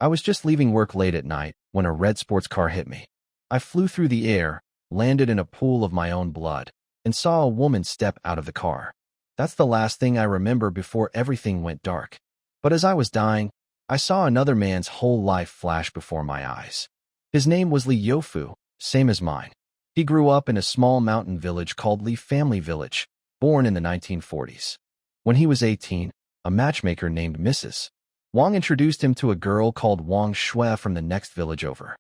I was just leaving work late at night when a red sports car hit me. I flew through the air, landed in a pool of my own blood, and saw a woman step out of the car. That's the last thing I remember before everything went dark. But as I was dying, I saw another man's whole life flash before my eyes. His name was Lee Yofu, same as mine. He grew up in a small mountain village called Lee Family Village, born in the 1940s. When he was 18, a matchmaker named Mrs. Wang introduced him to a girl called Wang Shui from the next village over.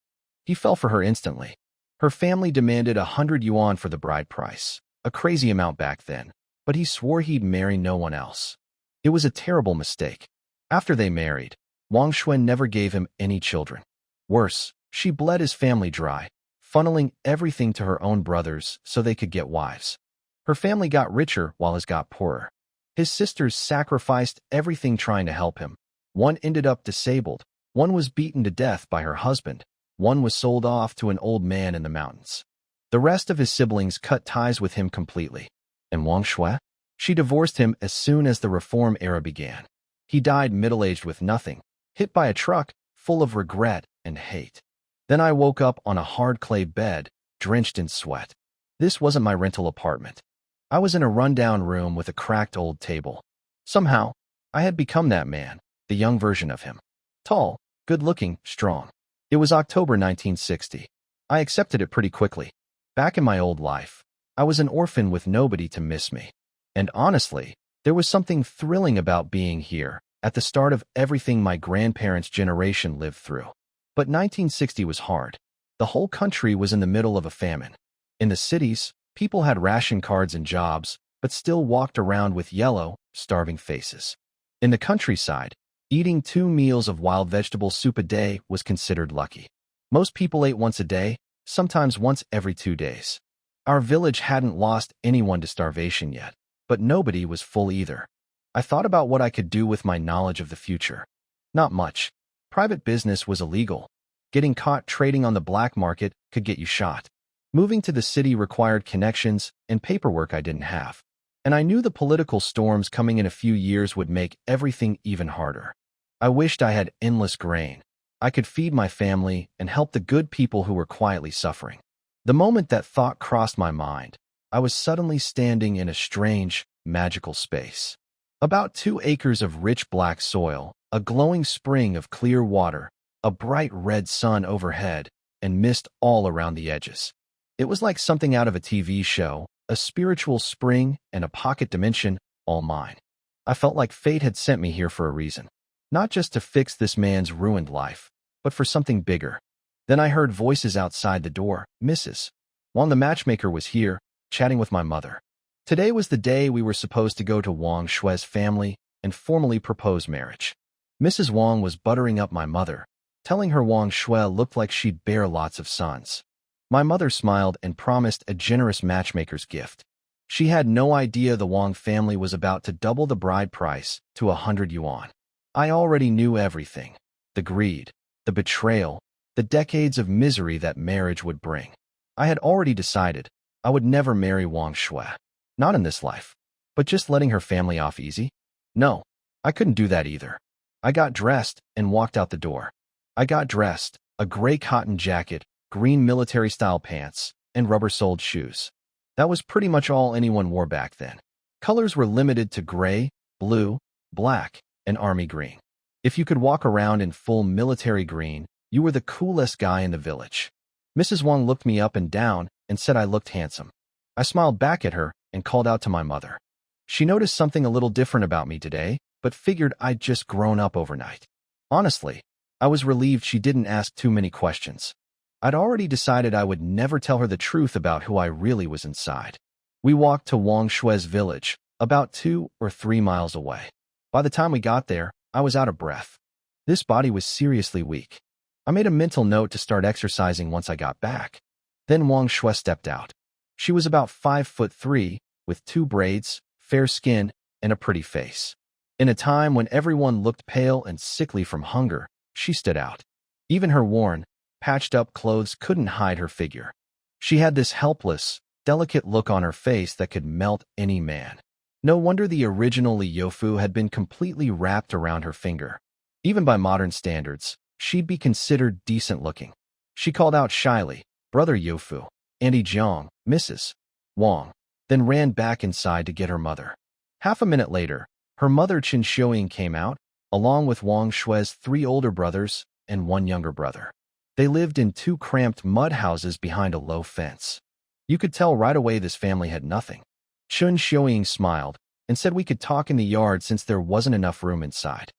He fell for her instantly. Her family demanded 100 yuan for the bride price, a crazy amount back then, but he swore he'd marry no one else. It was a terrible mistake. After they married, Wang Shui never gave him any children. Worse, she bled his family dry, funneling everything to her own brothers so they could get wives. Her family got richer while his got poorer. His sisters sacrificed everything trying to help him. One ended up disabled, one was beaten to death by her husband, one was sold off to an old man in the mountains. The rest of his siblings cut ties with him completely. And Wang Shui? She divorced him as soon as the reform era began. He died middle-aged with nothing, hit by a truck, full of regret and hate. Then I woke up on a hard clay bed, drenched in sweat. This wasn't my rental apartment. I was in a rundown room with a cracked old table. Somehow, I had become that man, the young version of him. Tall, good-looking, strong. It was October 1960. I accepted it pretty quickly. Back in my old life, I was an orphan with nobody to miss me. And honestly, there was something thrilling about being here, at the start of everything my grandparents' generation lived through. But 1960 was hard. The whole country was in the middle of a famine. In the cities, people had ration cards and jobs, but still walked around with yellow, starving faces. In the countryside, eating 2 meals of wild vegetable soup a day was considered lucky. Most people ate once a day, sometimes once every 2 days. Our village hadn't lost anyone to starvation yet, but nobody was full either. I thought about what I could do with my knowledge of the future. Not much. Private business was illegal. Getting caught trading on the black market could get you shot. Moving to the city required connections and paperwork I didn't have. And I knew the political storms coming in a few years would make everything even harder. I wished I had endless grain. I could feed my family and help the good people who were quietly suffering. The moment that thought crossed my mind, I was suddenly standing in a strange, magical space. About 2 acres of rich black soil, a glowing spring of clear water, a bright red sun overhead, and mist all around the edges. It was like something out of a TV show, a spiritual spring and a pocket dimension, all mine. I felt like fate had sent me here for a reason. Not just to fix this man's ruined life, but for something bigger. Then I heard voices outside the door. Mrs. Wang, the matchmaker, was here, chatting with my mother. Today was the day we were supposed to go to Wang Shui's family and formally propose marriage. Mrs. Wang was buttering up my mother, telling her Wang Shui looked like she'd bear lots of sons. My mother smiled and promised a generous matchmaker's gift. She had no idea the Wang family was about to double the bride price to 100 yuan. I already knew everything. The greed, the betrayal, the decades of misery that marriage would bring. I had already decided I would never marry Wang Shui. Not in this life. But just letting her family off easy? No, I couldn't do that either. I got dressed and walked out the door. I got dressed, a gray cotton jacket, green military-style pants, and rubber-soled shoes. That was pretty much all anyone wore back then. Colors were limited to gray, blue, black, and army green. If you could walk around in full military green, you were the coolest guy in the village. Mrs. Wang looked me up and down and said I looked handsome. I smiled back at her and called out to my mother. She noticed something a little different about me today, but figured I'd just grown up overnight. Honestly, I was relieved she didn't ask too many questions. I'd already decided I would never tell her the truth about who I really was inside. We walked to Wang Shui's village, about 2 or 3 miles away. By the time we got there, I was out of breath. This body was seriously weak. I made a mental note to start exercising once I got back. Then Wang Shui stepped out. She was about 5'3", with 2 braids, fair skin, and a pretty face. In a time when everyone looked pale and sickly from hunger, she stood out. Even her worn, patched-up clothes couldn't hide her figure. She had this helpless, delicate look on her face that could melt any man. No wonder the original Li Yofu had been completely wrapped around her finger. Even by modern standards, she'd be considered decent-looking. She called out shyly, "Brother Yofu, Auntie Jiang, Mrs. Wang," then ran back inside to get her mother. Half a minute later, her mother Chen Xiaoying came out, along with Wang Shui's 3 older brothers and 1 younger brother. They lived in 2 cramped mud houses behind a low fence. You could tell right away this family had nothing. Chen Xiaoying smiled and said we could talk in the yard since there wasn't enough room inside.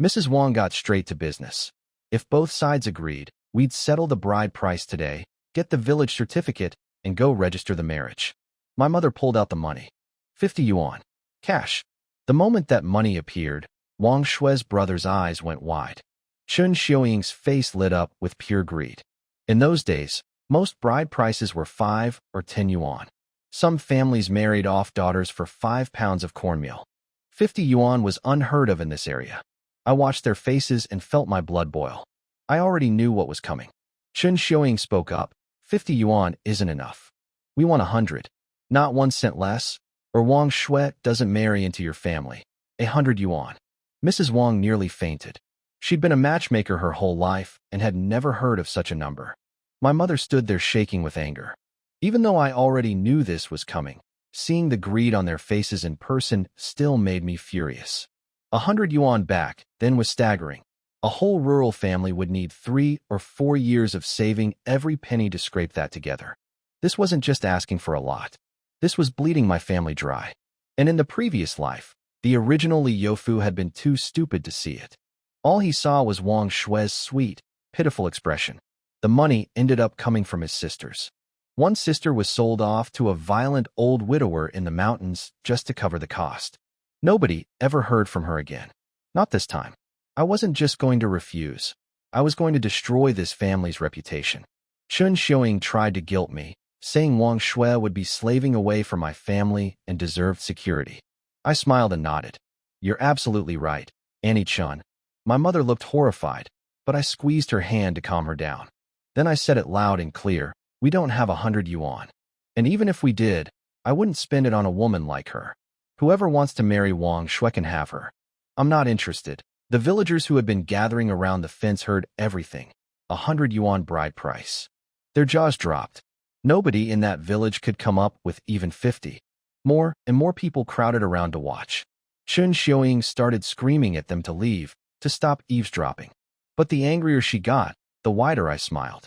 Mrs. Wang got straight to business. If both sides agreed, we'd settle the bride price today, get the village certificate, and go register the marriage. My mother pulled out the money. 50 yuan. Cash. The moment that money appeared, Wang Shui's brother's eyes went wide. Chen Xiaoying's face lit up with pure greed. In those days, most bride prices were 5 or 10 yuan. Some families married off daughters for 5 pounds of cornmeal. 50 yuan was unheard of in this area. I watched their faces and felt my blood boil. I already knew what was coming. Chen Xiaoying spoke up. 50 yuan isn't enough. We want 100. Not 1 cent less, or Wang Shui doesn't marry into your family. 100 yuan. Mrs. Wang nearly fainted. She'd been a matchmaker her whole life and had never heard of such a number. My mother stood there shaking with anger. Even though I already knew this was coming, seeing the greed on their faces in person still made me furious. 100 yuan back then was staggering. A whole rural family would need 3 or 4 years of saving every penny to scrape that together. This wasn't just asking for a lot. This was bleeding my family dry. And in the previous life, the original Li Youfu had been too stupid to see it. All he saw was Wang Shui's sweet, pitiful expression. The money ended up coming from his sisters. One sister was sold off to a violent old widower in the mountains just to cover the cost. Nobody ever heard from her again. Not this time. I wasn't just going to refuse. I was going to destroy this family's reputation. Chen Xiaoying tried to guilt me, saying Wang Shui would be slaving away for my family and deserved security. I smiled and nodded. You're absolutely right, Annie Chun. My mother looked horrified, but I squeezed her hand to calm her down. Then I said it loud and clear, we don't have 100 yuan. And even if we did, I wouldn't spend it on a woman like her. Whoever wants to marry Wang Shui can have her. I'm not interested. The villagers who had been gathering around the fence heard everything. 100 yuan bride price. Their jaws dropped. Nobody in that village could come up with even 50. More and more people crowded around to watch. Chen Xiaoying started screaming at them to leave, to stop eavesdropping. But the angrier she got, the wider I smiled.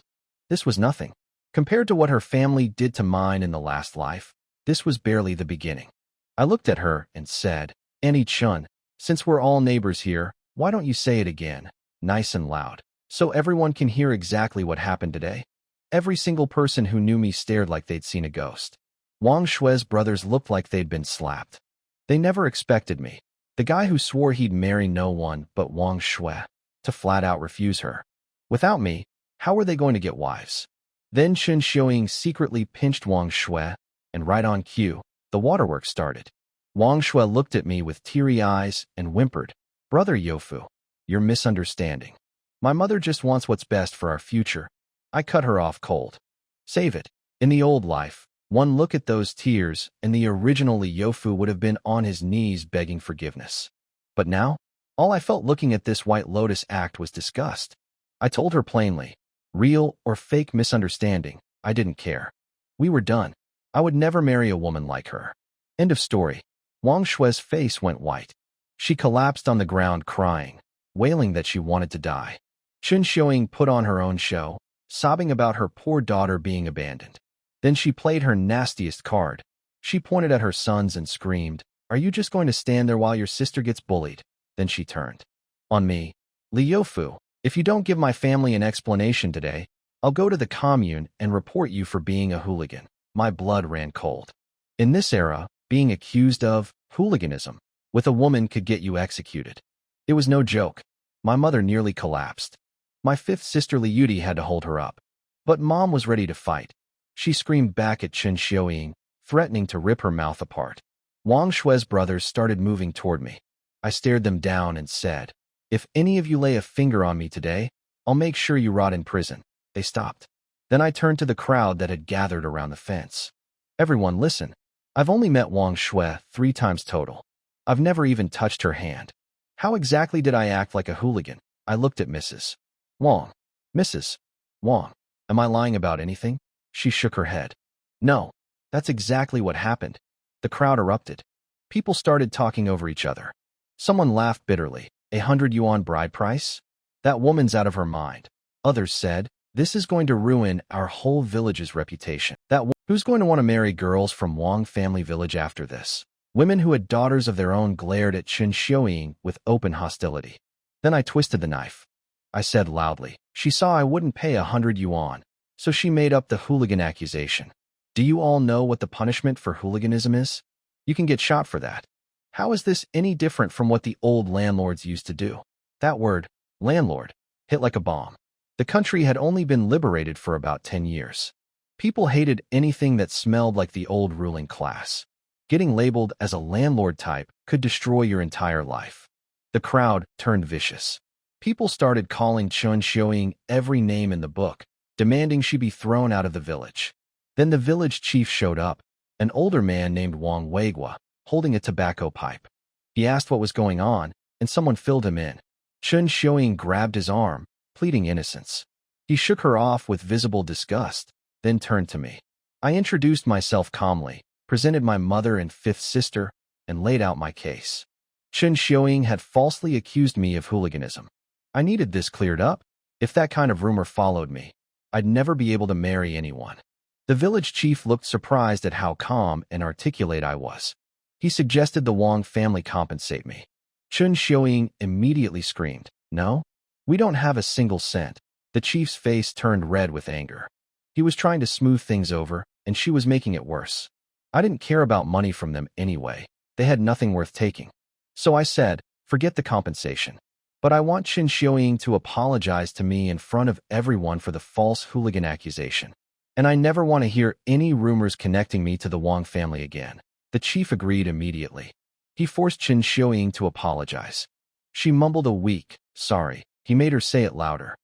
This was nothing. Compared to what her family did to mine in the last life, this was barely the beginning. I looked at her and said, Annie Chun, since we're all neighbors here, why don't you say it again, nice and loud, so everyone can hear exactly what happened today? Every single person who knew me stared like they'd seen a ghost. Wang Shui's brothers looked like they'd been slapped. They never expected me, the guy who swore he'd marry no one but Wang Shui, to flat out refuse her. Without me, how were they going to get wives? Then Chen Xiaoying secretly pinched Wang Shui, and right on cue, the waterworks started. Wang Shui looked at me with teary eyes and whimpered, Brother Yofu, you're misunderstanding. My mother just wants what's best for our future. I cut her off cold. Save it. In the old life, one look at those tears and the original Li Youfu would have been on his knees begging forgiveness. But now, all I felt looking at this White Lotus act was disgust. I told her plainly, real or fake misunderstanding, I didn't care. We were done. I would never marry a woman like her. End of story. Wang Shui's face went white. She collapsed on the ground crying, wailing that she wanted to die. Chen Xiaoying put on her own show, sobbing about her poor daughter being abandoned. Then she played her nastiest card. She pointed at her sons and screamed, Are you just going to stand there while your sister gets bullied? Then she turned on me. Li Youfu, if you don't give my family an explanation today, I'll go to the commune and report you for being a hooligan. My blood ran cold. In this era, being accused of hooliganism with a woman could get you executed. It was no joke. My mother nearly collapsed. My 5th sister Li Yudi had to hold her up. But Mom was ready to fight. She screamed back at Chen Xiaoying, threatening to rip her mouth apart. Wang Shui's brothers started moving toward me. I stared them down and said, If any of you lay a finger on me today, I'll make sure you rot in prison. They stopped. Then I turned to the crowd that had gathered around the fence. Everyone listen. I've only met Wang Shui 3 times total. I've never even touched her hand. How exactly did I act like a hooligan? I looked at Mrs. Wong. Mrs. Wong. Am I lying about anything? She shook her head. No, that's exactly what happened. The crowd erupted. People started talking over each other. Someone laughed bitterly. 100 yuan bride price? That woman's out of her mind. Others said, this is going to ruin our whole village's reputation. Who's going to want to marry girls from Wong family village after this? Women who had daughters of their own glared at Chen Xiuying with open hostility. Then I twisted the knife. I said loudly. She saw I wouldn't pay 100 yuan, so she made up the hooligan accusation. Do you all know what the punishment for hooliganism is? You can get shot for that. How is this any different from what the old landlords used to do? That word, landlord, hit like a bomb. The country had only been liberated for about 10 years. People hated anything that smelled like the old ruling class. Getting labeled as a landlord type could destroy your entire life. The crowd turned vicious. People started calling Chen Xiuying every name in the book, demanding she be thrown out of the village. Then the village chief showed up, an older man named Wang Weigua, holding a tobacco pipe. He asked what was going on, and someone filled him in. Chen Xiuying grabbed his arm, pleading innocence. He shook her off with visible disgust, then turned to me. I introduced myself calmly, presented my mother and fifth sister, and laid out my case. Chen Xiuying had falsely accused me of hooliganism. I needed this cleared up. If that kind of rumor followed me, I'd never be able to marry anyone. The village chief looked surprised at how calm and articulate I was. He suggested the Wong family compensate me. Chen Xiuying immediately screamed, "No, we don't have a single cent." The chief's face turned red with anger. He was trying to smooth things over, and she was making it worse. I didn't care about money from them anyway. They had nothing worth taking. So I said, forget the compensation. But I want Chen Xiuying to apologize to me in front of everyone for the false hooligan accusation. And I never want to hear any rumors connecting me to the Wong family again. The chief agreed immediately. He forced Chen Xiuying to apologize. She mumbled a weak, sorry. He made her say it louder.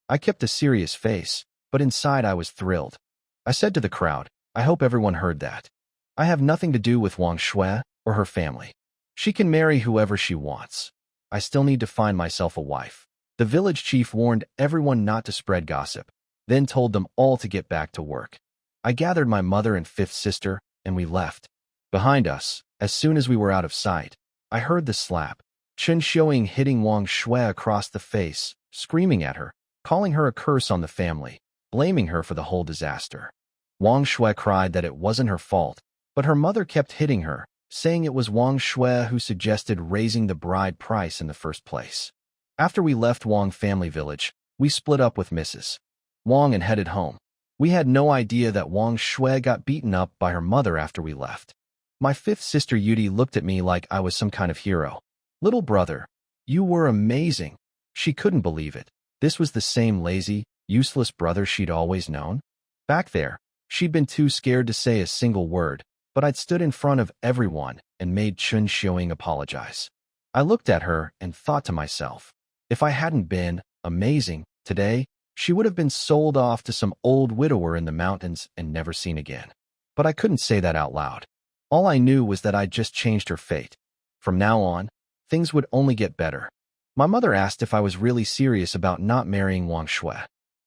I kept a serious face, but inside I was thrilled. I said to the crowd, I hope everyone heard that. I have nothing to do with Wang Shui or her family. She can marry whoever she wants. I still need to find myself a wife. The village chief warned everyone not to spread gossip, then told them all to get back to work. I gathered my mother and fifth sister, and we left. Behind us, as soon as we were out of sight, I heard the slap. Chen Xiuying hitting Wang Shui across the face, screaming at her, calling her a curse on the family, blaming her for the whole disaster. Wang Shui cried that it wasn't her fault, but her mother kept hitting her, saying it was Wang Shui who suggested raising the bride price in the first place. After we left Wang family village, we split up with Mrs. Wang and headed home. We had no idea that Wang Shui got beaten up by her mother after we left. My fifth sister Yudi looked at me like I was some kind of hero. Little brother, you were amazing. She couldn't believe it. This was the same lazy, useless brother she'd always known. Back there, she'd been too scared to say a single word, but I'd stood in front of everyone and made Chen Xiuying apologize. I looked at her and thought to myself, if I hadn't been amazing today, she would have been sold off to some old widower in the mountains and never seen again. But I couldn't say that out loud. All I knew was that I'd just changed her fate. From now on, things would only get better. My mother asked if I was really serious about not marrying Wang Shui.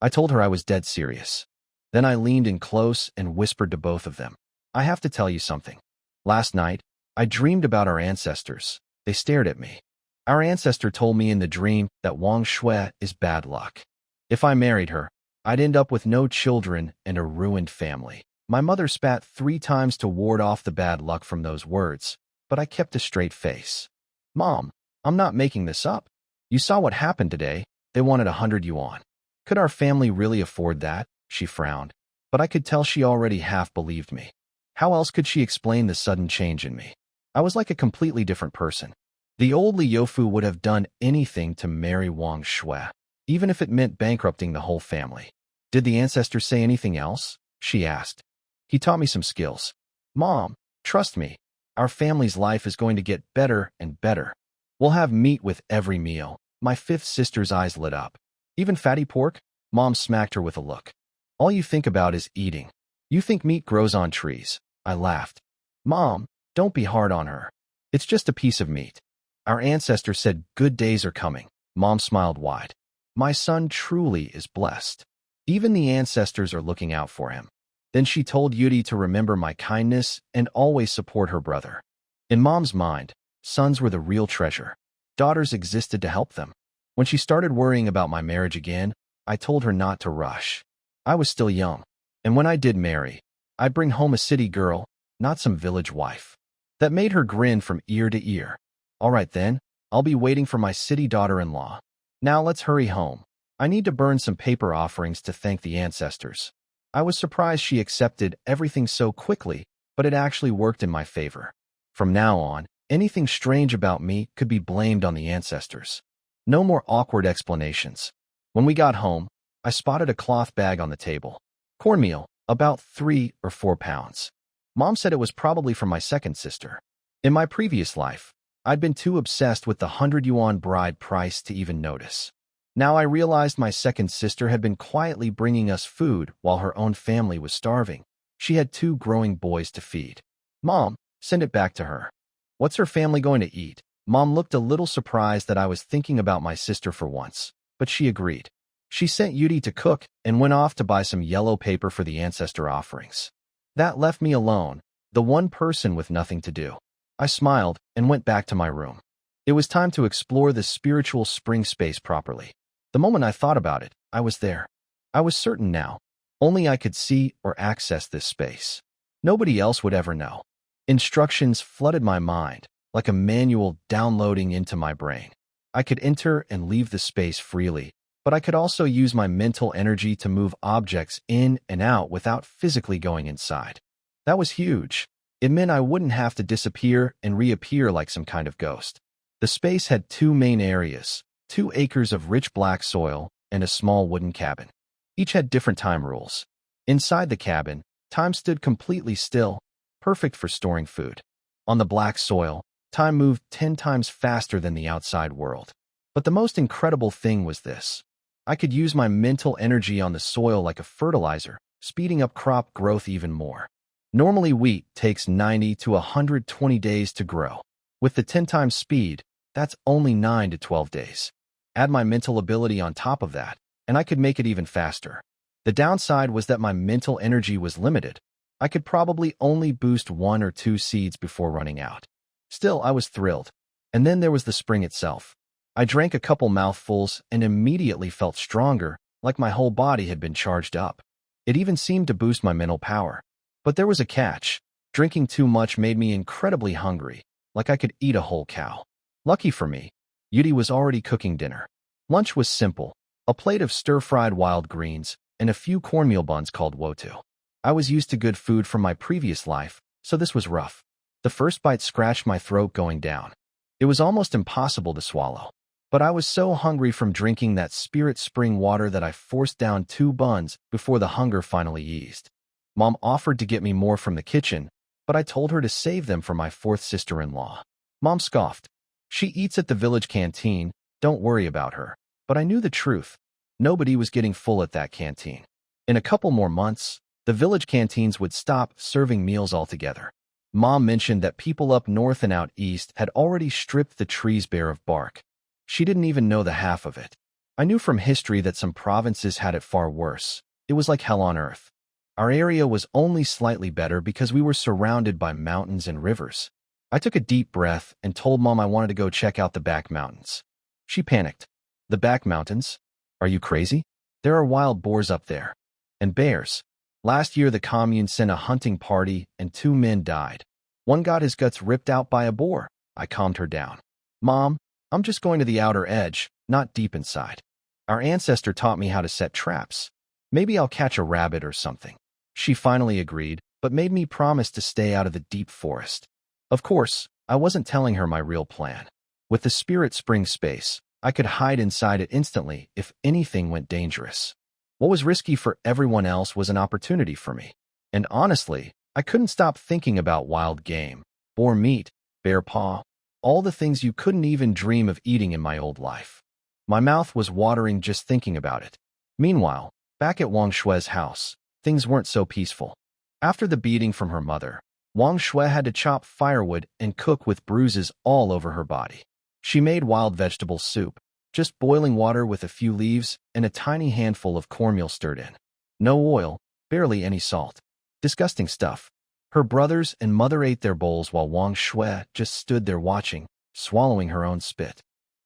I told her I was dead serious. Then I leaned in close and whispered to both of them, I have to tell you something. Last night, I dreamed about our ancestors. They stared at me. Our ancestor told me in the dream that Wang Shui is bad luck. If I married her, I'd end up with no children and a ruined family. My mother spat 3 times to ward off the bad luck from those words, but I kept a straight face. Mom, I'm not making this up. You saw what happened today. They wanted 100 yuan. Could our family really afford that? She frowned, but I could tell she already half believed me. How else could she explain the sudden change in me? I was like a completely different person. The old Li Youfu would have done anything to marry Wang Shui, even if it meant bankrupting the whole family. Did the ancestor say anything else? She asked. He taught me some skills. Mom, trust me. Our family's life is going to get better and better. We'll have meat with every meal. My fifth sister's eyes lit up. Even fatty pork? Mom smacked her with a look. All you think about is eating. You think meat grows on trees. I laughed. Mom, don't be hard on her. It's just a piece of meat. Our ancestor said good days are coming. Mom smiled wide. My son truly is blessed. Even the ancestors are looking out for him. Then she told Yuri to remember my kindness and always support her brother. In Mom's mind, sons were the real treasure. Daughters existed to help them. When she started worrying about my marriage again, I told her not to rush. I was still young, and when I did marry, I'd bring home a city girl, not some village wife. That made her grin from ear to ear. All right then, I'll be waiting for my city daughter-in-law. Now let's hurry home. I need to burn some paper offerings to thank the ancestors. I was surprised she accepted everything so quickly, but it actually worked in my favor. From now on, anything strange about me could be blamed on the ancestors. No more awkward explanations. When we got home, I spotted a cloth bag on the table. Cornmeal, about 3 or 4 pounds. Mom said it was probably from my second sister. In my previous life, I'd been too obsessed with the 100 yuan bride price to even notice. Now I realized my second sister had been quietly bringing us food while her own family was starving. She had 2 growing boys to feed. Mom, send it back to her. What's her family going to eat? Mom looked a little surprised that I was thinking about my sister for once, but she agreed. She sent Yuri to cook and went off to buy some yellow paper for the ancestor offerings. That left me alone, the one person with nothing to do. I smiled and went back to my room. It was time to explore the spiritual spring space properly. The moment I thought about it, I was there. I was certain now. Only I could see or access this space. Nobody else would ever know. Instructions flooded my mind, like a manual downloading into my brain. I could enter and leave the space freely, but I could also use my mental energy to move objects in and out without physically going inside. That was huge. It meant I wouldn't have to disappear and reappear like some kind of ghost. The space had 2 main areas, 2 acres of rich black soil and a small wooden cabin. Each had different time rules. Inside the cabin, time stood completely still, perfect for storing food. On the black soil, time moved 10 times faster than the outside world. But the most incredible thing was this. I could use my mental energy on the soil like a fertilizer, speeding up crop growth even more. Normally, wheat takes 90 to 120 days to grow. With the 10 times speed, that's only 9 to 12 days. Add my mental ability on top of that, and I could make it even faster. The downside was that my mental energy was limited. I could probably only boost 1 or 2 seeds before running out. Still, I was thrilled. And then there was the spring itself. I drank a couple mouthfuls and immediately felt stronger, like my whole body had been charged up. It even seemed to boost my mental power. But there was a catch. Drinking too much made me incredibly hungry, like I could eat a whole cow. Lucky for me, Yuri was already cooking dinner. Lunch was simple, a plate of stir-fried wild greens and a few cornmeal buns called wotu. I was used to good food from my previous life, so this was rough. The first bite scratched my throat going down. It was almost impossible to swallow. But I was so hungry from drinking that spirit spring water that I forced down 2 buns before the hunger finally eased. Mom offered to get me more from the kitchen, but I told her to save them for my 4th sister-in-law. Mom scoffed. She eats at the village canteen, don't worry about her. But I knew the truth. Nobody was getting full at that canteen. In a couple more months, the village canteens would stop serving meals altogether. Mom mentioned that people up north and out east had already stripped the trees bare of bark. She didn't even know the half of it. I knew from history that some provinces had it far worse. It was like hell on earth. Our area was only slightly better because we were surrounded by mountains and rivers. I took a deep breath and told Mom I wanted to go check out the back mountains. She panicked. The back mountains? Are you crazy? There are wild boars up there. And bears. Last year the commune sent a hunting party and 2 men died. One got his guts ripped out by a boar. I calmed her down. Mom, I'm just going to the outer edge, not deep inside. Our ancestor taught me how to set traps. Maybe I'll catch a rabbit or something. She finally agreed, but made me promise to stay out of the deep forest. Of course, I wasn't telling her my real plan. With the spirit spring space, I could hide inside it instantly if anything went dangerous. What was risky for everyone else was an opportunity for me. And honestly, I couldn't stop thinking about wild game, boar meat, bear paw, all the things you couldn't even dream of eating in my old life. My mouth was watering just thinking about it. Meanwhile, back at Wang Shue's house, things weren't so peaceful. After the beating from her mother, Wang Shue had to chop firewood and cook with bruises all over her body. She made wild vegetable soup, Just boiling water with a few leaves and a tiny handful of cornmeal stirred in. No oil, barely any salt. Disgusting stuff. Her brothers and mother ate their bowls while Wang Shui just stood there watching, swallowing her own spit.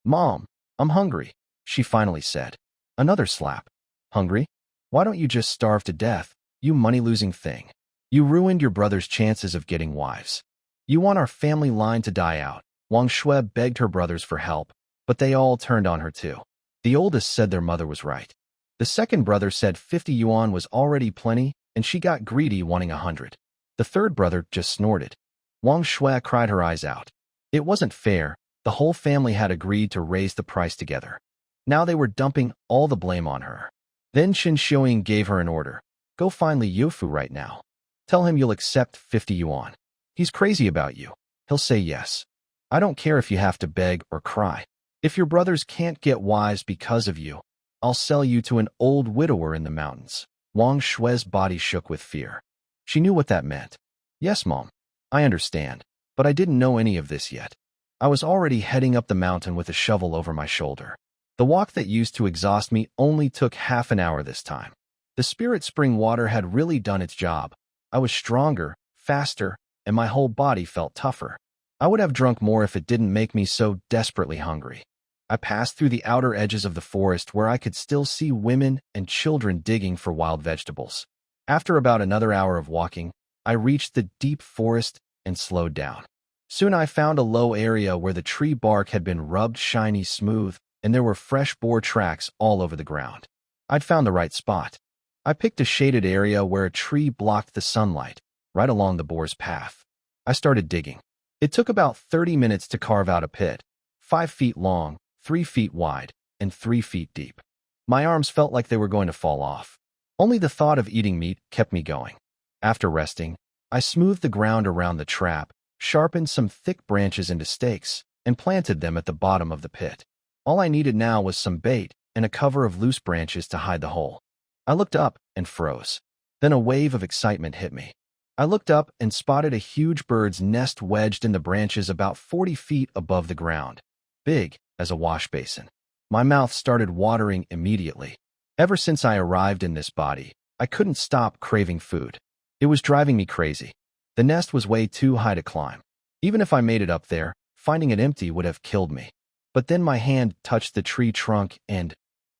"Mom, I'm hungry," she finally said. Another slap. "Hungry? Why don't you just starve to death, you money-losing thing? You ruined your brother's chances of getting wives. You want our family line to die out." Wang Shui begged her brothers for help, but they all turned on her too. The oldest said their mother was right. The second brother said 50 yuan was already plenty, and she got greedy wanting 100. The third brother just snorted. Wang Shui cried her eyes out. It wasn't fair. The whole family had agreed to raise the price together. Now they were dumping all the blame on her. Then Qin Xiuying gave her an order. "Go find Li Yufu right now. Tell him you'll accept 50 yuan. He's crazy about you. He'll say yes. I don't care if you have to beg or cry. If your brothers can't get wives because of you, I'll sell you to an old widower in the mountains." Wang Shui's body shook with fear. She knew what that meant. "Yes, Mom. I understand, but I didn't know any of this yet." I was already heading up the mountain with a shovel over my shoulder. The walk that used to exhaust me only took half an hour this time. The spirit spring water had really done its job. I was stronger, faster, and my whole body felt tougher. I would have drunk more if it didn't make me so desperately hungry. I passed through the outer edges of the forest where I could still see women and children digging for wild vegetables. After about another hour of walking, I reached the deep forest and slowed down. Soon I found a low area where the tree bark had been rubbed shiny smooth, and there were fresh boar tracks all over the ground. I'd found the right spot. I picked a shaded area where a tree blocked the sunlight, right along the boar's path. I started digging. It took about 30 minutes to carve out a pit, 5 feet long, 3 feet wide, and 3 feet deep. My arms felt like they were going to fall off. Only the thought of eating meat kept me going. After resting, I smoothed the ground around the trap, sharpened some thick branches into stakes, and planted them at the bottom of the pit. All I needed now was some bait and a cover of loose branches to hide the hole. I looked up and froze. Then a wave of excitement hit me. I looked up and spotted a huge bird's nest wedged in the branches about 40 feet above the ground, big as a wash basin. My mouth started watering immediately. Ever since I arrived in this body, I couldn't stop craving food. It was driving me crazy. The nest was way too high to climb. Even if I made it up there, finding it empty would have killed me. But then my hand touched the tree trunk and,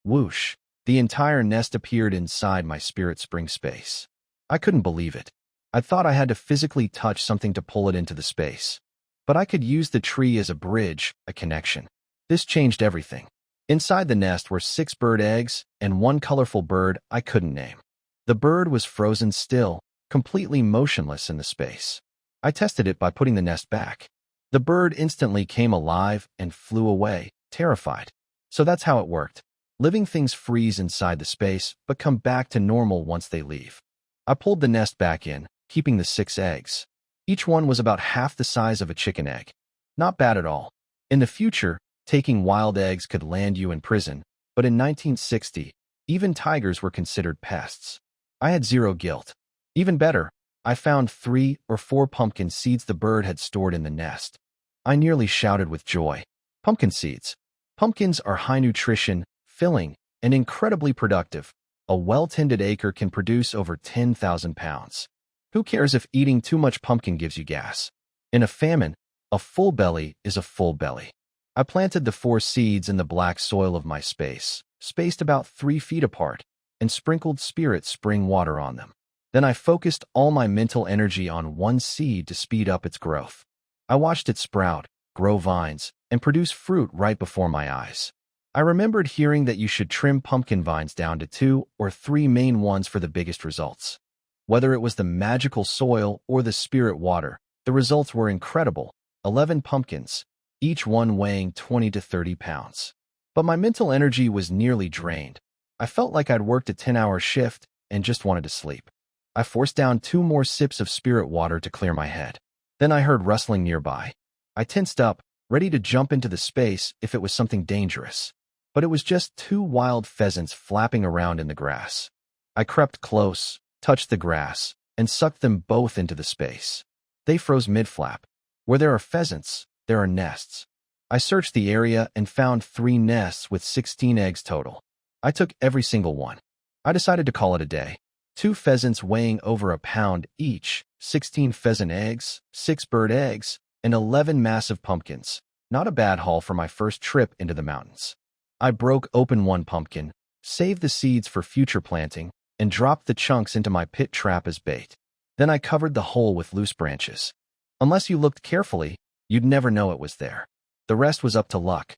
whoosh, the entire nest appeared inside my spirit spring space. I couldn't believe it. I thought I had to physically touch something to pull it into the space. But I could use the tree as a bridge, a connection. This changed everything. Inside the nest were 6 bird eggs and 1 colorful bird I couldn't name. The bird was frozen still, completely motionless in the space. I tested it by putting the nest back. The bird instantly came alive and flew away, terrified. So that's how it worked. Living things freeze inside the space, but come back to normal once they leave. I pulled the nest back in, keeping the 6 eggs. Each one was about half the size of a chicken egg. Not bad at all. In the future, taking wild eggs could land you in prison, but in 1960, even tigers were considered pests. I had zero guilt. Even better, I found 3 or 4 pumpkin seeds the bird had stored in the nest. I nearly shouted with joy. Pumpkin seeds. Pumpkins are high nutrition, filling, and incredibly productive. A well-tended acre can produce over 10,000 pounds. Who cares if eating too much pumpkin gives you gas? In a famine, a full belly is a full belly. I planted the 4 seeds in the black soil of my space, spaced about 3 feet apart, and sprinkled spirit spring water on them. Then I focused all my mental energy on one seed to speed up its growth. I watched it sprout, grow vines, and produce fruit right before my eyes. I remembered hearing that you should trim pumpkin vines down to 2 or 3 main ones for the biggest results. Whether it was the magical soil or the spirit water, the results were incredible. 11 pumpkins, each one weighing 20 to 30 pounds. But my mental energy was nearly drained. I felt like I'd worked a 10-hour shift and just wanted to sleep. I forced down 2 more sips of spirit water to clear my head. Then I heard rustling nearby. I tensed up, ready to jump into the space if it was something dangerous. But it was just 2 wild pheasants flapping around in the grass. I crept close, touched the grass, and sucked them both into the space. They froze mid-flap. Where there are pheasants, there are nests. I searched the area and found 3 nests with 16 eggs total. I took every single one. I decided to call it a day. 2 pheasants weighing over a pound each, 16 pheasant eggs, 6 bird eggs, and 11 massive pumpkins. Not a bad haul for my first trip into the mountains. I broke open one pumpkin, saved the seeds for future planting, and dropped the chunks into my pit trap as bait. Then I covered the hole with loose branches. Unless you looked carefully, you'd never know it was there. The rest was up to luck.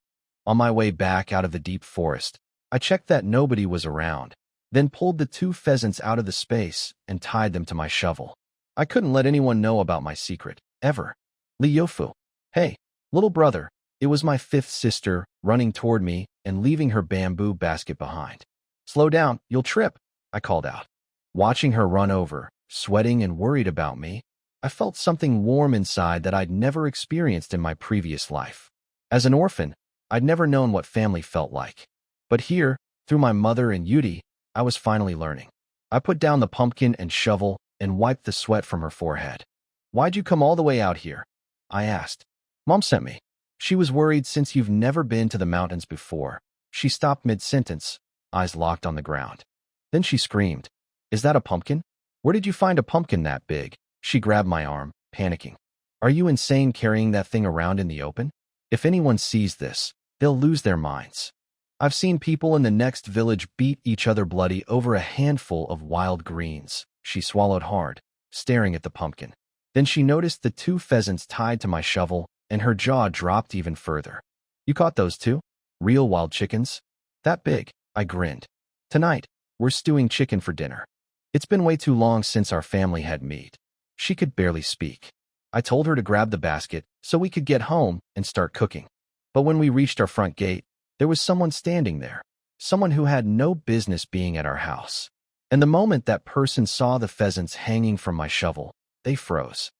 On my way back out of the deep forest, I checked that nobody was around, then pulled the 2 pheasants out of the space and tied them to my shovel. I couldn't let anyone know about my secret, ever. Liyofu. Hey, little brother, it was my 5th sister running toward me and leaving her bamboo basket behind. Slow down, you'll trip, I called out. Watching her run over, sweating and worried about me, I felt something warm inside that I'd never experienced in my previous life. As an orphan, I'd never known what family felt like. But here, through my mother and Yudi, I was finally learning. I put down the pumpkin and shovel and wiped the sweat from her forehead. Why'd you come all the way out here? I asked. Mom sent me. She was worried since you've never been to the mountains before. She stopped mid-sentence, eyes locked on the ground. Then she screamed, Is that a pumpkin? Where did you find a pumpkin that big? She grabbed my arm, panicking. Are you insane carrying that thing around in the open? If anyone sees this, they'll lose their minds. I've seen people in the next village beat each other bloody over a handful of wild greens. She swallowed hard, staring at the pumpkin. Then she noticed the 2 pheasants tied to my shovel, and her jaw dropped even further. You caught those 2? Real wild chickens? That big, I grinned. Tonight, we're stewing chicken for dinner. It's been way too long since our family had meat. She could barely speak. I told her to grab the basket so we could get home and start cooking. But when we reached our front gate, there was someone standing there, someone who had no business being at our house. And the moment that person saw the pheasants hanging from my shovel, they froze.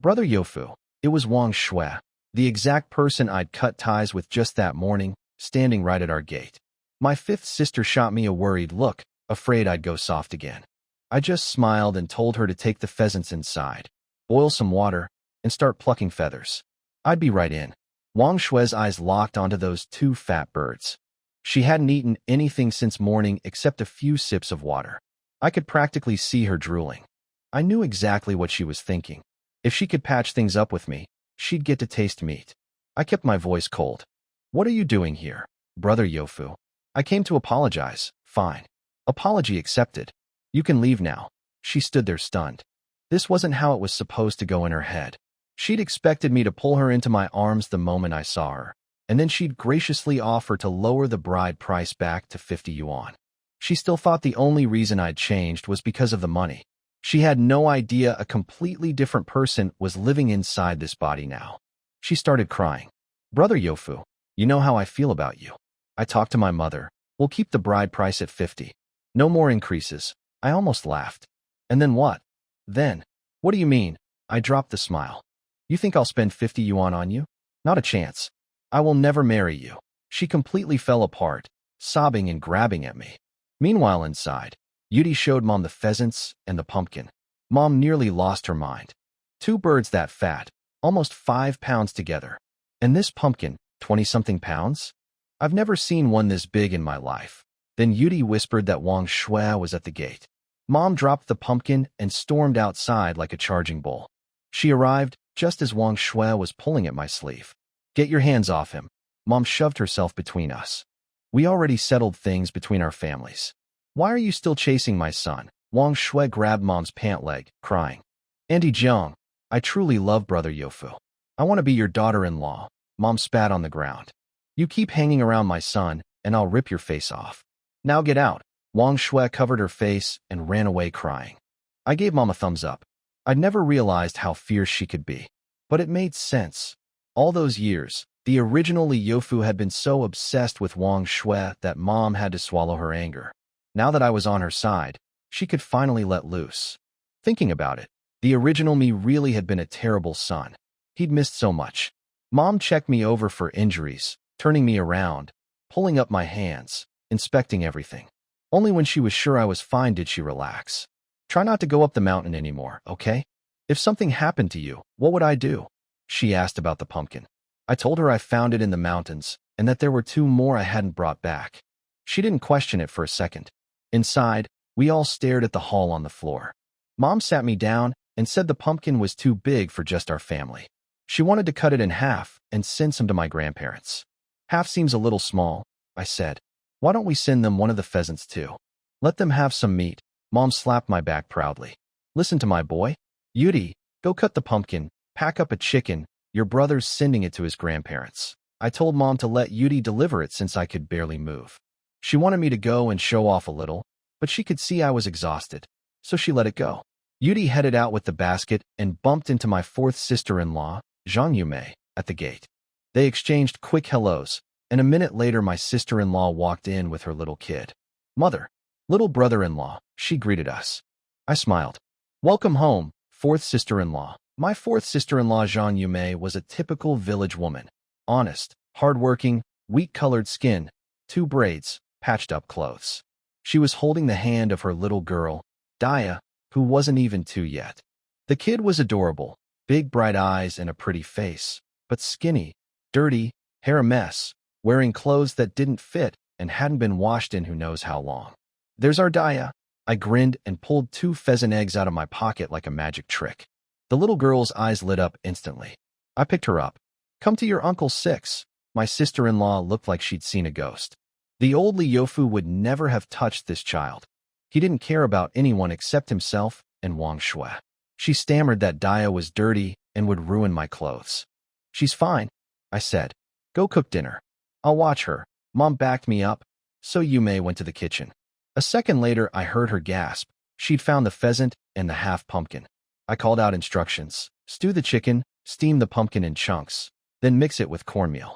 Brother Yofu, it was Wang Shui, the exact person I'd cut ties with just that morning, standing right at our gate. My 5th sister shot me a worried look, afraid I'd go soft again. I just smiled and told her to take the pheasants inside, boil some water, and start plucking feathers. I'd be right in. Wang Shui's eyes locked onto those 2 fat birds. She hadn't eaten anything since morning except a few sips of water. I could practically see her drooling. I knew exactly what she was thinking. If she could patch things up with me, she'd get to taste meat. I kept my voice cold. What are you doing here, Brother Yofu? I came to apologize. Fine. Apology accepted. You can leave now. She stood there stunned. This wasn't how it was supposed to go in her head. She'd expected me to pull her into my arms the moment I saw her, and then she'd graciously offer to lower the bride price back to 50 yuan. She still thought the only reason I'd changed was because of the money. She had no idea a completely different person was living inside this body now. She started crying. Brother Yofu, you know how I feel about you. I talked to my mother. We'll keep the bride price at 50. No more increases. I almost laughed. And then what? Then? What do you mean? I dropped the smile. You think I'll spend 50 yuan on you? Not a chance. I will never marry you. She completely fell apart, sobbing and grabbing at me. Meanwhile inside, Yudi showed Mom the pheasants and the pumpkin. Mom nearly lost her mind. 2 birds that fat, almost 5 pounds together. And this pumpkin, 20-something pounds? I've never seen one this big in my life. Then Yudi whispered that Wang Shui was at the gate. Mom dropped the pumpkin and stormed outside like a charging bull. She arrived just as Wang Shui was pulling at my sleeve. Get your hands off him. Mom shoved herself between us. We already settled things between our families. Why are you still chasing my son? Wang Shui grabbed Mom's pant leg, crying. Andy Jiang, I truly love Brother Yofu. I want to be your daughter-in-law. Mom spat on the ground. You keep hanging around my son, and I'll rip your face off. Now get out. Wang Shui covered her face and ran away crying. I gave Mom a thumbs up. I'd never realized how fierce she could be. But it made sense. All those years, the original Li Yofu had been so obsessed with Wang Shui that Mom had to swallow her anger. Now that I was on her side, she could finally let loose. Thinking about it, the original me really had been a terrible son. He'd missed so much. Mom checked me over for injuries, turning me around, pulling up my hands, inspecting everything. Only when she was sure I was fine did she relax. Try not to go up the mountain anymore, okay? If something happened to you, what would I do? She asked about the pumpkin. I told her I found it in the mountains and that there were 2 more I hadn't brought back. She didn't question it for a second. Inside, we all stared at the haul on the floor. Mom sat me down and said the pumpkin was too big for just our family. She wanted to cut it in half and send some to my grandparents. Half seems a little small, I said. Why don't we send them one of the pheasants too? Let them have some meat. Mom slapped my back proudly. Listen to my boy. Yudi, go cut the pumpkin, pack up a chicken. Your brother's sending it to his grandparents. I told Mom to let Yudi deliver it since I could barely move. She wanted me to go and show off a little, but she could see I was exhausted, so she let it go. Yudi headed out with the basket and bumped into my 4th sister-in-law, Zhang Yumei, at the gate. They exchanged quick hellos, and a minute later my sister-in-law walked in with her little kid. Mother, little brother-in-law, she greeted us. I smiled. Welcome home, 4th sister-in-law. My 4th sister-in-law Zhang Yumei was a typical village woman. Honest, hard-working, wheat-colored skin, 2 braids, patched-up clothes. She was holding the hand of her little girl, Daya, who wasn't even 2 yet. The kid was adorable, big bright eyes and a pretty face, but skinny, dirty, hair a mess, wearing clothes that didn't fit and hadn't been washed in who knows how long. There's our Daya. I grinned and pulled 2 pheasant eggs out of my pocket like a magic trick. The little girl's eyes lit up instantly. I picked her up. Come to your Uncle 6. My sister-in-law looked like she'd seen a ghost. The old Li Yofu would never have touched this child. He didn't care about anyone except himself and Wang Shui. She stammered that Daya was dirty and would ruin my clothes. She's fine, I said. Go cook dinner. I'll watch her. Mom backed me up, so Yumei went to the kitchen. A second later, I heard her gasp. She'd found the pheasant and the half pumpkin. I called out instructions. Stew the chicken, steam the pumpkin in chunks, then mix it with cornmeal.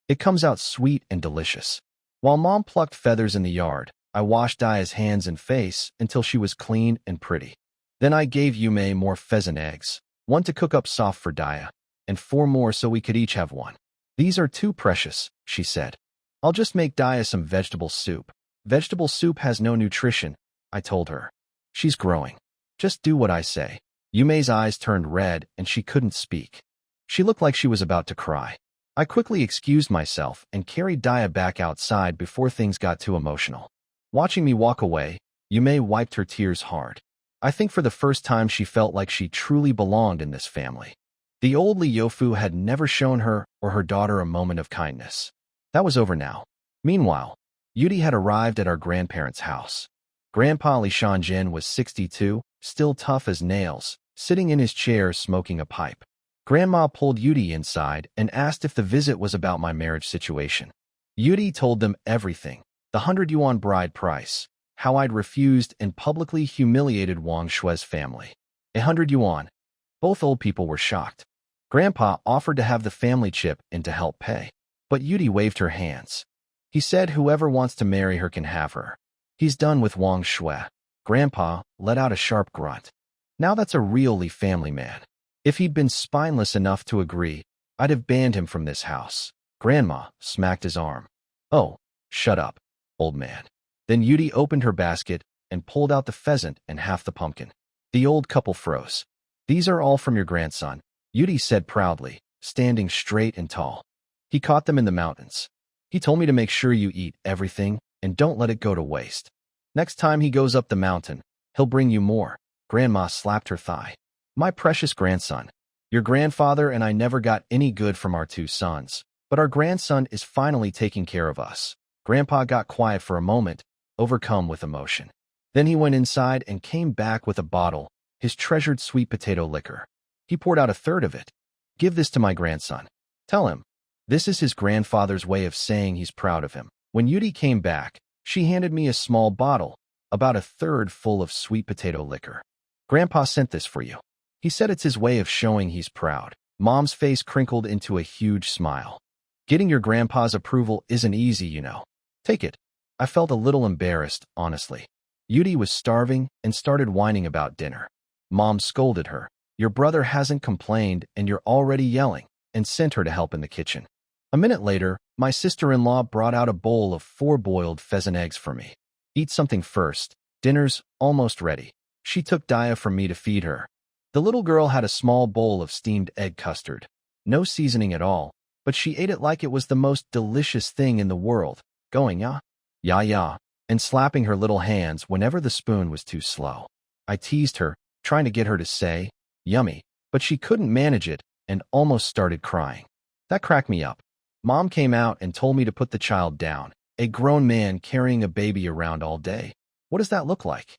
It comes out sweet and delicious. While Mom plucked feathers in the yard, I washed Daya's hands and face until she was clean and pretty. Then I gave Yumei more pheasant eggs, 1 to cook up soft for Daya, and 4 more so we could each have 1. These are too precious, she said. I'll just make Daya some vegetable soup. Vegetable soup has no nutrition, I told her. She's growing. Just do what I say. Yumei's eyes turned red and she couldn't speak. She looked like she was about to cry. I quickly excused myself and carried Daya back outside before things got too emotional. Watching me walk away, Yumei wiped her tears hard. I think for the first time she felt like she truly belonged in this family. The old Li Yofu had never shown her or her daughter a moment of kindness. That was over now. Meanwhile, Yudi had arrived at our grandparents' house. Grandpa Li Shanjin was 62, still tough as nails, sitting in his chair smoking a pipe. Grandma pulled Yudi inside and asked if the visit was about my marriage situation. Yudi told them everything, the 100 yuan bride price, how I'd refused and publicly humiliated Wang Shui's family. 100 yuan. Both old people were shocked. Grandpa offered to have the family chip in to help pay, but Yudi waved her hands. He said whoever wants to marry her can have her. He's done with Wang Shui. Grandpa let out a sharp grunt. Now that's a really family man. If he'd been spineless enough to agree, I'd have banned him from this house. Grandma smacked his arm. Oh, shut up, old man. Then Yudi opened her basket and pulled out the pheasant and half the pumpkin. The old couple froze. These are all from your grandson, Yudi said proudly, standing straight and tall. He caught them in the mountains. He told me to make sure you eat everything and don't let it go to waste. Next time he goes up the mountain, he'll bring you more. Grandma slapped her thigh. My precious grandson. Your grandfather and I never got any good from our 2 sons, but our grandson is finally taking care of us. Grandpa got quiet for a moment, overcome with emotion. Then he went inside and came back with a bottle, his treasured sweet potato liquor. He poured out a third of it. Give this to my grandson. Tell him. This is his grandfather's way of saying he's proud of him. When Yudi came back, she handed me a small bottle, about a third full of sweet potato liquor. Grandpa sent this for you. He said it's his way of showing he's proud. Mom's face crinkled into a huge smile. Getting your grandpa's approval isn't easy, you know. Take it. I felt a little embarrassed, honestly. Yudi was starving and started whining about dinner. Mom scolded her. Your brother hasn't complained and you're already yelling, and sent her to help in the kitchen. A minute later, my sister-in-law brought out a bowl of 4 boiled pheasant eggs for me. Eat something first. Dinner's almost ready. She took Daya from me to feed her. The little girl had a small bowl of steamed egg custard. No seasoning at all, but she ate it like it was the most delicious thing in the world, going yeah, and slapping her little hands whenever the spoon was too slow. I teased her, trying to get her to say, yummy, but she couldn't manage it and almost started crying. That cracked me up. Mom came out and told me to put the child down, a grown man carrying a baby around all day. What does that look like?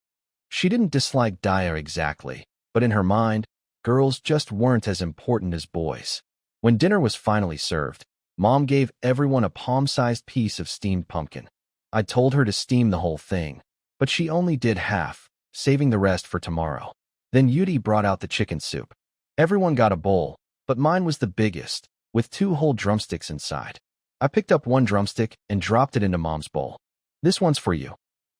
She didn't dislike DIGGER exactly, but in her mind, girls just weren't as important as boys. When dinner was finally served, Mom gave everyone a palm-sized piece of steamed pumpkin. I told her to steam the whole thing, but she only did half, saving the rest for tomorrow. Then Yudi brought out the chicken soup. Everyone got a bowl, but mine was the biggest, with 2 whole drumsticks inside. I picked up 1 drumstick and dropped it into Mom's bowl. This one's for you.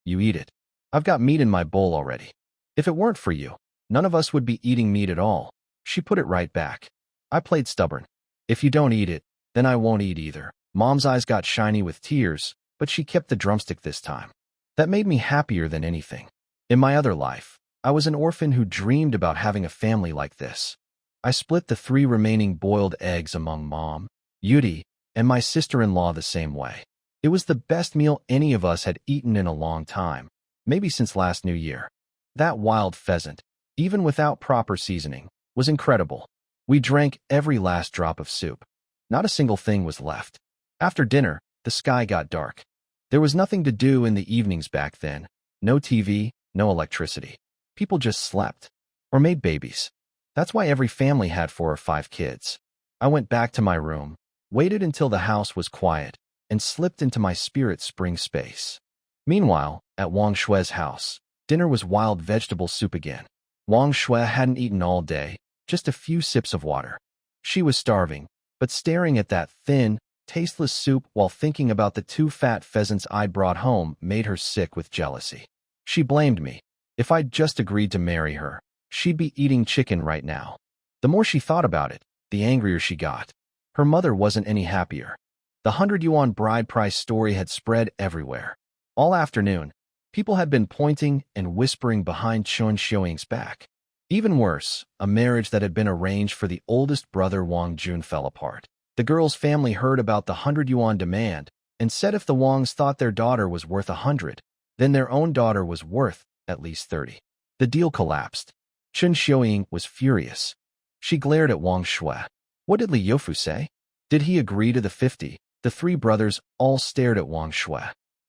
You eat it. I've got meat in my bowl already. If it weren't for you, none of us would be eating meat at all. She put it right back. I played stubborn. If you don't eat it, then I won't eat either. Mom's eyes got shiny with tears, but she kept the drumstick this time. That made me happier than anything. In my other life, I was an orphan who dreamed about having a family like this. I split the 3 remaining boiled eggs among Mom, Yudi, and my sister-in-law the same way. It was the best meal any of us had eaten in a long time, maybe since last New Year. That wild pheasant, even without proper seasoning, was incredible. We drank every last drop of soup. Not a single thing was left. After dinner, the sky got dark. There was nothing to do in the evenings back then. No TV, no electricity. People just slept. Or made babies. That's why every family had 4 or 5 kids. I went back to my room, waited until the house was quiet, and slipped into my spirit spring space. Meanwhile, at Wang Shue's house, dinner was wild vegetable soup again. Wang Shue hadn't eaten all day, just a few sips of water. She was starving, but staring at that thin, tasteless soup while thinking about the 2 fat pheasants I'd brought home made her sick with jealousy. She blamed me. If I'd just agreed to marry her, she'd be eating chicken right now. The more she thought about it, the angrier she got. Her mother wasn't any happier. The 100 yuan bride price story had spread everywhere. All afternoon, people had been pointing and whispering behind Chun Xiuying's back. Even worse, a marriage that had been arranged for the oldest brother Wang Jun fell apart. The girl's family heard about the 100 yuan demand and said if the Wangs thought their daughter was worth 100, then their own daughter was worth at least 30. The deal collapsed. Chun Xiuying was furious. She glared at Wang Shue. What did Li Youfu say? Did he agree to the 50? The 3 brothers all stared at Wang Shue.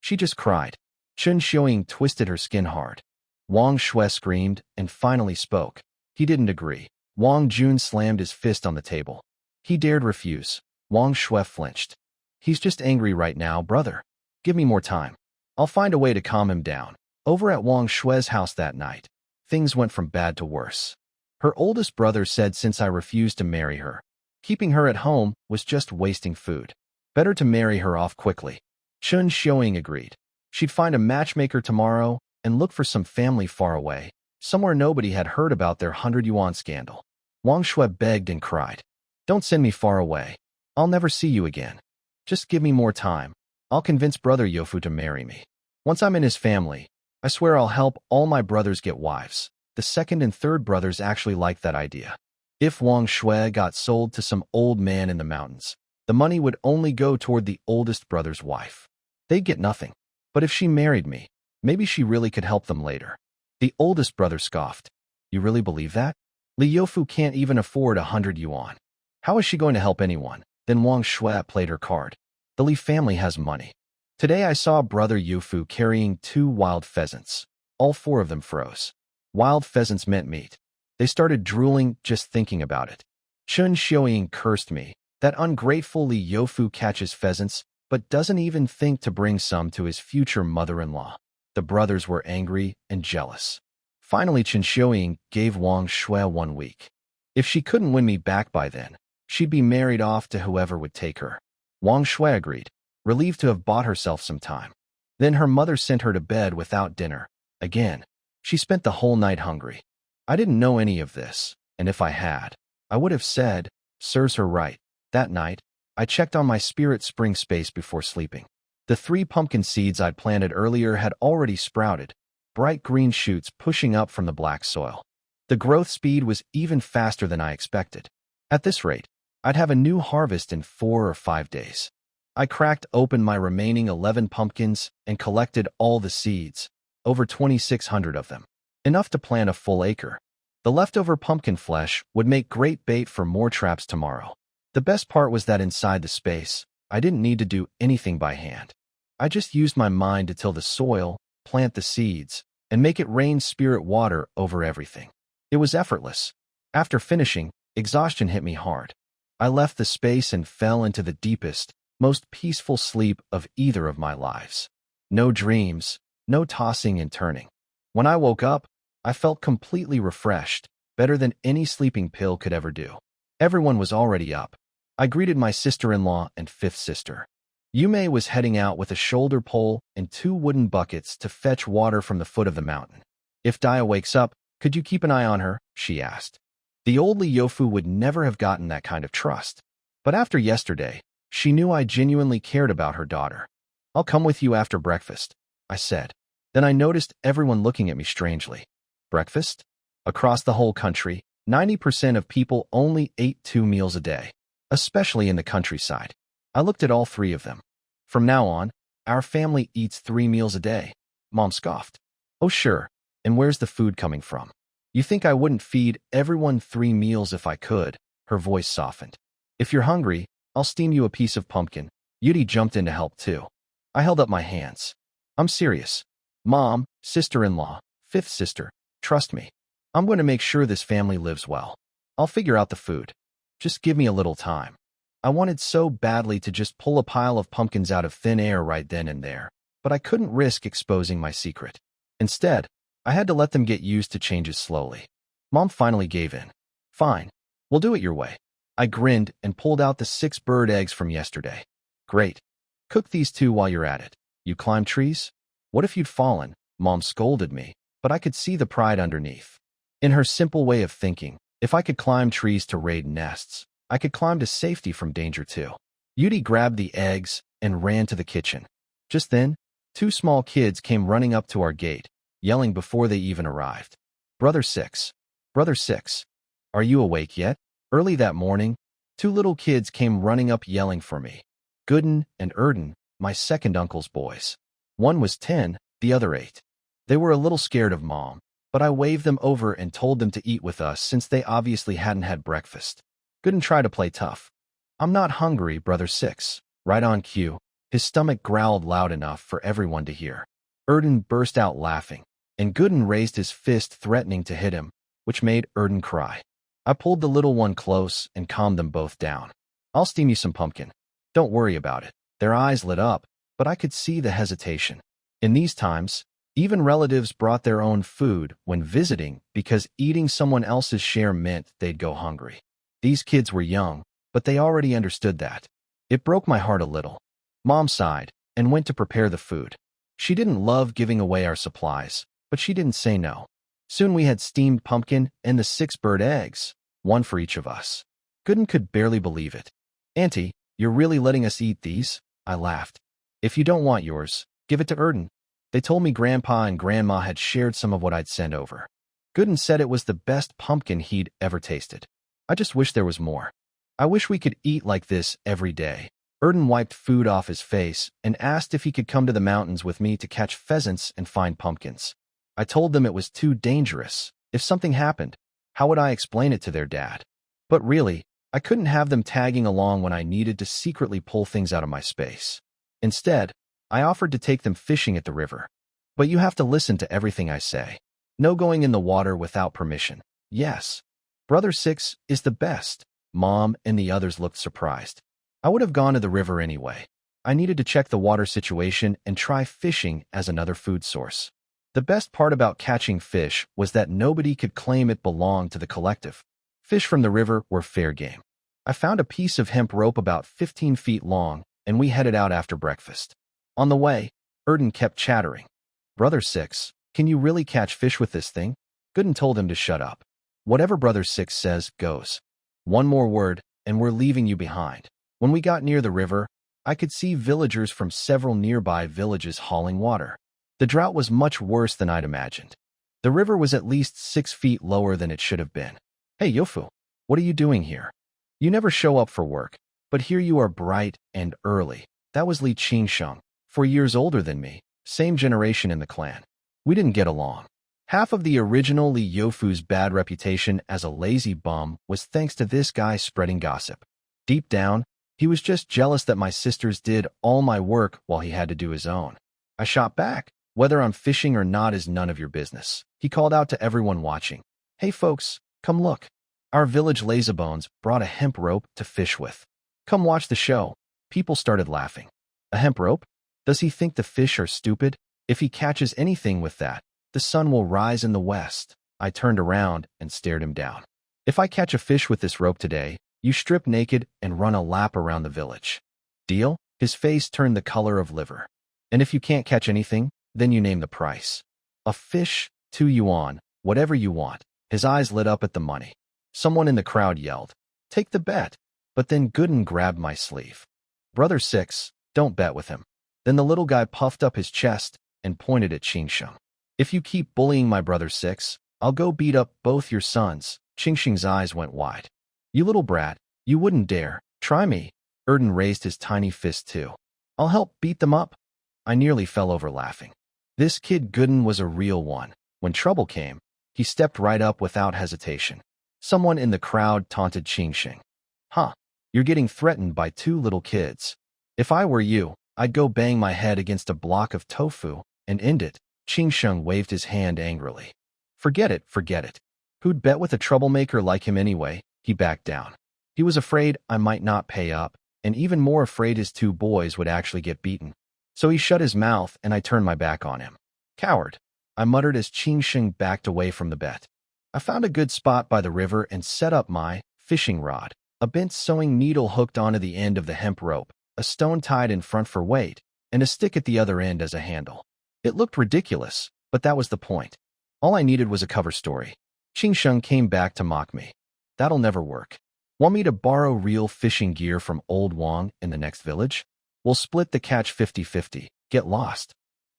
She just cried. Chun Xiuying twisted her skin hard. Wang Shue screamed and finally spoke. He didn't agree. Wang Jun slammed his fist on the table. He dared refuse. Wang Shue flinched. He's just angry right now, brother. Give me more time. I'll find a way to calm him down. Over at Wang Shue's house that night, things went from bad to worse. Her oldest brother said since I refused to marry her, keeping her at home was just wasting food. Better to marry her off quickly. Chun Xiuying agreed. She'd find a matchmaker tomorrow and look for some family far away, somewhere nobody had heard about their 100 yuan scandal. Wang Shue begged and cried. Don't send me far away. I'll never see you again. Just give me more time. I'll convince Brother Youfu to marry me. Once I'm in his family, I swear I'll help all my brothers get wives. The 2nd and 3rd brothers actually liked that idea. If Wang Shue got sold to some old man in the mountains, the money would only go toward the oldest brother's wife. They'd get nothing. But if she married me, maybe she really could help them later. The oldest brother scoffed. You really believe that? Li Youfu can't even afford 100 yuan. How is she going to help anyone? Then Wang Shue played her card. The Li family has money. Today I saw Brother Youfu carrying 2 wild pheasants. All 4 of them froze. Wild pheasants meant meat. They started drooling just thinking about it. Chun Xiuying cursed me. That ungrateful Li Youfu catches pheasants, but doesn't even think to bring some to his future mother-in-law. The brothers were angry and jealous. Finally, Chun Xiuying gave Wang Shue 1 week. If she couldn't win me back by then, she'd be married off to whoever would take her. Wang Shue agreed, relieved to have bought herself some time. Then her mother sent her to bed without dinner. Again, she spent the whole night hungry. I didn't know any of this, and if I had, I would have said, serves her right. That night, I checked on my spirit spring space before sleeping. The 3 pumpkin seeds I'd planted earlier had already sprouted, bright green shoots pushing up from the black soil. The growth speed was even faster than I expected. At this rate, I'd have a new harvest in 4 or 5 days. I cracked open my remaining 11 pumpkins and collected all the seeds, over 2,600 of them, enough to plant a full acre. The leftover pumpkin flesh would make great bait for more traps tomorrow. The best part was that inside the space, I didn't need to do anything by hand. I just used my mind to till the soil, plant the seeds, and make it rain spirit water over everything. It was effortless. After finishing, exhaustion hit me hard. I left the space and fell into the deepest, most peaceful sleep of either of my lives. No dreams, no tossing and turning. When I woke up, I felt completely refreshed, better than any sleeping pill could ever do. Everyone was already up. I greeted my sister-in-law and fifth sister. Yume was heading out with a shoulder pole and 2 wooden buckets to fetch water from the foot of the mountain. If Dia wakes up, could you keep an eye on her? She asked. The old Yofu would never have gotten that kind of trust. But after yesterday, she knew I genuinely cared about her daughter. I'll come with you after breakfast, I said. Then I noticed everyone looking at me strangely. Breakfast? Across the whole country, 90% of people only ate 2 meals a day, especially in the countryside. I looked at all 3 of them. From now on, our family eats 3 meals a day. Mom scoffed. Oh sure, and where's the food coming from? You think I wouldn't feed everyone 3 meals if I could? Her voice softened. If you're hungry, I'll steam you a piece of pumpkin. Yudi jumped in to help too. I held up my hands. I'm serious. Mom, sister-in-law, fifth sister, trust me. I'm going to make sure this family lives well. I'll figure out the food. Just give me a little time. I wanted so badly to just pull a pile of pumpkins out of thin air right then and there, but I couldn't risk exposing my secret. Instead, I had to let them get used to changes slowly. Mom finally gave in. Fine, we'll do it your way. I grinned and pulled out the 6 bird eggs from yesterday. Great. Cook these 2 while you're at it. You climb trees? What if you'd fallen? Mom scolded me, but I could see the pride underneath. In her simple way of thinking, if I could climb trees to raid nests, I could climb to safety from danger too. Yudi grabbed the eggs and ran to the kitchen. Just then, 2 small kids came running up to our gate, yelling before they even arrived. Brother Six, are you awake yet? Early that morning, 2 little kids came running up yelling for me. Gooden and Erden, my second uncle's boys. One was 10, the other 8. They were a little scared of Mom, but I waved them over and told them to eat with us since they obviously hadn't had breakfast. Gooden tried to play tough. I'm not hungry, Brother Six. Right on cue, his stomach growled loud enough for everyone to hear. Erden burst out laughing, and Gooden raised his fist threatening to hit him, which made Erden cry. I pulled the little one close and calmed them both down. I'll steam you some pumpkin. Don't worry about it. Their eyes lit up, but I could see the hesitation. In these times, even relatives brought their own food when visiting because eating someone else's share meant they'd go hungry. These kids were young, but they already understood that. It broke my heart a little. Mom sighed and went to prepare the food. She didn't love giving away our supplies, but she didn't say no. Soon we had steamed pumpkin and the 6 bird eggs, 1 for each of us. Gooden could barely believe it. Auntie, you're really letting us eat these? I laughed. If you don't want yours, give it to Erden. They told me Grandpa and Grandma had shared some of what I'd sent over. Gooden said it was the best pumpkin he'd ever tasted. I just wish there was more. I wish we could eat like this every day. Erden wiped food off his face and asked if he could come to the mountains with me to catch pheasants and find pumpkins. I told them it was too dangerous. If something happened, how would I explain it to their dad? But really, I couldn't have them tagging along when I needed to secretly pull things out of my space. Instead, I offered to take them fishing at the river. But you have to listen to everything I say. No going in the water without permission. Yes. Brother Six is the best. Mom and the others looked surprised. I would have gone to the river anyway. I needed to check the water situation and try fishing as another food source. The best part about catching fish was that nobody could claim it belonged to the collective. Fish from the river were fair game. I found a piece of hemp rope about 15 feet long, and we headed out after breakfast. On the way, Erden kept chattering. Brother Six, can you really catch fish with this thing? Gooden told him to shut up. Whatever Brother Six says goes. One more word, and we're leaving you behind. When we got near the river, I could see villagers from several nearby villages hauling water. The drought was much worse than I'd imagined. The river was at least 6 feet lower than it should have been. Hey, Yofu, what are you doing here? You never show up for work, but here you are bright and early. That was Li Qingsheng, 4 years older than me, same generation in the clan. We didn't get along. Half of the original Li Youfu's bad reputation as a lazy bum was thanks to this guy spreading gossip. Deep down, he was just jealous that my sisters did all my work while he had to do his own. I shot back. Whether I'm fishing or not is none of your business. He called out to everyone watching. Hey folks, come look. Our village lazybones brought a hemp rope to fish with. Come watch the show. People started laughing. A hemp rope? Does he think the fish are stupid? If he catches anything with that, the sun will rise in the west. I turned around and stared him down. If I catch a fish with this rope today, you strip naked and run a lap around the village. Deal? His face turned the color of liver. And if you can't catch anything, then you name the price. A fish, 2 yuan, whatever you want. His eyes lit up at the money. Someone in the crowd yelled, take the bet. But then Gooden grabbed my sleeve. Brother 6, don't bet with him. Then the little guy puffed up his chest and pointed at Qingsheng. If you keep bullying my brother 6, I'll go beat up both your sons. Qingsheng's eyes went wide. You little brat, you wouldn't dare. Try me. Erden raised his tiny fist too. I'll help beat them up. I nearly fell over laughing. This kid Gooden was a real one. When trouble came, he stepped right up without hesitation. Someone in the crowd taunted Qingsheng. Huh, you're getting threatened by 2 little kids. If I were you, I'd go bang my head against a block of tofu and end it. Qingsheng waved his hand angrily. Forget it, forget it. Who'd bet with a troublemaker like him anyway? He backed down. He was afraid I might not pay up, and even more afraid his 2 boys would actually get beaten. So he shut his mouth and I turned my back on him. Coward, I muttered as Qingsheng backed away from the bet. I found a good spot by the river and set up my fishing rod, a bent sewing needle hooked onto the end of the hemp rope, a stone tied in front for weight, and a stick at the other end as a handle. It looked ridiculous, but that was the point. All I needed was a cover story. Qingsheng came back to mock me. That'll never work. Want me to borrow real fishing gear from Old Wang in the next village? We'll split the catch 50-50. Get lost.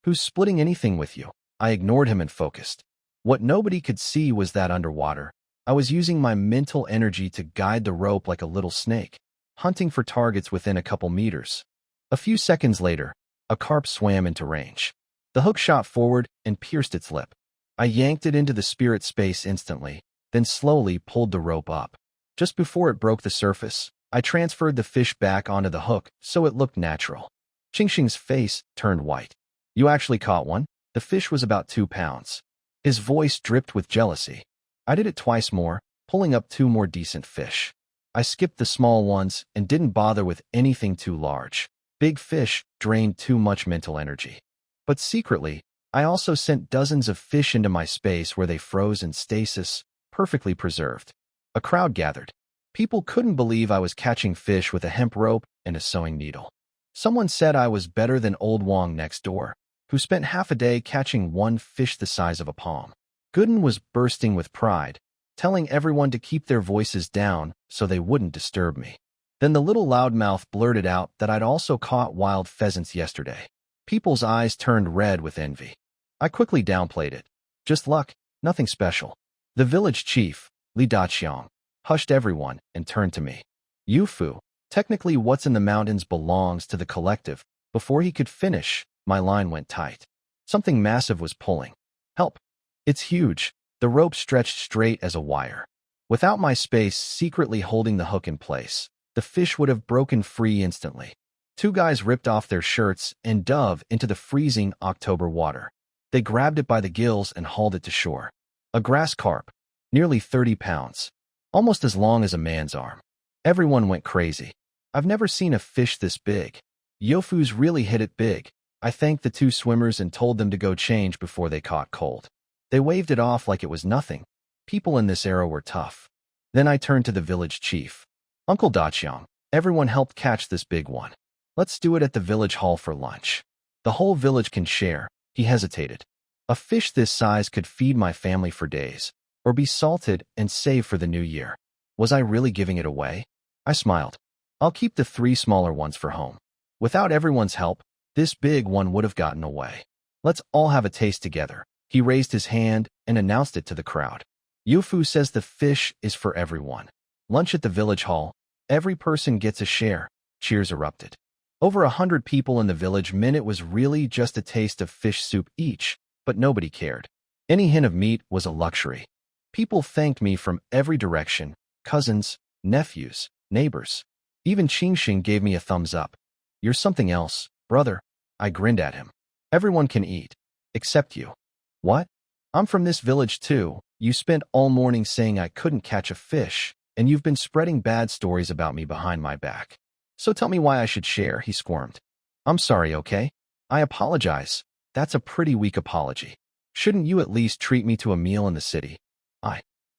Who's splitting anything with you? I ignored him and focused. What nobody could see was that underwater, I was using my mental energy to guide the rope like a little snake, hunting for targets within a couple meters. A few seconds later, a carp swam into range. The hook shot forward and pierced its lip. I yanked it into the spirit space instantly, then slowly pulled the rope up. Just before it broke the surface, I transferred the fish back onto the hook so it looked natural. Qingsheng's face turned white. You actually caught one? The fish was about 2 pounds. His voice dripped with jealousy. I did it twice more, pulling up 2 more decent fish. I skipped the small ones and didn't bother with anything too large. Big fish drained too much mental energy. But secretly, I also sent dozens of fish into my space where they froze in stasis, perfectly preserved. A crowd gathered. People couldn't believe I was catching fish with a hemp rope and a sewing needle. Someone said I was better than Old Wang next door, who spent half a day catching 1 fish the size of a palm. Gooden was bursting with pride, telling everyone to keep their voices down so they wouldn't disturb me. Then the little loudmouth blurted out that I'd also caught wild pheasants yesterday. People's eyes turned red with envy. I quickly downplayed it. Just luck, nothing special. The village chief, Li Daqiang, hushed everyone and turned to me. Yufu, technically what's in the mountains belongs to the collective. Before he could finish, my line went tight. Something massive was pulling. Help. It's huge. The rope stretched straight as a wire. Without my space secretly holding the hook in place, the fish would have broken free instantly. 2 guys ripped off their shirts and dove into the freezing October water. They grabbed it by the gills and hauled it to shore. A grass carp, nearly 30 pounds, almost as long as a man's arm. Everyone went crazy. I've never seen a fish this big. Yofu's really hit it big. I thanked the 2 swimmers and told them to go change before they caught cold. They waved it off like it was nothing. People in this era were tough. Then I turned to the village chief. Uncle Daqiang, everyone helped catch this big one. Let's do it at the village hall for lunch. The whole village can share. He hesitated. A fish this size could feed my family for days, or be salted and saved for the new year. Was I really giving it away? I smiled. I'll keep the 3 smaller ones for home. Without everyone's help, this big one would have gotten away. Let's all have a taste together. He raised his hand and announced it to the crowd. Yufu says the fish is for everyone. Lunch at the village hall, Every person gets a share. Cheers erupted. Over 100 people in the village meant it was really just a taste of fish soup each, but nobody cared. Any hint of meat was a luxury. People thanked me from every direction: cousins, nephews, neighbors. Even Qingxing gave me a thumbs up. "You're something else, brother." I grinned at him. "Everyone can eat. Except you." "What? I'm from this village too. You spent all morning saying I couldn't catch a fish, and you've been spreading bad stories about me behind my back. So tell me why I should share," he squirmed. "I'm sorry, okay? I apologize. That's a pretty weak apology. Shouldn't you at least treat me to a meal in the city?"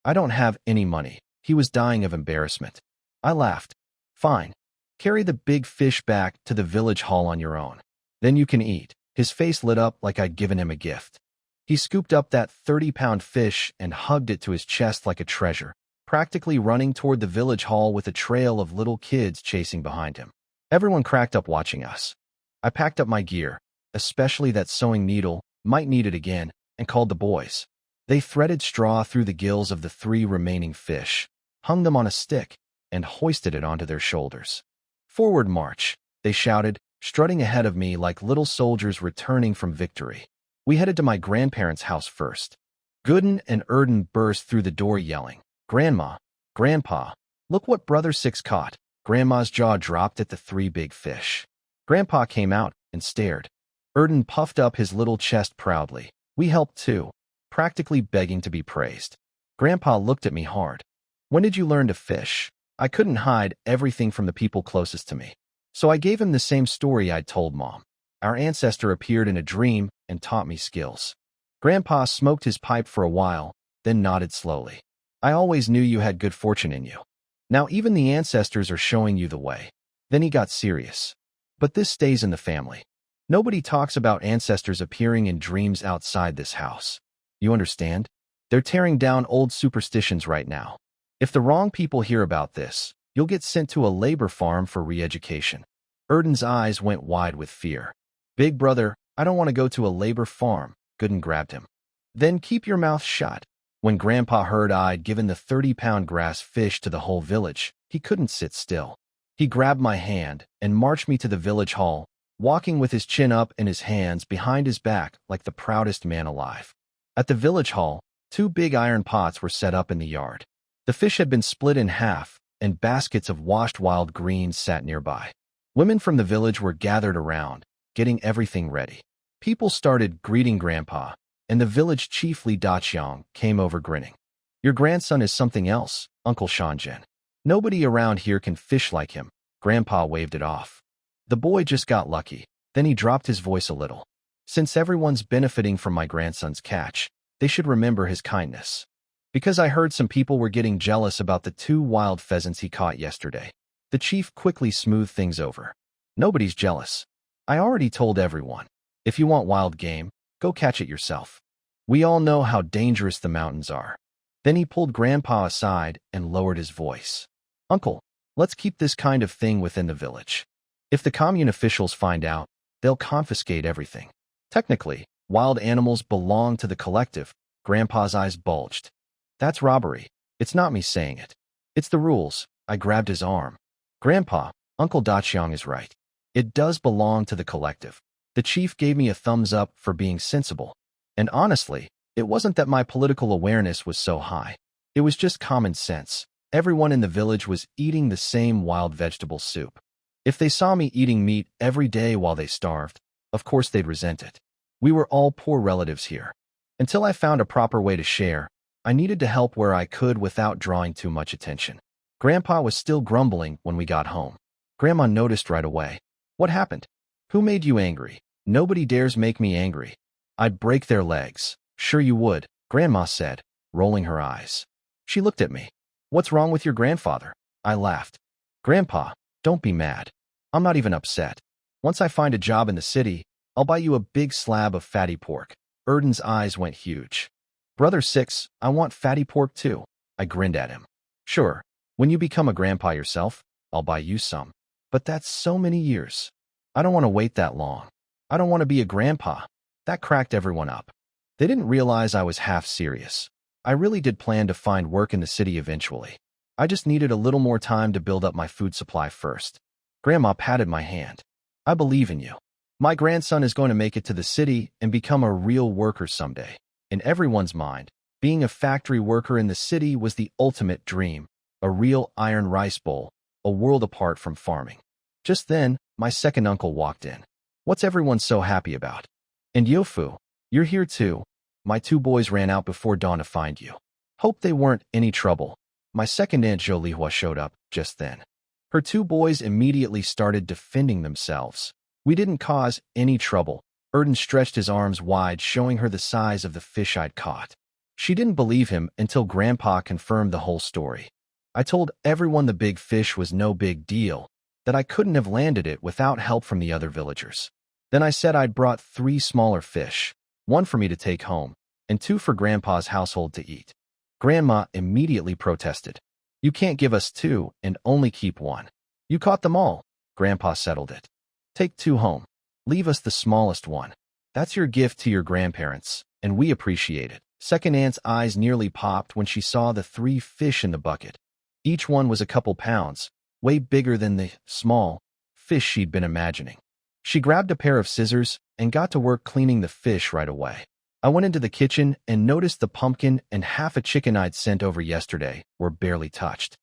I don't have any money." He was dying of embarrassment. I laughed. "Fine. Carry the big fish back to the village hall on your own. Then you can eat." His face lit up like I'd given him a gift. He scooped up that 30-pound fish and hugged it to his chest like a treasure, practically running toward the village hall with a trail of little kids chasing behind him. Everyone cracked up watching us. I packed up my gear, especially that sewing needle, might need it again, and called the boys. They threaded straw through the gills of the 3 remaining fish, hung them on a stick, and hoisted it onto their shoulders. "Forward march," they shouted, strutting ahead of me like little soldiers returning from victory. We headed to my grandparents' house first. Gooden and Erden burst through the door yelling, "Grandma! Grandpa! Look what Brother Six caught!" Grandma's jaw dropped at the 3 big fish. Grandpa came out and stared. Erden puffed up his little chest proudly. We helped too, practically begging to be praised. Grandpa looked at me hard. "When did you learn to fish?" I couldn't hide everything from the people closest to me. So I gave him the same story I'd told Mom. Our ancestor appeared in a dream and taught me skills. Grandpa smoked his pipe for a while, then nodded slowly. "I always knew you had good fortune in you. Now even the ancestors are showing you the way." Then he got serious. "But this stays in the family. Nobody talks about ancestors appearing in dreams outside this house. You understand? They're tearing down old superstitions right now. If the wrong people hear about this, you'll get sent to a labor farm for re-education." Erden's eyes went wide with fear. "Big brother, I don't want to go to a labor farm." Gooden grabbed him. "Then keep your mouth shut." When Grandpa heard I'd given the 30-pound grass fish to the whole village, he couldn't sit still. He grabbed my hand and marched me to the village hall, walking with his chin up and his hands behind his back like the proudest man alive. At the village hall, 2 big iron pots were set up in the yard. The fish had been split in half, and baskets of washed wild greens sat nearby. Women from the village were gathered around, getting everything ready. People started greeting Grandpa, and the village chief Li Daqiang came over grinning. "Your grandson is something else, Uncle Shanzhen. Nobody around here can fish like him." Grandpa waved it off. "The boy just got lucky." Then he dropped his voice a little. "Since everyone's benefiting from my grandson's catch, they should remember his kindness. Because I heard some people were getting jealous about the 2 wild pheasants he caught yesterday." The chief quickly smoothed things over. "Nobody's jealous. I already told everyone. If you want wild game, go catch it yourself. We all know how dangerous the mountains are." Then he pulled Grandpa aside and lowered his voice. "Uncle, let's keep this kind of thing within the village. If the commune officials find out, they'll confiscate everything. Technically, wild animals belong to the collective." Grandpa's eyes bulged. "That's robbery. It's not me saying it. It's the rules." I grabbed his arm. "Grandpa, Uncle Daqiang is right. It does belong to the collective." The chief gave me a thumbs up for being sensible. And honestly, it wasn't that my political awareness was so high. It was just common sense. Everyone in the village was eating the same wild vegetable soup. If they saw me eating meat every day while they starved, of course they'd resent it. We were all poor relatives here. Until I found a proper way to share, I needed to help where I could without drawing too much attention. Grandpa was still grumbling when we got home. Grandma noticed right away. "What happened? Who made you angry?" "Nobody dares make me angry. I'd break their legs." "Sure you would," Grandma said, rolling her eyes. She looked at me. "What's wrong with your grandfather?" I laughed. "Grandpa, don't be mad. I'm not even upset. Once I find a job in the city, I'll buy you a big slab of fatty pork." Erden's eyes went huge. "Brother Six, I want fatty pork too." I grinned at him. "Sure, when you become a grandpa yourself, I'll buy you some. But that's so many years. I don't want to wait that long. I don't want to be a grandpa." That cracked everyone up. They didn't realize I was half serious. I really did plan to find work in the city eventually. I just needed a little more time to build up my food supply first. Grandma patted my hand. I believe in you. My grandson is going to make it to the city and become a real worker someday. In everyone's mind, being a factory worker in the city was the ultimate dream, a real iron rice bowl, a world apart from farming. Just then, my second uncle walked in. What's everyone so happy about? And Yofu, you're here too. My two boys ran out before dawn to find you. Hope they weren't any trouble. My second Aunt Jolihua showed up just then. Her two boys immediately started defending themselves. We didn't cause any trouble. Erden stretched his arms wide, showing her the size of the fish I'd caught. She didn't believe him until Grandpa confirmed the whole story. I told everyone the big fish was no big deal, that I couldn't have landed it without help from the other villagers. Then I said I'd brought 3 smaller fish, 1 for me to take home, and 2 for Grandpa's household to eat. Grandma immediately protested. You can't give us 2 and only keep 1. You caught them all. Grandpa settled it. Take 2 home. Leave us the smallest one. That's your gift to your grandparents, and we appreciate it. Second Aunt's eyes nearly popped when she saw the 3 fish in the bucket. Each one was a couple pounds, way bigger than the small fish she'd been imagining. She grabbed a pair of scissors and got to work cleaning the fish right away. I went into the kitchen and noticed the pumpkin and half a chicken I'd sent over yesterday were barely touched.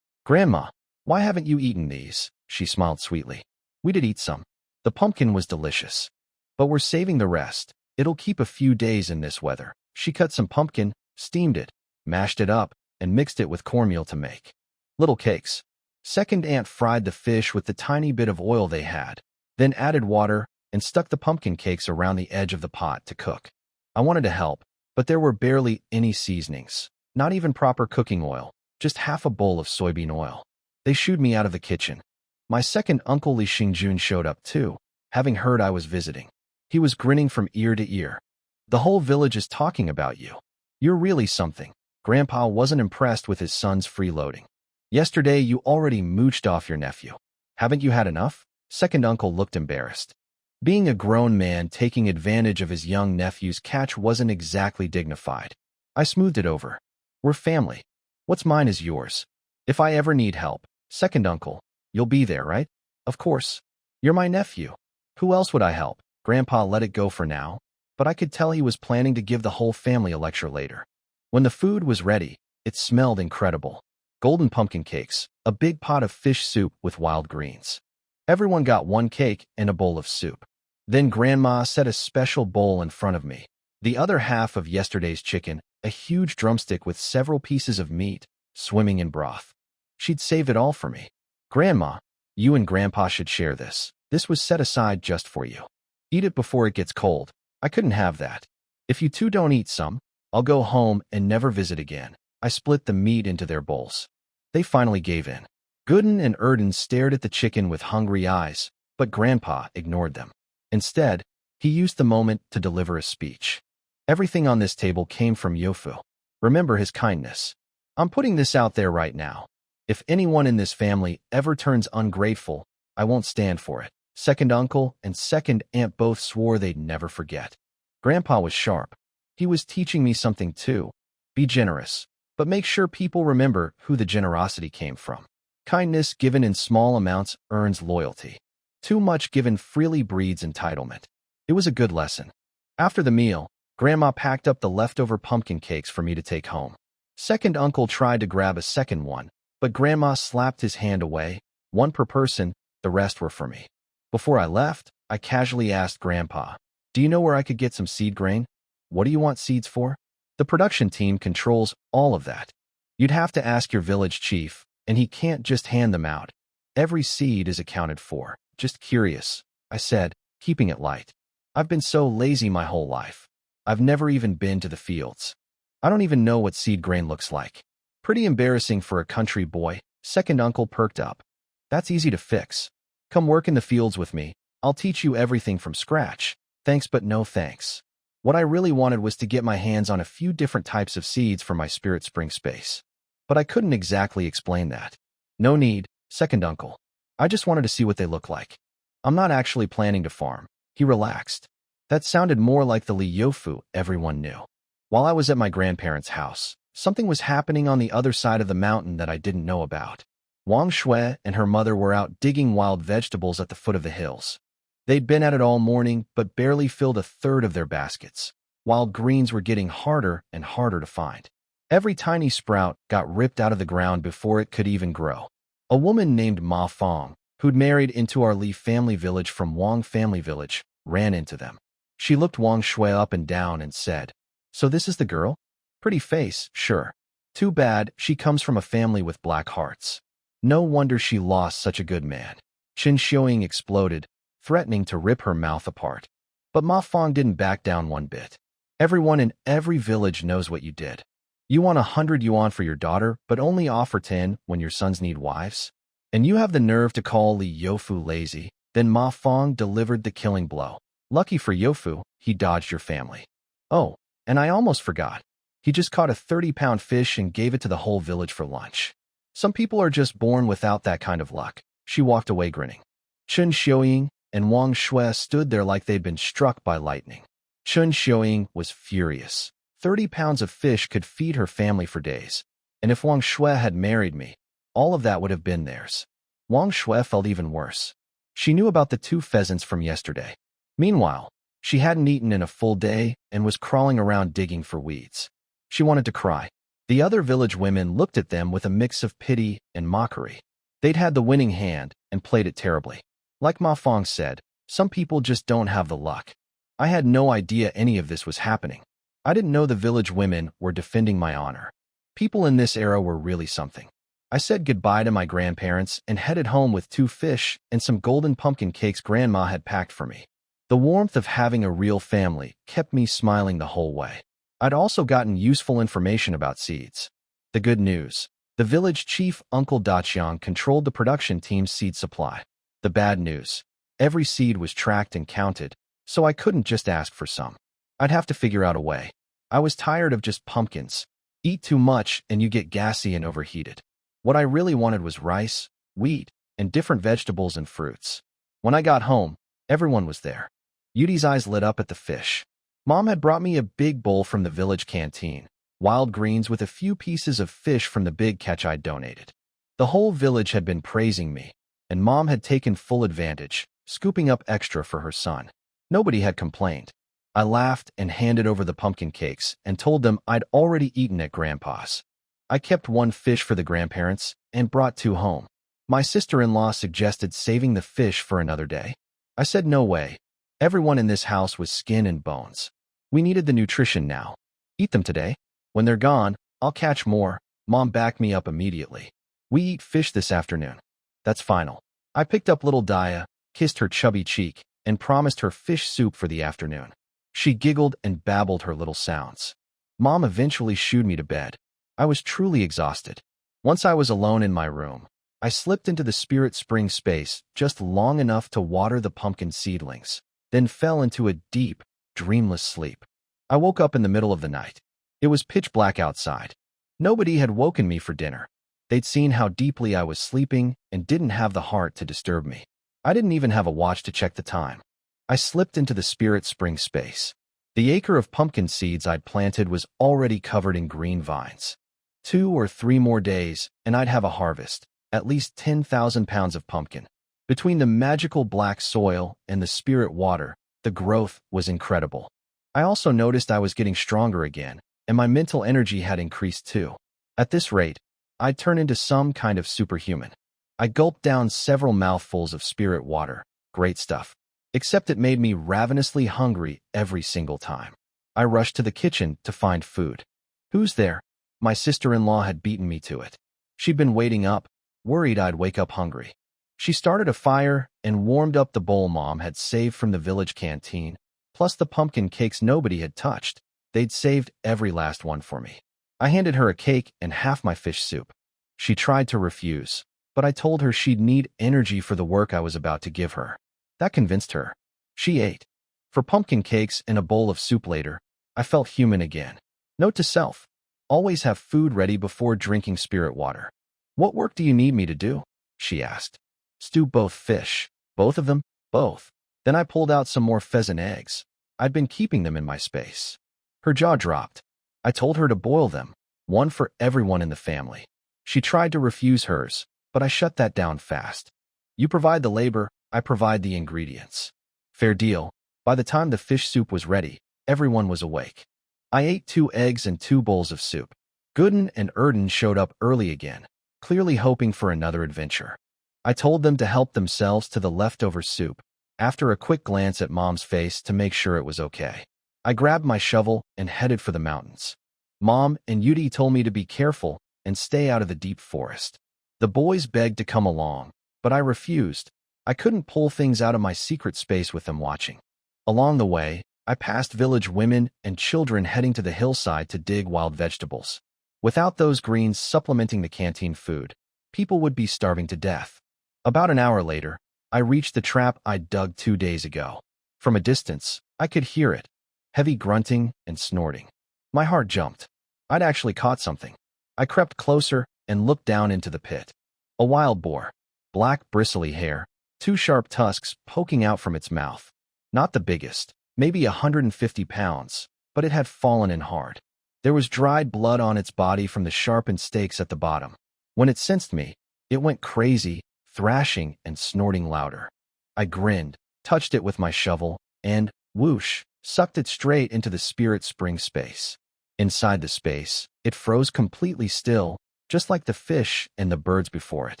Grandma, why haven't you eaten these? She smiled sweetly. We did eat some. The pumpkin was delicious. But we're saving the rest. It'll keep a few days in this weather. She cut some pumpkin, steamed it, mashed it up, and mixed it with cornmeal to make little cakes. Second Aunt fried the fish with the tiny bit of oil they had, then added water and stuck the pumpkin cakes around the edge of the pot to cook. I wanted to help, but there were barely any seasonings, not even proper cooking oil, just half a bowl of soybean oil. They shooed me out of the kitchen. My second uncle Li Xingjun showed up too, having heard I was visiting. He was grinning from ear to ear. The whole village is talking about you. You're really something. Grandpa wasn't impressed with his son's freeloading. Yesterday you already mooched off your nephew. Haven't you had enough? Second uncle looked embarrassed. Being a grown man taking advantage of his young nephew's catch wasn't exactly dignified. I smoothed it over. We're family. What's mine is yours. If I ever need help, second uncle, you'll be there, right? Of course. You're my nephew. Who else would I help? Grandpa let it go for now, but I could tell he was planning to give the whole family a lecture later. When the food was ready, it smelled incredible. Golden pumpkin cakes, a big pot of fish soup with wild greens. Everyone got 1 cake and a bowl of soup. Then Grandma set a special bowl in front of me. The other half of yesterday's chicken, a huge drumstick with several pieces of meat, swimming in broth. She'd saved it all for me. Grandma, you and Grandpa should share this. This was set aside just for you. Eat it before it gets cold. I couldn't have that. If you two don't eat some, I'll go home and never visit again. I split the meat into their bowls. They finally gave in. Gooden and Erden stared at the chicken with hungry eyes, but Grandpa ignored them. Instead, he used the moment to deliver a speech. Everything on this table came from Yofu. Remember his kindness. I'm putting this out there right now. If anyone in this family ever turns ungrateful, I won't stand for it. Second uncle and second aunt both swore they'd never forget. Grandpa was sharp. He was teaching me something too. Be generous, but make sure people remember who the generosity came from. Kindness given in small amounts earns loyalty. Too much given freely breeds entitlement. It was a good lesson. After the meal, Grandma packed up the leftover pumpkin cakes for me to take home. Second uncle tried to grab a second one, but Grandma slapped his hand away. 1 per person, the rest were for me. Before I left, I casually asked Grandpa, do you know where I could get some seed grain? What do you want seeds for? The production team controls all of that. You'd have to ask your village chief, and he can't just hand them out. Every seed is accounted for. Just curious, I said, keeping it light. I've been so lazy my whole life. I've never even been to the fields. I don't even know what seed grain looks like. Pretty embarrassing for a country boy. Second uncle perked up. That's easy to fix. Come work in the fields with me. I'll teach you everything from scratch. Thanks but no thanks. What I really wanted was to get my hands on a few different types of seeds for my spirit spring space. But I couldn't exactly explain that. No need, second uncle. I just wanted to see what they look like. I'm not actually planning to farm. He relaxed. That sounded more like the Li Yofu everyone knew. While I was at my grandparents' house, Something was happening on the other side of the mountain that I didn't know about. Wang Shui and her mother were out digging wild vegetables at the foot of the hills. They'd been at it all morning, but barely filled a third of their baskets. Wild greens were getting harder and harder to find. Every tiny sprout got ripped out of the ground before it could even grow. A woman named Ma Fong, who'd married into our Li family village from Wang family village, ran into them. She looked Wang Shui up and down and said, "So this is the girl? Pretty face, sure. Too bad she comes from a family with black hearts. No wonder she lost such a good man." Chen Xiaoying exploded, threatening to rip her mouth apart. But Ma Fong didn't back down one bit. "Everyone in every village knows what you did. You want 100 yuan for your daughter, but only offer 10 when your sons need wives? And you have the nerve to call Li Youfu lazy?" Then Ma Fong delivered the killing blow. "Lucky for Youfu, he dodged your family. Oh, and I almost forgot. He just caught a 30-pound fish and gave it to the whole village for lunch. Some people are just born without that kind of luck." She walked away grinning. Chen Xiaoying and Wang Shui stood there like they'd been struck by lightning. Chen Xiaoying was furious. 30 pounds of fish could feed her family for days. And if Wang Shui had married me, all of that would have been theirs. Wang Shui felt even worse. She knew about the 2 pheasants from yesterday. Meanwhile, she hadn't eaten in a full day and was crawling around digging for weeds. She wanted to cry. The other village women looked at them with a mix of pity and mockery. They'd had the winning hand and played it terribly. Like Ma Fong said, some people just don't have the luck. I had no idea any of this was happening. I didn't know the village women were defending my honor. People in this era were really something. I said goodbye to my grandparents and headed home with 2 fish and some golden pumpkin cakes Grandma had packed for me. The warmth of having a real family kept me smiling the whole way. I'd also gotten useful information about seeds. The good news: the village chief, Uncle Daqiang, controlled the production team's seed supply. The bad news: every seed was tracked and counted, so I couldn't just ask for some. I'd have to figure out a way. I was tired of just pumpkins. Eat too much and you get gassy and overheated. What I really wanted was rice, wheat, and different vegetables and fruits. When I got home, everyone was there. Yudi's eyes lit up at the fish. Mom had brought me a big bowl from the village canteen, wild greens with a few pieces of fish from the big catch I'd donated. The whole village had been praising me, and Mom had taken full advantage, scooping up extra for her son. Nobody had complained. I laughed and handed over the pumpkin cakes and told them I'd already eaten at Grandpa's. I kept 1 fish for the grandparents and brought 2 home. My sister-in-law suggested saving the fish for another day. I said no way. Everyone in this house was skin and bones. We needed the nutrition now. Eat them today. When they're gone, I'll catch more. Mom backed me up immediately. We eat fish this afternoon. That's final. I picked up little Daya, kissed her chubby cheek, and promised her fish soup for the afternoon. She giggled and babbled her little sounds. Mom eventually shooed me to bed. I was truly exhausted. Once I was alone in my room, I slipped into the spirit spring space just long enough to water the pumpkin seedlings, then fell into a deep, dreamless sleep. I woke up in the middle of the night. It was pitch black outside. Nobody had woken me for dinner. They'd seen how deeply I was sleeping and didn't have the heart to disturb me. I didn't even have a watch to check the time. I slipped into the spirit spring space. The acre of pumpkin seeds I'd planted was already covered in green vines. 2 or 3 more days, and I'd have a harvest, at least 10,000 pounds of pumpkin. Between the magical black soil and the spirit water, the growth was incredible. I also noticed I was getting stronger again, and my mental energy had increased too. At this rate, I'd turn into some kind of superhuman. I gulped down several mouthfuls of spirit water. Great stuff. Except it made me ravenously hungry every single time. I rushed to the kitchen to find food. Who's there? My sister-in-law had beaten me to it. She'd been waiting up, worried I'd wake up hungry. She started a fire and warmed up the bowl Mom had saved from the village canteen, plus the pumpkin cakes nobody had touched. They'd saved every last one for me. I handed her a cake and half my fish soup. She tried to refuse, but I told her she'd need energy for the work I was about to give her. That convinced her. She ate. For pumpkin cakes and a bowl of soup later, I felt human again. Note to self: always have food ready before drinking spirit water. "What work do you need me to do?" she asked. "Stew both fish." "Both of them?" "Both." Then I pulled out some more pheasant eggs. I'd been keeping them in my space. Her jaw dropped. I told her to boil them. one for everyone in the family. She tried to refuse hers, but I shut that down fast. You provide the labor, I provide the ingredients. Fair deal. By the time the fish soup was ready, everyone was awake. I ate 2 eggs and 2 bowls of soup. Gooden and Erden showed up early again, clearly hoping for another adventure. I told them to help themselves to the leftover soup, after a quick glance at Mom's face to make sure it was okay. I grabbed my shovel and headed for the mountains. Mom and Yudi told me to be careful and stay out of the deep forest. The boys begged to come along, but I refused. I couldn't pull things out of my secret space with them watching. Along the way, I passed village women and children heading to the hillside to dig wild vegetables. Without those greens supplementing the canteen food, people would be starving to death. About an hour later, I reached the trap I dug 2 days ago. From a distance, I could hear it, heavy grunting and snorting. My heart jumped. I'd actually caught something. I crept closer and looked down into the pit. A wild boar, black bristly hair, 2 sharp tusks poking out from its mouth. Not the biggest, maybe 150 pounds, but it had fallen in hard. There was dried blood on its body from the sharpened stakes at the bottom. When it sensed me, it went crazy, thrashing and snorting louder. I grinned, touched it with my shovel, and, whoosh, sucked it straight into the spirit spring space. Inside the space, it froze completely still, just like the fish and the birds before it.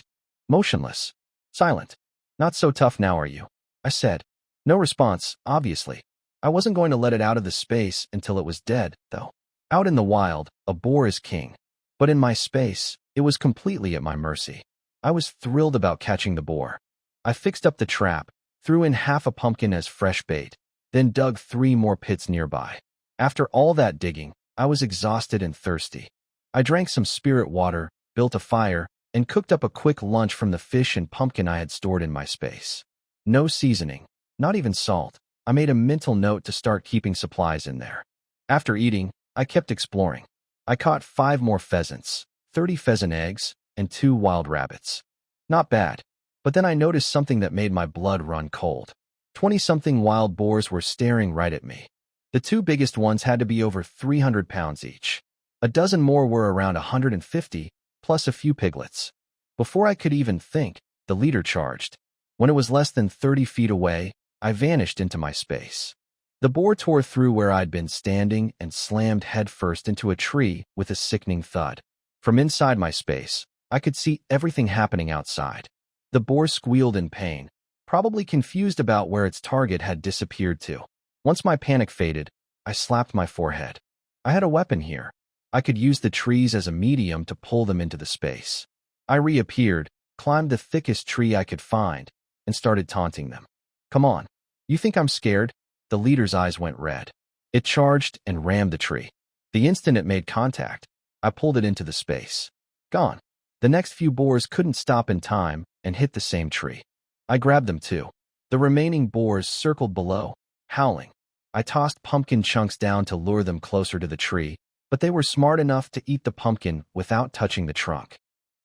Motionless. Silent. Not so tough now, are you? I said. No response, obviously. I wasn't going to let it out of the space until it was dead, though. Out in the wild, a boar is king. But in my space, it was completely at my mercy. I was thrilled about catching the boar. I fixed up the trap, threw in half a pumpkin as fresh bait, then dug 3 more pits nearby. After all that digging, I was exhausted and thirsty. I drank some spirit water, built a fire, and cooked up a quick lunch from the fish and pumpkin I had stored in my space. No seasoning, not even salt. I made a mental note to start keeping supplies in there. After eating, I kept exploring. I caught 5 more pheasants, 30 pheasant eggs, and 2 wild rabbits. Not bad. But then I noticed something that made my blood run cold. 20-something wild boars were staring right at me. The 2 biggest ones had to be over 300 pounds each. A dozen more were around 150, plus a few piglets. Before I could even think, the leader charged. When it was less than 30 feet away, I vanished into my space. The boar tore through where I'd been standing and slammed headfirst into a tree with a sickening thud. From inside my space, I could see everything happening outside. The boar squealed in pain, probably confused about where its target had disappeared to. Once my panic faded, I slapped my forehead. I had a weapon here. I could use the trees as a medium to pull them into the space. I reappeared, climbed the thickest tree I could find, and started taunting them. Come on. You think I'm scared? The leader's eyes went red. It charged and rammed the tree. The instant it made contact, I pulled it into the space. Gone. The next few boars couldn't stop in time and hit the same tree. I grabbed them too. The remaining boars circled below, howling. I tossed pumpkin chunks down to lure them closer to the tree, but they were smart enough to eat the pumpkin without touching the trunk.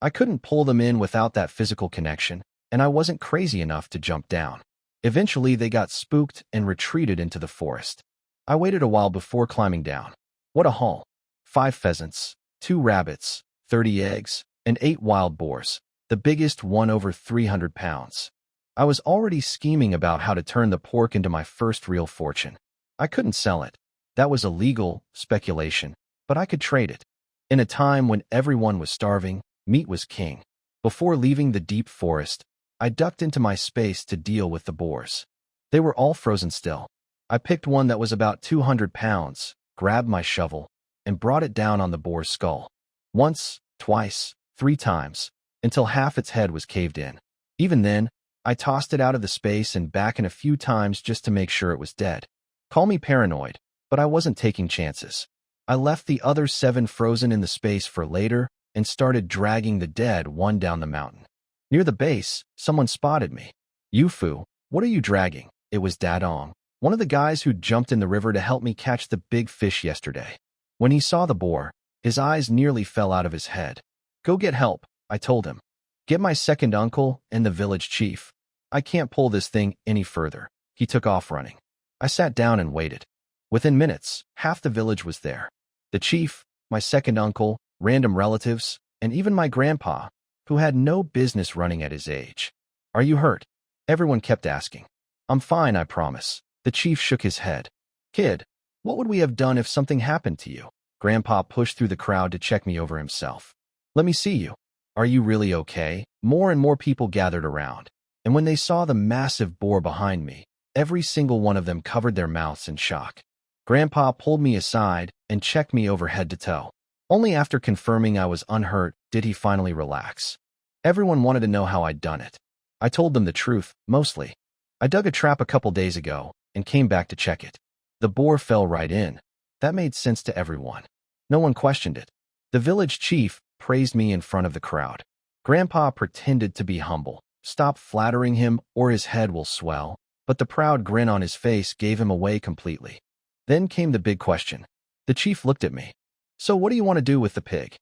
I couldn't pull them in without that physical connection, and I wasn't crazy enough to jump down. Eventually, they got spooked and retreated into the forest. I waited a while before climbing down. What a haul. 5 pheasants, 2 rabbits, 30 eggs, and 8 wild boars, the biggest one over 300 pounds. I was already scheming about how to turn the pork into my first real fortune. I couldn't sell it. That was illegal speculation, but I could trade it. In a time when everyone was starving, meat was king. Before leaving the deep forest, I ducked into my space to deal with the boars. They were all frozen still. I picked one that was about 200 pounds, grabbed my shovel, and brought it down on the boar's skull. Once, twice, 3 times, until half its head was caved in. Even then, I tossed it out of the space and back in a few times just to make sure it was dead. Call me paranoid, but I wasn't taking chances. I left the other 7 frozen in the space for later and started dragging the dead one down the mountain. Near the base, someone spotted me. Yufu, what are you dragging? It was Dadong, one of the guys who jumped in the river to help me catch the big fish yesterday. When he saw the boar, his eyes nearly fell out of his head. Go get help, I told him. Get my second uncle and the village chief. I can't pull this thing any further. He took off running. I sat down and waited. Within minutes, half the village was there. The chief, my second uncle, random relatives, and even my grandpa, who had no business running at his age. Are you hurt? Everyone kept asking. I'm fine, I promise. The chief shook his head. Kid, what would we have done if something happened to you? Grandpa pushed through the crowd to check me over himself. Let me see you. Are you really okay? More and more people gathered around, and when they saw the massive boar behind me, every single one of them covered their mouths in shock. Grandpa pulled me aside and checked me over head to toe. Only after confirming I was unhurt did he finally relax. Everyone wanted to know how I'd done it. I told them the truth, mostly. I dug a trap a couple days ago and came back to check it. The boar fell right in. That made sense to everyone. No one questioned it. The village chief praised me in front of the crowd. Grandpa pretended to be humble. Stop flattering him or his head will swell, but the proud grin on his face gave him away completely. Then came the big question. The chief looked at me. So what do you want to do with the pig?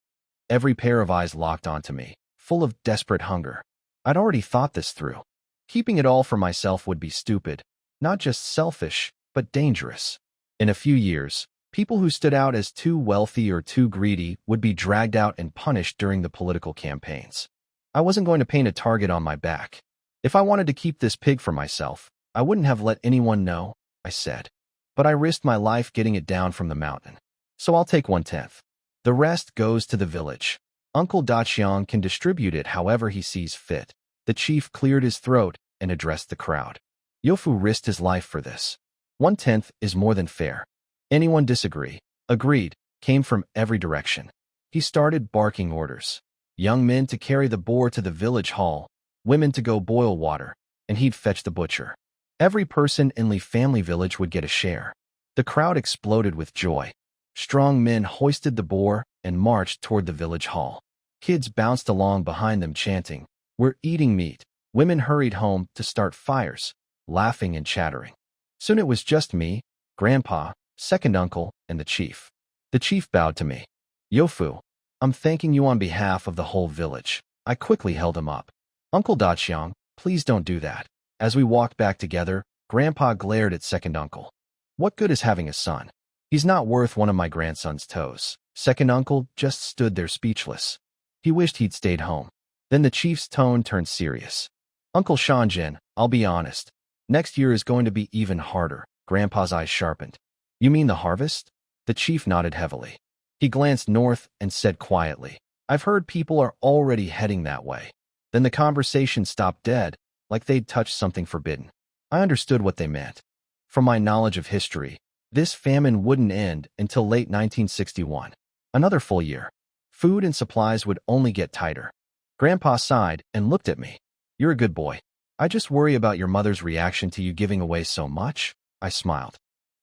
Every pair of eyes locked onto me, full of desperate hunger. I'd already thought this through. Keeping it all for myself would be stupid, not just selfish, but dangerous. In a few years, people who stood out as too wealthy or too greedy would be dragged out and punished during the political campaigns. I wasn't going to paint a target on my back. If I wanted to keep this pig for myself, I wouldn't have let anyone know, I said. But I risked my life getting it down from the mountain. So I'll take 1/10. The rest goes to the village. Uncle Daqiang can distribute it however he sees fit. The chief cleared his throat and addressed the crowd. Yofu risked his life for this. 1/10 is more than fair. Anyone disagree? Agreed, came from every direction. He started barking orders. Young men to carry the boar to the village hall, women to go boil water, and he'd fetch the butcher. Every person in the family village would get a share. The crowd exploded with joy. Strong men hoisted the boar and marched toward the village hall. Kids bounced along behind them chanting, "We're eating meat." Women hurried home to start fires, laughing and chattering. Soon it was just me, Grandpa, second uncle, and the chief. The chief bowed to me. Yofu, I'm thanking you on behalf of the whole village. I quickly held him up. Uncle Daqiang, please don't do that. As we walked back together, Grandpa glared at second uncle. What good is having a son? He's not worth one of my grandson's toes. Second uncle just stood there speechless. He wished he'd stayed home. Then the chief's tone turned serious. Uncle Shanjin, I'll be honest. Next year is going to be even harder. Grandpa's eyes sharpened. You mean the harvest? The chief nodded heavily. He glanced north and said quietly, I've heard people are already heading that way. Then the conversation stopped dead, like they'd touched something forbidden. I understood what they meant. From my knowledge of history, this famine wouldn't end until late 1961. Another full year. Food and supplies would only get tighter. Grandpa sighed and looked at me. You're a good boy. I just worry about your mother's reaction to you giving away so much. I smiled.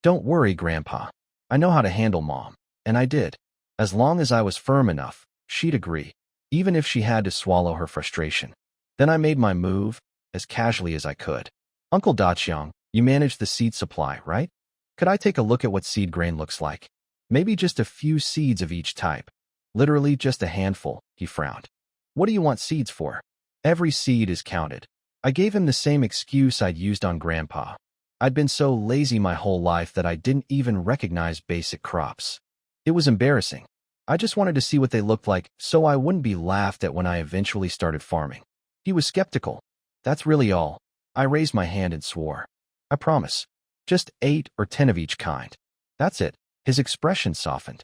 Don't worry, Grandpa. I know how to handle Mom. And I did. As long as I was firm enough, she'd agree, even if she had to swallow her frustration. Then I made my move, as casually as I could. Uncle Daqiang, you manage the seed supply, right? Could I take a look at what seed grain looks like? Maybe just a few seeds of each type. Literally just a handful, he frowned. What do you want seeds for? Every seed is counted. I gave him the same excuse I'd used on Grandpa. I'd been so lazy my whole life that I didn't even recognize basic crops. It was embarrassing. I just wanted to see what they looked like so I wouldn't be laughed at when I eventually started farming. He was skeptical. That's really all. I raised my hand and swore. I promise. Just 8 or 10 of each kind. That's it. His expression softened.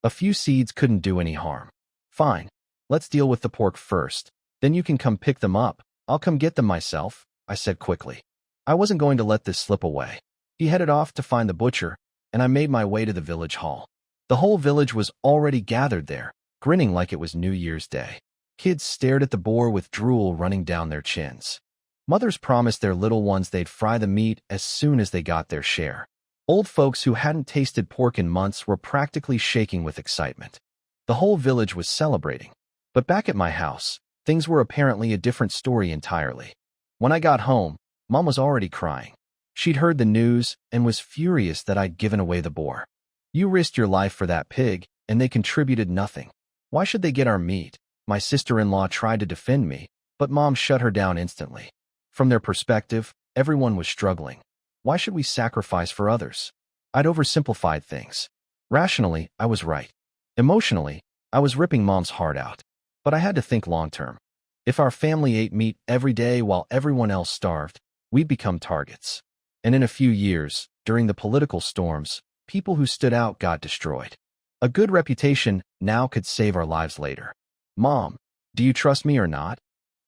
A few seeds couldn't do any harm. Fine. Let's deal with the pork first. Then you can come pick them up. I'll come get them myself, I said quickly. I wasn't going to let this slip away. He headed off to find the butcher, and I made my way to the village hall. The whole village was already gathered there, grinning like it was New Year's Day. Kids stared at the boar with drool running down their chins. Mothers promised their little ones they'd fry the meat as soon as they got their share. Old folks who hadn't tasted pork in months were practically shaking with excitement. The whole village was celebrating. But back at my house, things were apparently a different story entirely. When I got home, Mom was already crying. She'd heard the news and was furious that I'd given away the boar. You risked your life for that pig, and they contributed nothing. Why should they get our meat? My sister-in-law tried to defend me, but Mom shut her down instantly. From their perspective, everyone was struggling. Why should we sacrifice for others? I'd oversimplified things. Rationally, I was right. Emotionally, I was ripping Mom's heart out. But I had to think long-term. If our family ate meat every day while everyone else starved, we'd become targets. And in a few years, during the political storms, people who stood out got destroyed. A good reputation now could save our lives later. Mom, do you trust me or not?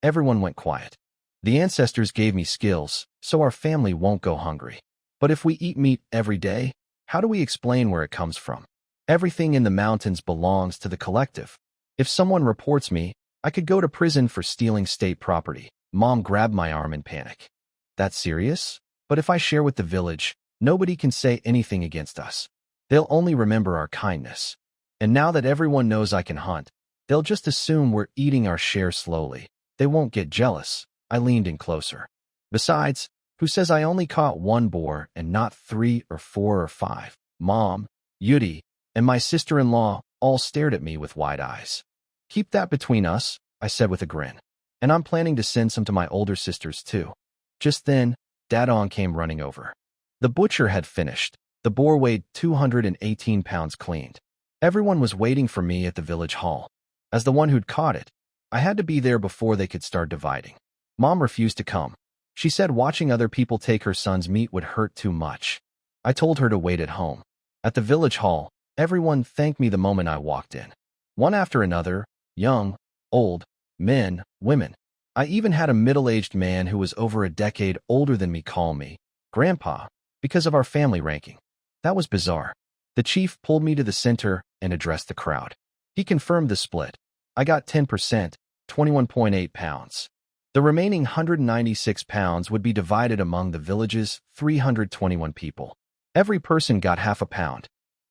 Everyone went quiet. The ancestors gave me skills, so our family won't go hungry. But if we eat meat every day, how do we explain where it comes from? Everything in the mountains belongs to the collective. If someone reports me, I could go to prison for stealing state property. Mom grabbed my arm in panic. That's serious? But if I share with the village, nobody can say anything against us. They'll only remember our kindness. And now that everyone knows I can hunt, they'll just assume we're eating our share slowly. They won't get jealous. I leaned in closer. Besides, who says I only caught one boar and not 3 or 4 or 5? Mom, Yudi, and my sister-in-law all stared at me with wide eyes. Keep that between us, I said with a grin. And I'm planning to send some to my older sisters too. Just then, Dadon came running over. The butcher had finished. The boar weighed 218 pounds cleaned. Everyone was waiting for me at the village hall. As the one who'd caught it, I had to be there before they could start dividing. Mom refused to come. She said watching other people take her son's meat would hurt too much. I told her to wait at home. At the village hall, everyone thanked me the moment I walked in. One after another, young, old, men, women. I even had a middle-aged man who was over a decade older than me call me Grandpa because of our family ranking. That was bizarre. The chief pulled me to the center and addressed the crowd. He confirmed the split. I got 10%, 21.8 pounds. The remaining 196 pounds would be divided among the village's 321 people. Every person got half a pound.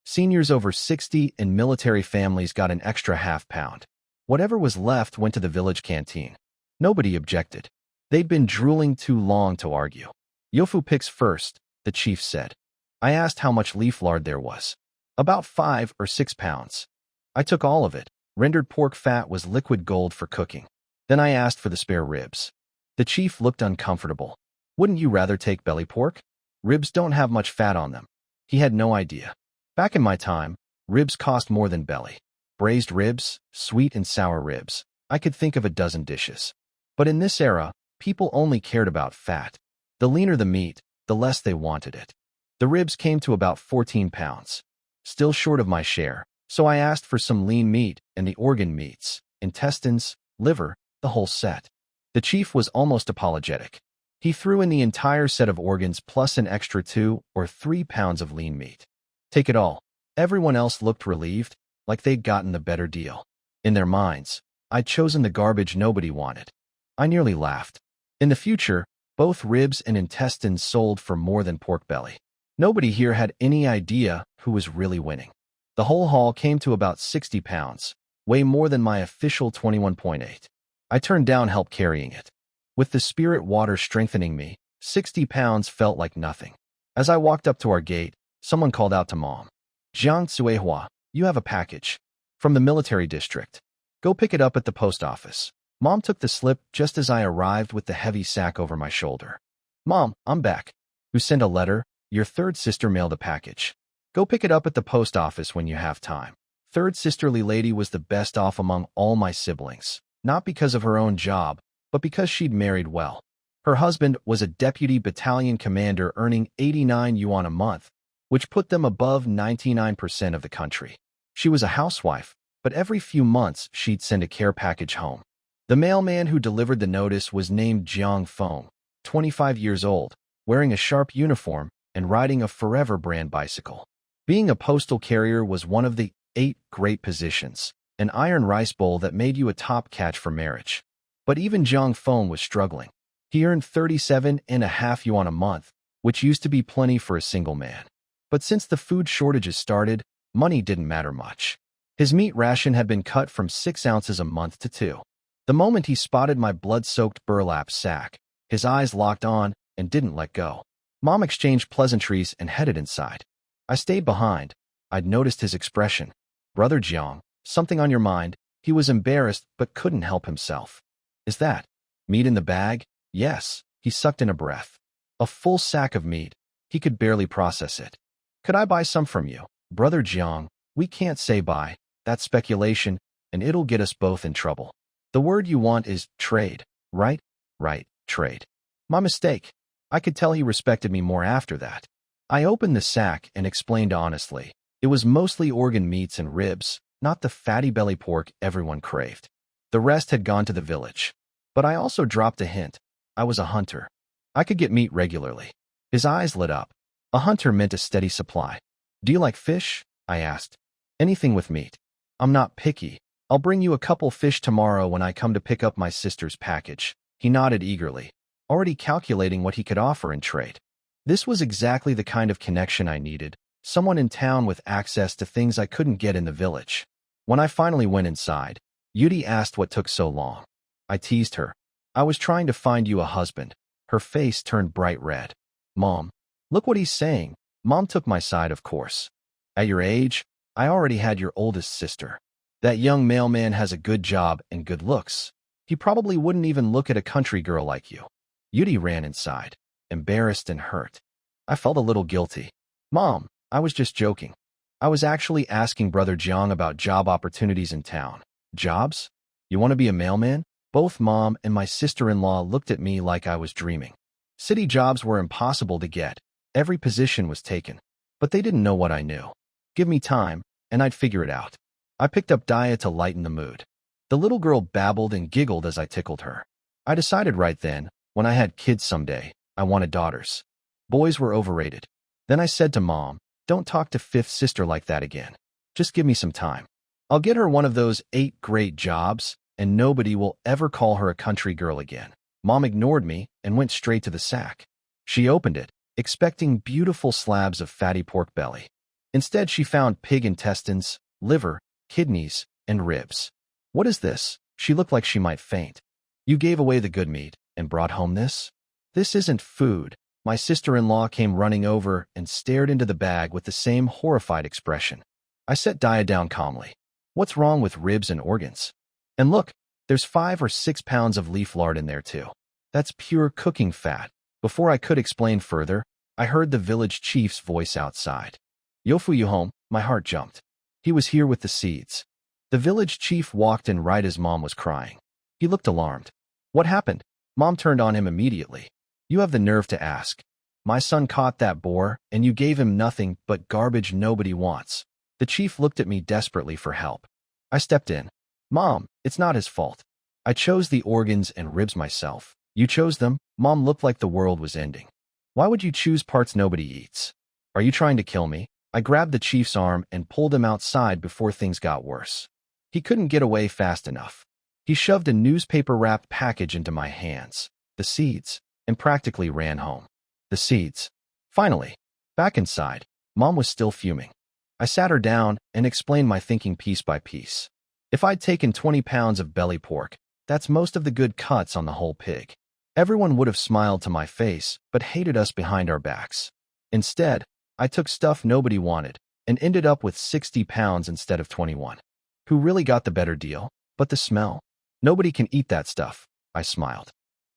Seniors over 60 and military families got an extra half pound. Whatever was left went to the village canteen. Nobody objected. They'd been drooling too long to argue. Yofu picks first, the chief said. I asked how much leaf lard there was. About 5 or 6 pounds. I took all of it. Rendered pork fat was liquid gold for cooking. Then I asked for the spare ribs. The chief looked uncomfortable. Wouldn't you rather take belly pork? Ribs don't have much fat on them. He had no idea. Back in my time, ribs cost more than belly. Braised ribs, sweet and sour ribs. I could think of a dozen dishes. But in this era, people only cared about fat. The leaner the meat, the less they wanted it. The ribs came to about 14 pounds. Still short of my share, so I asked for some lean meat and the organ meats, intestines, liver, the whole set. The chief was almost apologetic. He threw in the entire set of organs plus an extra 2 or 3 pounds of lean meat. Take it all. Everyone else looked relieved, like they'd gotten the better deal. In their minds, I'd chosen the garbage nobody wanted. I nearly laughed. In the future, both ribs and intestines sold for more than pork belly. Nobody here had any idea who was really winning. The whole haul came to about 60 pounds, way more than my official 21.8. I turned down help carrying it. With the spirit water strengthening me, 60 pounds felt like nothing. As I walked up to our gate, someone called out to Mom. Jiang Tsuehua, you have a package. From the military district. Go pick it up at the post office. Mom took the slip just as I arrived with the heavy sack over my shoulder. Mom, I'm back. Who sent a letter? Your third sister mailed a package. Go pick it up at the post office when you have time. Third sisterly lady was the best off among all my siblings, not because of her own job, but because she'd married well. Her husband was a deputy battalion commander earning 89 yuan a month, which put them above 99% of the country. She was a housewife, but every few months she'd send a care package home. The mailman who delivered the notice was named Jiang Feng, 25 years old, wearing a sharp uniform and riding a Forever brand bicycle. Being a postal carrier was one of the 8 great positions, an iron rice bowl that made you a top catch for marriage. But even Jiang Feng was struggling. He earned 37.5 yuan a month, which used to be plenty for a single man. But since the food shortages started, money didn't matter much. His meat ration had been cut from 6 ounces a month to 2. The moment he spotted my blood-soaked burlap sack, his eyes locked on and didn't let go. Mom exchanged pleasantries and headed inside. I stayed behind. I'd noticed his expression. Brother Jiang, something on your mind? He was embarrassed but couldn't help himself. Is that meat in the bag? Yes, he sucked in a breath. A full sack of meat. He could barely process it. Could I buy some from you? Brother Jiang, we can't say bye. That's speculation, and it'll get us both in trouble. The word you want is trade, right? Right, trade. My mistake. I could tell he respected me more after that. I opened the sack and explained honestly. It was mostly organ meats and ribs, not the fatty belly pork everyone craved. The rest had gone to the village. But I also dropped a hint. I was a hunter. I could get meat regularly. His eyes lit up. A hunter meant a steady supply. Do you like fish? I asked. Anything with meat. I'm not picky. I'll bring you a couple fish tomorrow when I come to pick up my sister's package. He nodded eagerly, already calculating what he could offer in trade. This was exactly the kind of connection I needed, someone in town with access to things I couldn't get in the village. When I finally went inside, Yudi asked what took so long. I teased her. I was trying to find you a husband. Her face turned bright red. Mom, look what he's saying. Mom took my side, of course. At your age, I already had your oldest sister. That young mailman has a good job and good looks. He probably wouldn't even look at a country girl like you. Yudi ran inside, embarrassed and hurt. I felt a little guilty. Mom, I was just joking. I was actually asking Brother Jiang about job opportunities in town. Jobs? You want to be a mailman? Both Mom and my sister-in-law looked at me like I was dreaming. City jobs were impossible to get. Every position was taken. But they didn't know what I knew. Give me time, and I'd figure it out. I picked up Dia to lighten the mood. The little girl babbled and giggled as I tickled her. I decided right then, when I had kids someday, I wanted daughters. Boys were overrated. Then I said to Mom, don't talk to fifth sister like that again. Just give me some time. I'll get her one of those 8 great jobs, and nobody will ever call her a country girl again. Mom ignored me and went straight to the sack. She opened it, expecting beautiful slabs of fatty pork belly. Instead, she found pig intestines, liver, kidneys, and ribs. What is this? She looked like she might faint. You gave away the good meat and brought home this? This isn't food. My sister-in-law came running over and stared into the bag with the same horrified expression. I set Dia down calmly. What's wrong with ribs and organs? And look, there's 5 or 6 pounds of leaf lard in there too. That's pure cooking fat. Before I could explain further, I heard the village chief's voice outside. Yofu you home, my heart jumped. He was here with the seeds. The village chief walked in right as Mom was crying. He looked alarmed. What happened? Mom turned on him immediately. You have the nerve to ask. My son caught that boar, and you gave him nothing but garbage nobody wants. The chief looked at me desperately for help. I stepped in. Mom, it's not his fault. I chose the organs and ribs myself. You chose them? Mom looked like the world was ending. Why would you choose parts nobody eats? Are you trying to kill me? I grabbed the chief's arm and pulled him outside before things got worse. He couldn't get away fast enough. He shoved a newspaper-wrapped package into my hands, the seeds, and practically ran home. The seeds. Finally, back inside, Mom was still fuming. I sat her down and explained my thinking piece by piece. If I'd taken 20 pounds of belly pork, that's most of the good cuts on the whole pig. Everyone would have smiled to my face, but hated us behind our backs. Instead, I took stuff nobody wanted and ended up with 60 pounds instead of 21. Who really got the better deal? But the smell. Nobody can eat that stuff. I smiled.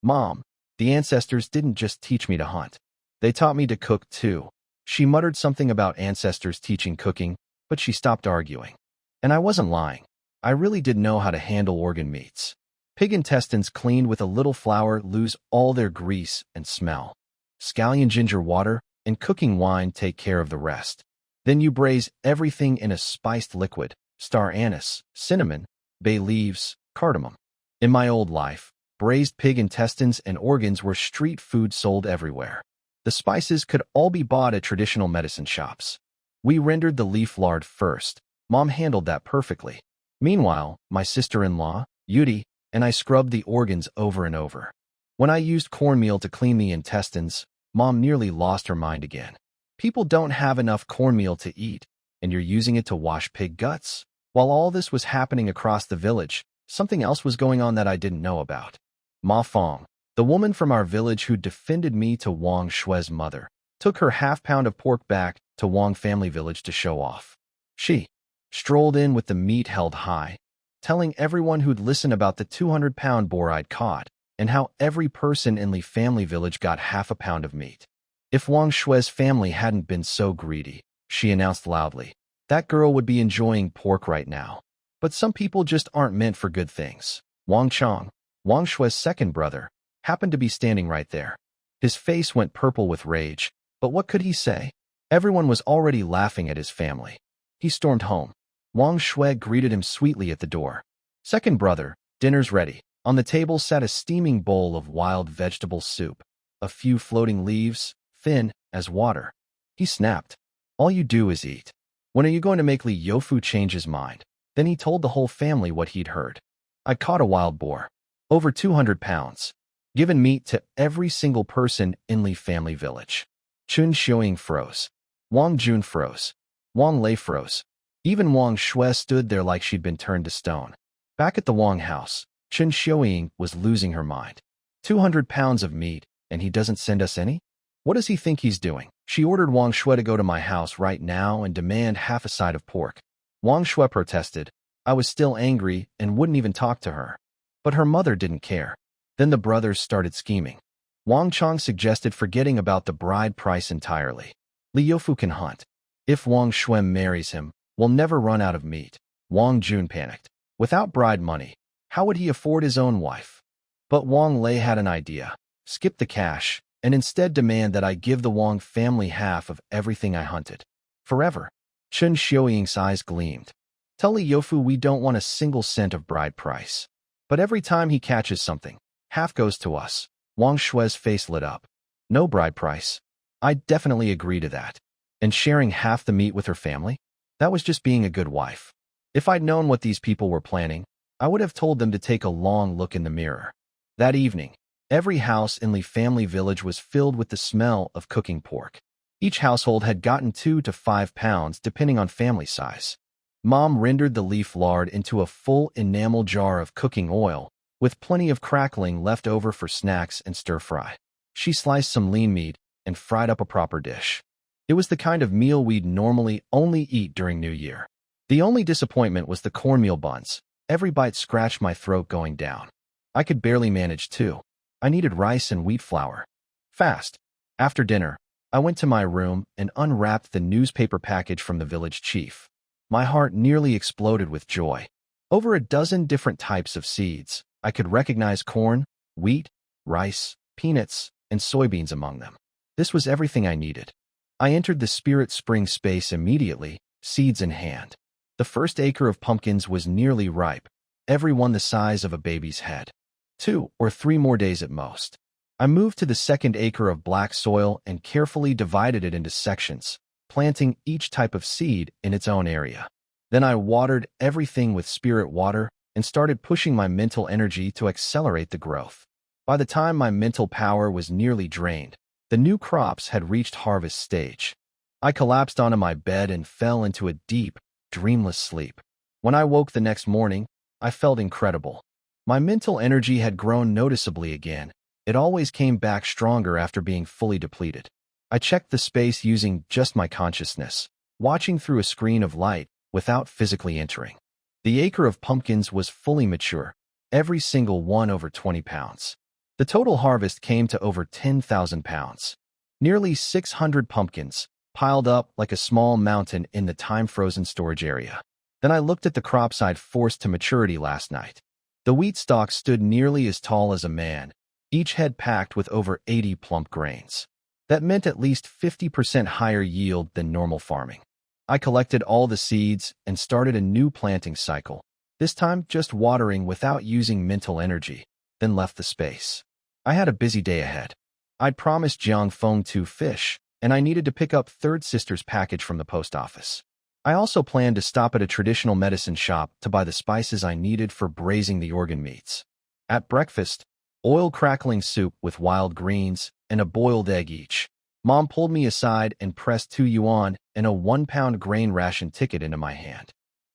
Mom, the ancestors didn't just teach me to hunt. They taught me to cook too. She muttered something about ancestors teaching cooking, but she stopped arguing. And I wasn't lying. I really did know how to handle organ meats. Pig intestines cleaned with a little flour lose all their grease and smell. Scallion ginger water and cooking wine take care of the rest. Then you braise everything in a spiced liquid, star anise, cinnamon, bay leaves, cardamom. In my old life, braised pig intestines and organs were street food sold everywhere. The spices could all be bought at traditional medicine shops. We rendered the leaf lard first. Mom handled that perfectly. Meanwhile, my sister-in-law, Yudi, and I scrubbed the organs over and over. When I used cornmeal to clean the intestines, Mom nearly lost her mind again. People don't have enough cornmeal to eat, and you're using it to wash pig guts? While all this was happening across the village, something else was going on that I didn't know about. Ma Fong, the woman from our village who defended me to Wang Shui's mother, took her half-pound of pork back to Wang family village to show off. She strolled in with the meat held high, telling everyone who'd listen about the 200-pound boar I'd caught and how every person in the family village got half a pound of meat. If Wang Shui's family hadn't been so greedy, she announced loudly, That girl would be enjoying pork right now. But some people just aren't meant for good things. Wang Chong, Wang Shui's second brother, happened to be standing right there. His face went purple with rage, but what could he say? Everyone was already laughing at his family. He stormed home. Wang Shui greeted him sweetly at the door. Second brother, dinner's ready. On the table sat a steaming bowl of wild vegetable soup, a few floating leaves, thin as water. He snapped. All you do is eat. When are you going to make Li Youfu change his mind? Then he told the whole family what he'd heard. I caught a wild boar. Over 200 pounds. Given meat to every single person in Li family village. Chun Xiaoying froze. Wang Jun froze. Wang Lei froze. Even Wang Shui stood there like she'd been turned to stone. Back at the Wang house, Chun Xiaoying was losing her mind. 200 pounds of meat, and he doesn't send us any? What does he think he's doing? She ordered Wang Shui to go to my house right now and demand half a side of pork. Wang Shui protested. I was still angry and wouldn't even talk to her. But her mother didn't care. Then the brothers started scheming. Wang Chong suggested forgetting about the bride price entirely. Li Youfu can hunt. If Wang Shui marries him, we'll never run out of meat. Wang Jun panicked. Without bride money, how would he afford his own wife? But Wang Lei had an idea. Skip the cash, and instead demand that I give the Wang family half of everything I hunted. Forever. Chun Xiaoying's eyes gleamed. Tell Li Youfu we don't want a single cent of bride price. But every time he catches something, half goes to us. Wang Shui's face lit up. No bride price. I'd definitely agree to that. And sharing half the meat with her family? That was just being a good wife. If I'd known what these people were planning, I would have told them to take a long look in the mirror. That evening, every house in Li family village was filled with the smell of cooking pork. Each household had gotten 2 to 5 pounds depending on family size. Mom rendered the leaf lard into a full enamel jar of cooking oil, with plenty of crackling left over for snacks and stir-fry. She sliced some lean meat and fried up a proper dish. It was the kind of meal we'd normally only eat during New Year. The only disappointment was the cornmeal buns. Every bite scratched my throat going down. I could barely manage two. I needed rice and wheat flour. Fast. After dinner, I went to my room and unwrapped the newspaper package from the village chief. My heart nearly exploded with joy. Over a dozen different types of seeds. I could recognize corn, wheat, rice, peanuts, and soybeans among them. This was everything I needed. I entered the Spirit Spring space immediately, seeds in hand. The first acre of pumpkins was nearly ripe, every one the size of a baby's head. 2 or 3 more days at most. I moved to the second acre of black soil and carefully divided it into sections, planting each type of seed in its own area. Then I watered everything with spirit water and started pushing my mental energy to accelerate the growth. By the time my mental power was nearly drained, the new crops had reached harvest stage. I collapsed onto my bed and fell into a deep, dreamless sleep. When I woke the next morning, I felt incredible. My mental energy had grown noticeably again. It always came back stronger after being fully depleted. I checked the space using just my consciousness, watching through a screen of light without physically entering. The acre of pumpkins was fully mature, every single one over 20 pounds. The total harvest came to over 10,000 pounds. Nearly 600 pumpkins, piled up like a small mountain in the time-frozen storage area. Then I looked at the crops I'd forced to maturity last night. The wheat stalks stood nearly as tall as a man, each head packed with over 80 plump grains. That meant at least 50% higher yield than normal farming. I collected all the seeds and started a new planting cycle, this time just watering without using mental energy, then left the space. I had a busy day ahead. I'd promised Jiang Feng 2 fish, and I needed to pick up third sister's package from the post office. I also planned to stop at a traditional medicine shop to buy the spices I needed for braising the organ meats. At breakfast, oil-crackling soup with wild greens and a boiled egg each. Mom pulled me aside and pressed 2 yuan and a 1-pound grain ration ticket into my hand.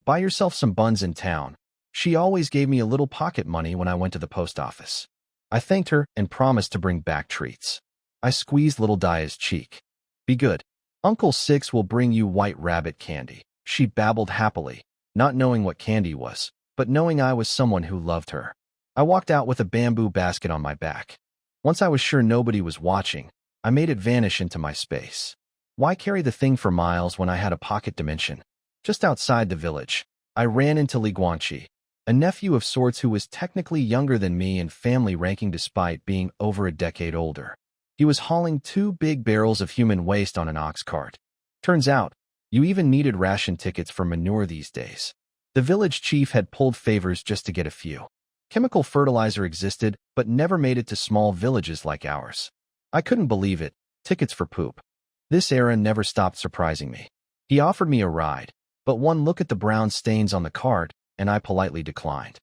Buy yourself some buns in town. She always gave me a little pocket money when I went to the post office. I thanked her and promised to bring back treats. I squeezed little Daya's cheek. Be good. Uncle Six will bring you white rabbit candy. She babbled happily, not knowing what candy was, but knowing I was someone who loved her. I walked out with a bamboo basket on my back. Once I was sure nobody was watching, I made it vanish into my space. Why carry the thing for miles when I had a pocket dimension? Just outside the village, I ran into Li Guanqi, a nephew of sorts who was technically younger than me in family ranking despite being over a decade older. He was hauling 2 big barrels of human waste on an ox cart. Turns out, you even needed ration tickets for manure these days. The village chief had pulled favors just to get a few. Chemical fertilizer existed, but never made it to small villages like ours. I couldn't believe it. Tickets for poop. This era never stopped surprising me. He offered me a ride, but one look at the brown stains on the cart, and I politely declined.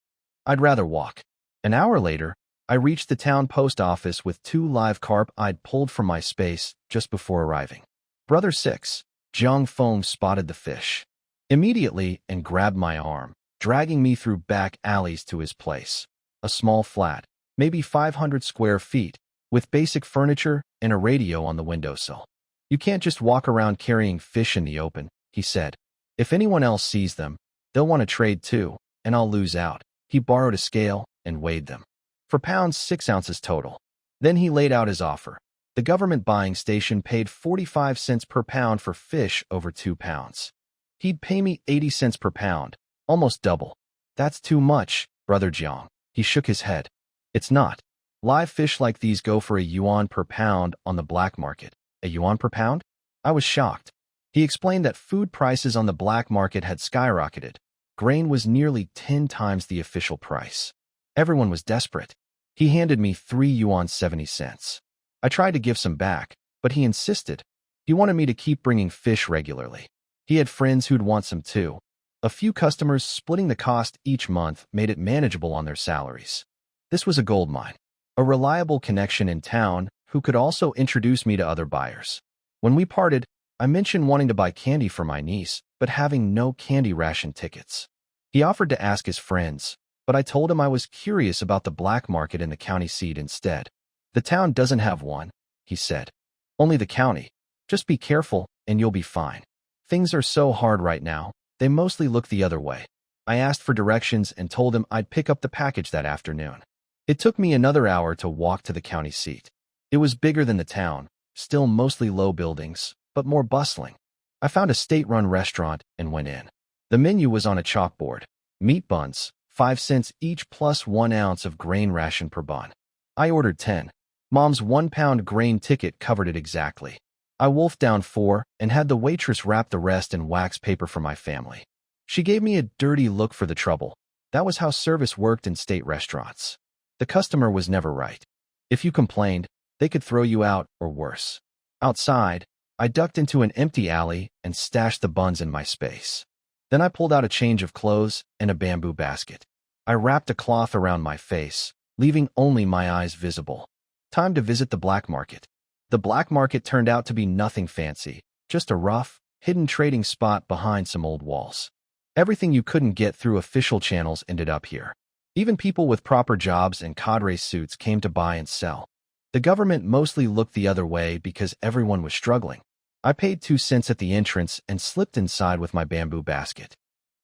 I'd rather walk. An hour later, I reached the town post office with 2 live carp I'd pulled from my space just before arriving. Brother 6, Jiang Feng, spotted the fish immediately and grabbed my arm, dragging me through back alleys to his place. A small flat, maybe 500 square feet, with basic furniture and a radio on the windowsill. You can't just walk around carrying fish in the open, he said. If anyone else sees them, they'll want to trade too, and I'll lose out. He borrowed a scale and weighed them. For pounds, 6 ounces total. Then he laid out his offer. The government buying station paid 45 cents per pound for fish over 2 pounds. He'd pay me 80 cents per pound, almost double. That's too much, Brother Jiang. He shook his head. It's not. Live fish like these go for a yuan per pound on the black market. A yuan per pound? I was shocked. He explained that food prices on the black market had skyrocketed. Grain was nearly 10 times the official price. Everyone was desperate. He handed me 3 yuan 70 cents. I tried to give some back, but he insisted. He wanted me to keep bringing fish regularly. He had friends who'd want some too. A few customers splitting the cost each month made it manageable on their salaries. This was a goldmine. A reliable connection in town who could also introduce me to other buyers. When we parted, I mentioned wanting to buy candy for my niece, but having no candy ration tickets. He offered to ask his friends, but I told him I was curious about the black market in the county seat instead. The town doesn't have one, he said. Only the county. Just be careful, and you'll be fine. Things are so hard right now, they mostly look the other way. I asked for directions and told him I'd pick up the package that afternoon. It took me another hour to walk to the county seat. It was bigger than the town, still mostly low buildings, but more bustling. I found a state-run restaurant and went in. The menu was on a chalkboard. Meat buns, 5 cents each plus 1 ounce of grain ration per bun. I ordered 10. Mom's 1-pound grain ticket covered it exactly. I wolfed down 4 and had the waitress wrap the rest in wax paper for my family. She gave me a dirty look for the trouble. That was how service worked in state restaurants. The customer was never right. If you complained, they could throw you out or worse. Outside, I ducked into an empty alley and stashed the buns in my space. Then I pulled out a change of clothes and a bamboo basket. I wrapped a cloth around my face, leaving only my eyes visible. Time to visit the black market. The black market turned out to be nothing fancy, just a rough, hidden trading spot behind some old walls. Everything you couldn't get through official channels ended up here. Even people with proper jobs and cadre suits came to buy and sell. The government mostly looked the other way because everyone was struggling. I paid 2 cents at the entrance and slipped inside with my bamboo basket.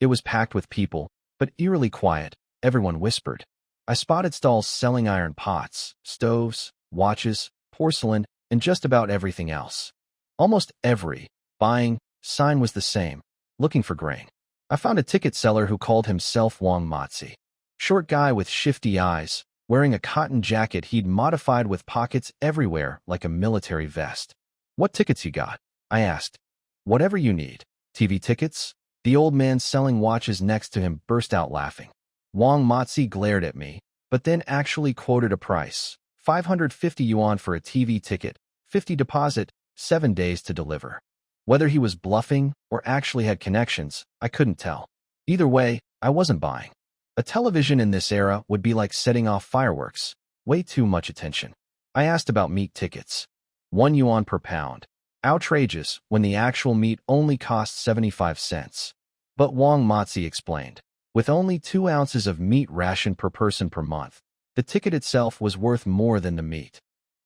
It was packed with people, but eerily quiet. Everyone whispered. I spotted stalls selling iron pots, stoves, watches, porcelain, and just about everything else. Almost every buying sign was the same, looking for grain. I found a ticket seller who called himself Wang Matzi. Short guy with shifty eyes, wearing a cotton jacket he'd modified with pockets everywhere like a military vest. What tickets you got? I asked. Whatever you need. TV tickets? The old man selling watches next to him burst out laughing. Wang Matzi glared at me, but then actually quoted a price. 550 yuan for a TV ticket, 50 deposit, 7 days to deliver. Whether he was bluffing or actually had connections, I couldn't tell. Either way, I wasn't buying. A television in this era would be like setting off fireworks. Way too much attention. I asked about meat tickets. 1 yuan per pound. Outrageous when the actual meat only cost 75 cents. But Wang Matzi explained. With only 2 ounces of meat ration per person per month, the ticket itself was worth more than the meat.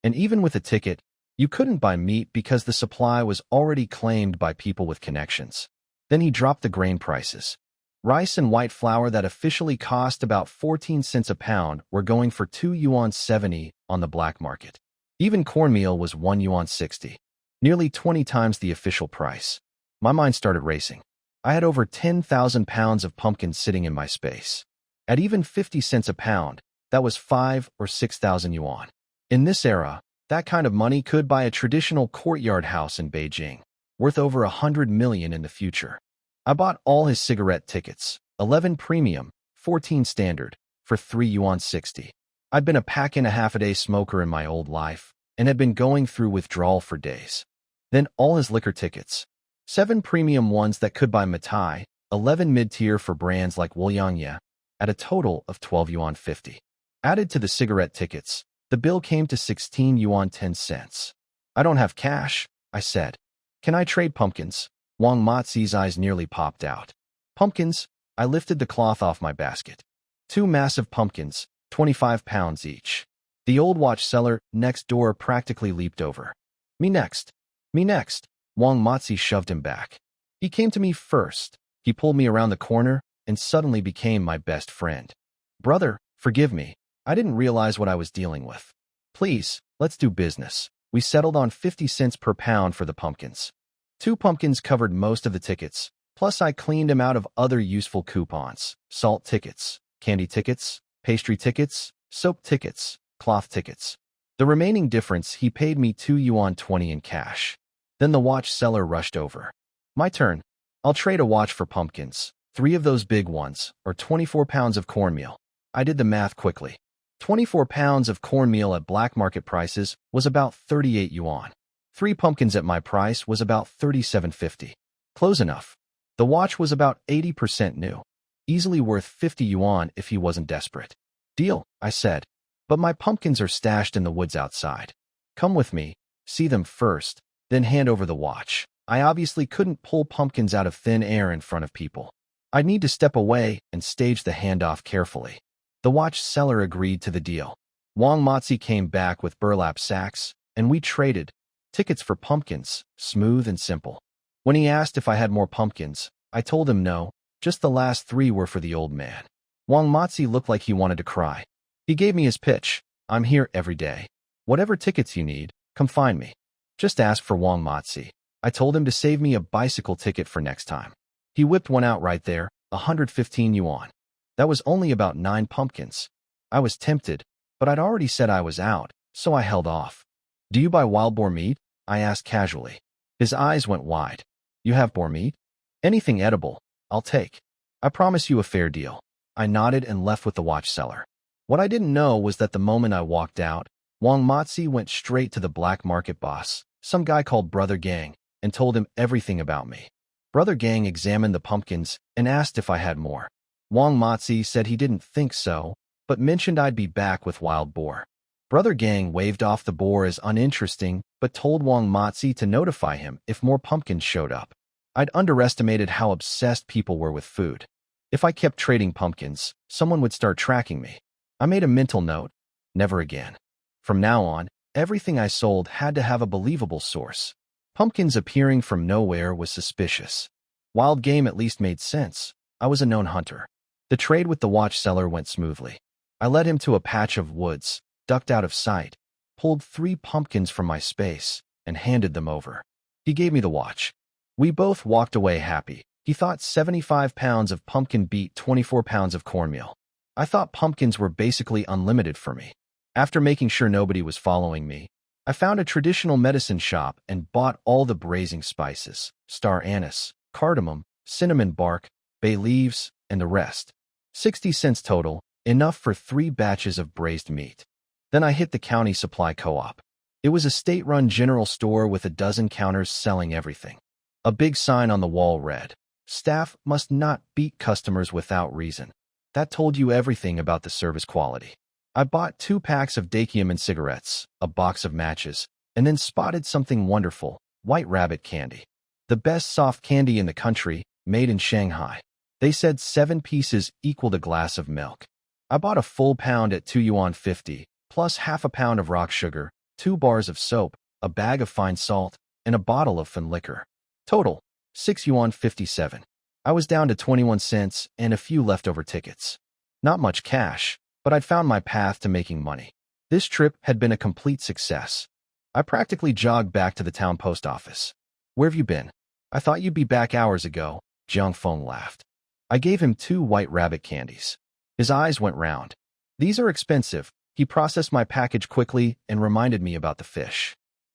And even with a ticket, you couldn't buy meat because the supply was already claimed by people with connections. Then he dropped the grain prices. Rice and white flour that officially cost about 14 cents a pound were going for 2 yuan 70 on the black market. Even cornmeal was 1 yuan 60, nearly 20 times the official price. My mind started racing. I had over 10,000 pounds of pumpkins sitting in my space. At even 50 cents a pound, that was 5 or 6,000 yuan. In this era, that kind of money could buy a traditional courtyard house in Beijing, worth over 100 million in the future. I bought all his cigarette tickets, 11 premium, 14 standard, for 3 yuan 60. I'd been a pack-and-a-half-a-day smoker in my old life, and had been going through withdrawal for days. Then all his liquor tickets, 7 premium ones that could buy mitai, 11 mid-tier for brands like Wuliangye, at a total of 12 yuan 50. Added to the cigarette tickets, the bill came to 16 yuan 10 cents. I don't have cash, I said. Can I trade pumpkins? Wang Mozi's eyes nearly popped out. Pumpkins? I lifted the cloth off my basket. 2 massive pumpkins, 25 pounds each. The old watch seller next door practically leaped over. Me next. Me next. Wang Mozi shoved him back. He came to me first. He pulled me around the corner and suddenly became my best friend. Brother, forgive me. I didn't realize what I was dealing with. Please, let's do business. We settled on 50 cents per pound for the pumpkins. 2 pumpkins covered most of the tickets, plus I cleaned him out of other useful coupons, salt tickets, candy tickets, pastry tickets, soap tickets, cloth tickets. The remaining difference he paid me 2 yuan 20 in cash. Then the watch seller rushed over. My turn. I'll trade a watch for pumpkins, 3 of those big ones, or 24 pounds of cornmeal. I did the math quickly. 24 pounds of cornmeal at black market prices was about 38 yuan. 3 pumpkins at my price was about 37.50. Close enough. The watch was about 80% new. Easily worth 50 yuan if he wasn't desperate. Deal, I said. But my pumpkins are stashed in the woods outside. Come with me, see them first, then hand over the watch. I obviously couldn't pull pumpkins out of thin air in front of people. I'd need to step away and stage the handoff carefully. The watch seller agreed to the deal. Wang Mozi came back with burlap sacks, and we traded. Tickets for pumpkins, smooth and simple. When he asked if I had more pumpkins, I told him no, just the last 3 were for the old man. Wang Mozi looked like he wanted to cry. He gave me his pitch. I'm here every day. Whatever tickets you need, come find me. Just ask for Wang Mozi. I told him to save me a bicycle ticket for next time. He whipped one out right there, 115 yuan. That was only about 9 pumpkins. I was tempted, but I'd already said I was out, so I held off. Do you buy wild boar meat? I asked casually. His eyes went wide. You have boar meat? Anything edible, I'll take. I promise you a fair deal. I nodded and left with the watch seller. What I didn't know was that the moment I walked out, Wang Mozi went straight to the black market boss, some guy called Brother Gang, and told him everything about me. Brother Gang examined the pumpkins and asked if I had more. Wang Mozi said he didn't think so, but mentioned I'd be back with wild boar. Brother Gang waved off the boar as uninteresting, but told Wang Mozi to notify him if more pumpkins showed up. I'd underestimated how obsessed people were with food. If I kept trading pumpkins, someone would start tracking me. I made a mental note, never again. From now on, everything I sold had to have a believable source. Pumpkins appearing from nowhere was suspicious. Wild game at least made sense. I was a known hunter. The trade with the watch seller went smoothly. I led him to a patch of woods, ducked out of sight, pulled 3 pumpkins from my space, and handed them over. He gave me the watch. We both walked away happy. He thought 75 pounds of pumpkin beat 24 pounds of cornmeal. I thought pumpkins were basically unlimited for me. After making sure nobody was following me, I found a traditional medicine shop and bought all the braising spices, star anise, cardamom, cinnamon bark, bay leaves, and the rest. 60 cents total, enough for 3 batches of braised meat. Then I hit the county supply co-op. It was a state-run general store with a dozen counters selling everything. A big sign on the wall read, "Staff must not beat customers without reason." That told you everything about the service quality. I bought 2 packs of Dakium and cigarettes, a box of matches, and then spotted something wonderful, white rabbit candy. The best soft candy in the country, made in Shanghai. They said 7 pieces equaled a glass of milk. I bought a full pound at 2 yuan 50, plus half a pound of rock sugar, 2 bars of soap, a bag of fine salt, and a bottle of fin liquor. Total, 6 yuan 57. I was down to 21 cents and a few leftover tickets. Not much cash, but I'd found my path to making money. This trip had been a complete success. I practically jogged back to the town post office. Where have you been? I thought you'd be back hours ago, Jiang Feng laughed. I gave him 2 white rabbit candies. His eyes went round. These are expensive. He processed my package quickly and reminded me about the fish.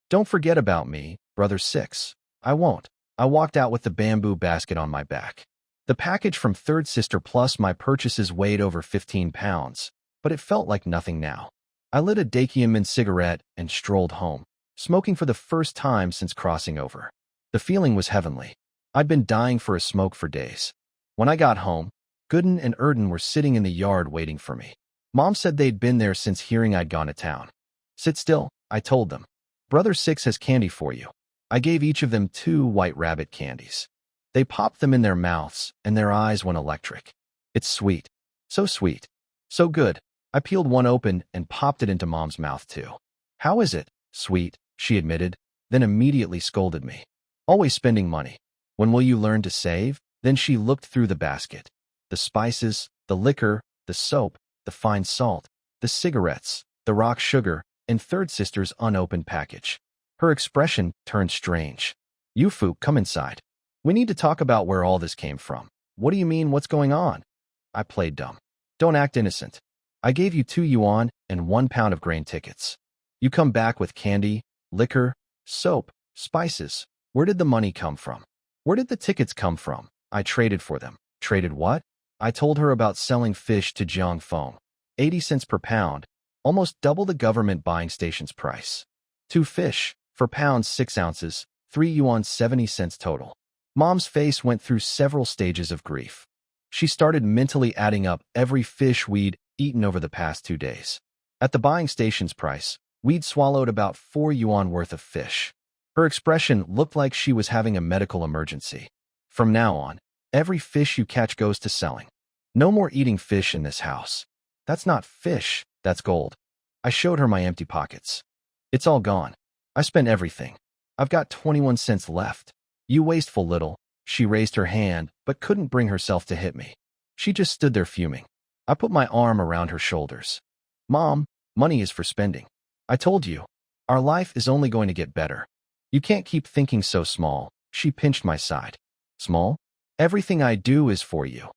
Don't forget about me, brother 6. I won't. I walked out with the bamboo basket on my back. The package from third sister plus my purchases weighed over 15 pounds, but it felt like nothing now. I lit a Dakiamin cigarette and strolled home, smoking for the first time since crossing over. The feeling was heavenly. I'd been dying for a smoke for days. When I got home, Gooden and Erden were sitting in the yard waiting for me. Mom said they'd been there since hearing I'd gone to town. Sit still, I told them. Brother 6 has candy for you. I gave each of them 2 white rabbit candies. They popped them in their mouths, and their eyes went electric. It's sweet. So sweet. So good. I peeled one open and popped it into Mom's mouth too. How is it? Sweet, she admitted, then immediately scolded me. Always spending money. When will you learn to save? Then she looked through the basket. The spices, the liquor, the soap, the fine salt, the cigarettes, the rock sugar, and third sister's unopened package. Her expression turned strange. Yufu, come inside. We need to talk about where all this came from. What do you mean, what's going on? I played dumb. Don't act innocent. I gave you 2 yuan and 1 pound of grain tickets. You come back with candy, liquor, soap, spices. Where did the money come from? Where did the tickets come from? I traded for them. Traded what? I told her about selling fish to Jiang Feng. 80 cents per pound, almost double the government buying station's price. 2 fish, for pounds 6 ounces, 3 yuan 70 cents total. Mom's face went through several stages of grief. She started mentally adding up every fish we'd eaten over the past 2 days. At the buying station's price, we'd swallowed about 4 yuan worth of fish. Her expression looked like she was having a medical emergency. From now on, every fish you catch goes to selling. No more eating fish in this house. That's not fish, that's gold. I showed her my empty pockets. It's all gone. I spent everything. I've got 21 cents left. You wasteful little. She raised her hand, but couldn't bring herself to hit me. She just stood there fuming. I put my arm around her shoulders. Mom, money is for spending. I told you. Our life is only going to get better. You can't keep thinking so small. She pinched my side. Small? Everything I do is for you.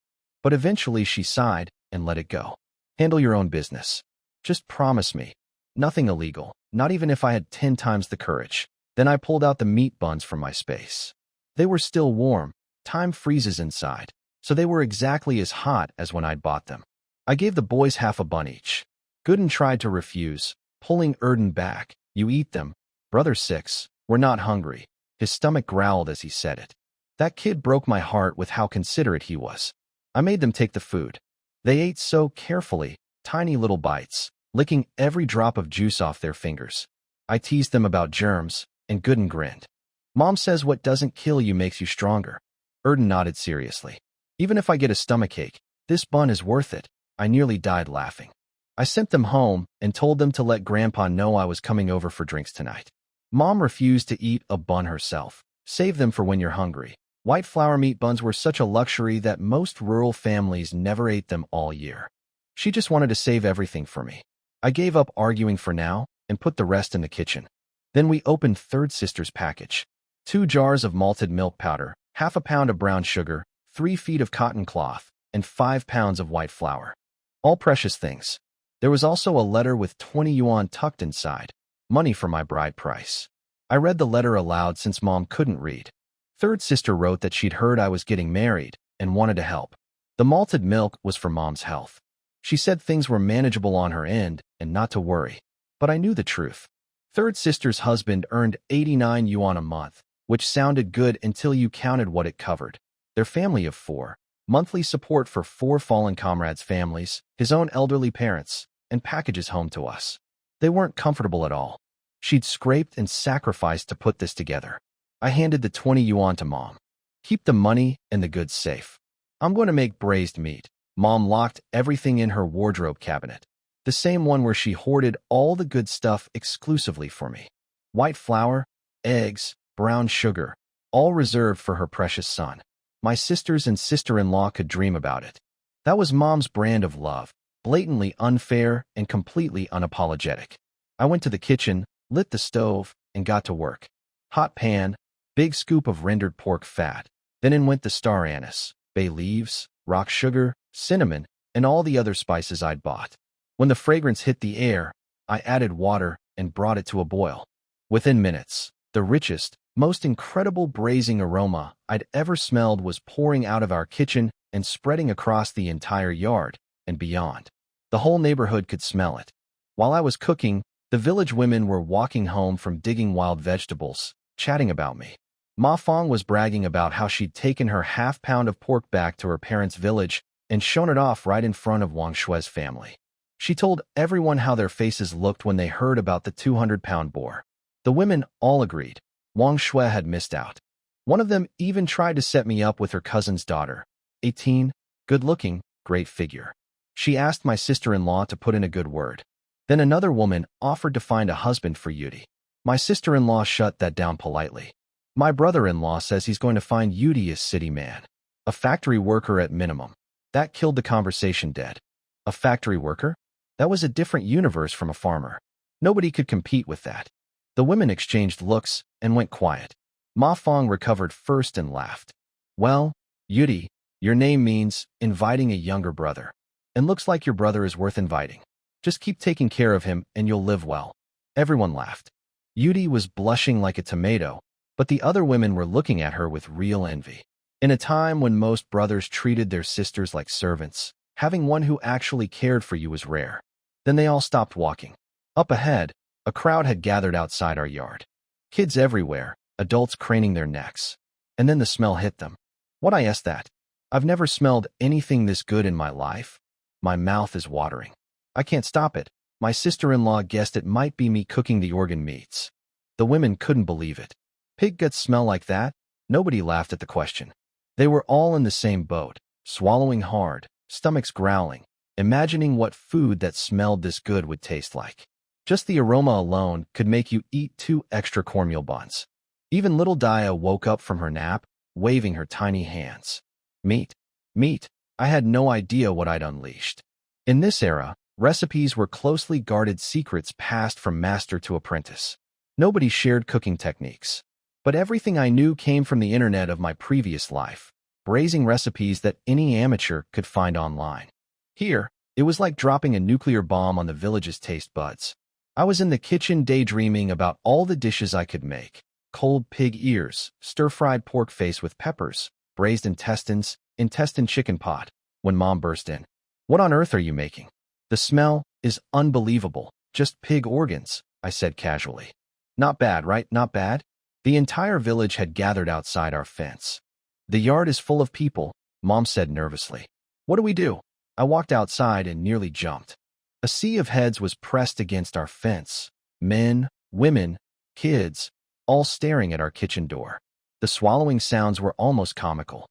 But eventually she sighed and let it go. Handle your own business. Just promise me. Nothing illegal, not even if I had 10 times the courage. Then I pulled out the meat buns from my space. They were still warm. Time freezes inside, so they were exactly as hot as when I'd bought them. I gave the boys half a bun each. Gooden tried to refuse, pulling Erden back. You eat them. Brother 6, we're not hungry. His stomach growled as he said it. That kid broke my heart with how considerate he was. I made them take the food. They ate so carefully, tiny little bites, licking every drop of juice off their fingers. I teased them about germs, and Gooden grinned. Mom says what doesn't kill you makes you stronger. Erden nodded seriously. Even if I get a stomachache, this bun is worth it. I nearly died laughing. I sent them home and told them to let Grandpa know I was coming over for drinks tonight. Mom refused to eat a bun herself. Save them for when you're hungry. White flour meat buns were such a luxury that most rural families never ate them all year. She just wanted to save everything for me. I gave up arguing for now and put the rest in the kitchen. Then we opened third sister's package. 2 jars of malted milk powder, half a pound of brown sugar, 3 feet of cotton cloth, and 5 pounds of white flour. All precious things. There was also a letter with 20 yuan tucked inside, money for my bride price. I read the letter aloud since Mom couldn't read. Third sister wrote that she'd heard I was getting married and wanted to help. The malted milk was for Mom's health. She said things were manageable on her end and not to worry. But I knew the truth. Third sister's husband earned 89 yuan a month, which sounded good until you counted what it covered. Their family of 4, monthly support for 4 fallen comrades' families, his own elderly parents, and packages home to us. They weren't comfortable at all. She'd scraped and sacrificed to put this together. I handed the 20 yuan to Mom. Keep the money and the goods safe. I'm going to make braised meat. Mom locked everything in her wardrobe cabinet, the same one where she hoarded all the good stuff exclusively for me. White flour, eggs, brown sugar, all reserved for her precious son. My sisters and sister-in-law could dream about it. That was Mom's brand of love, blatantly unfair and completely unapologetic. I went to the kitchen, lit the stove, and got to work. Hot pan, big scoop of rendered pork fat, Then in went the star anise, bay leaves, rock sugar, cinnamon, and all the other spices I'd bought. When the fragrance hit the air, I added water and brought it to a boil. Within minutes, the richest, most incredible braising aroma I'd ever smelled was pouring out of our kitchen and spreading across the entire yard and beyond. The whole neighborhood could smell it. While I was cooking, the village women were walking home from digging wild vegetables, chatting about me. Ma Fong was bragging about how she'd taken her half-pound of pork back to her parents' village and shown it off right in front of Wang Shui's family. She told everyone how their faces looked when they heard about the 200-pound boar. The women all agreed. Wang Shui had missed out. One of them even tried to set me up with her cousin's daughter, 18, good-looking, great figure. She asked my sister-in-law to put in a good word. Then another woman offered to find a husband for Yudi. My sister-in-law shut that down politely. My brother-in-law says he's going to find Yudi a city man, a factory worker at minimum. That killed the conversation dead. A factory worker? That was a different universe from a farmer. Nobody could compete with that. The women exchanged looks and went quiet. Ma Fong recovered first and laughed. Well, Yudi, your name means inviting a younger brother. And looks like your brother is worth inviting. Just keep taking care of him and you'll live well. Everyone laughed. Yudi was blushing like a tomato, but the other women were looking at her with real envy. In a time when most brothers treated their sisters like servants, having one who actually cared for you was rare. Then they all stopped walking. Up ahead, a crowd had gathered outside our yard. Kids everywhere, adults craning their necks. And then the smell hit them. What I asked that? I've never smelled anything this good in my life. My mouth is watering. I can't stop it. My sister-in-law guessed it might be me cooking the organ meats. The women couldn't believe it. Pig guts smell like that? Nobody laughed at the question. They were all in the same boat, swallowing hard, stomachs growling, imagining what food that smelled this good would taste like. Just the aroma alone could make you eat 2 extra cornmeal buns. Even little Dia woke up from her nap, waving her tiny hands. Meat. Meat. I had no idea what I'd unleashed. In this era, recipes were closely guarded secrets passed from master to apprentice. Nobody shared cooking techniques. But everything I knew came from the internet of my previous life, braising recipes that any amateur could find online. Here, it was like dropping a nuclear bomb on the village's taste buds. I was in the kitchen daydreaming about all the dishes I could make. Cold pig ears, stir-fried pork face with peppers, braised intestines, intestine chicken pot, when Mom burst in. What on earth are you making? The smell is unbelievable. Just pig organs, I said casually. Not bad, right? Not bad? The entire village had gathered outside our fence. The yard is full of people, Mom said nervously. What do we do? I walked outside and nearly jumped. A sea of heads was pressed against our fence. Men, women, kids, all staring at our kitchen door. The swallowing sounds were almost comical.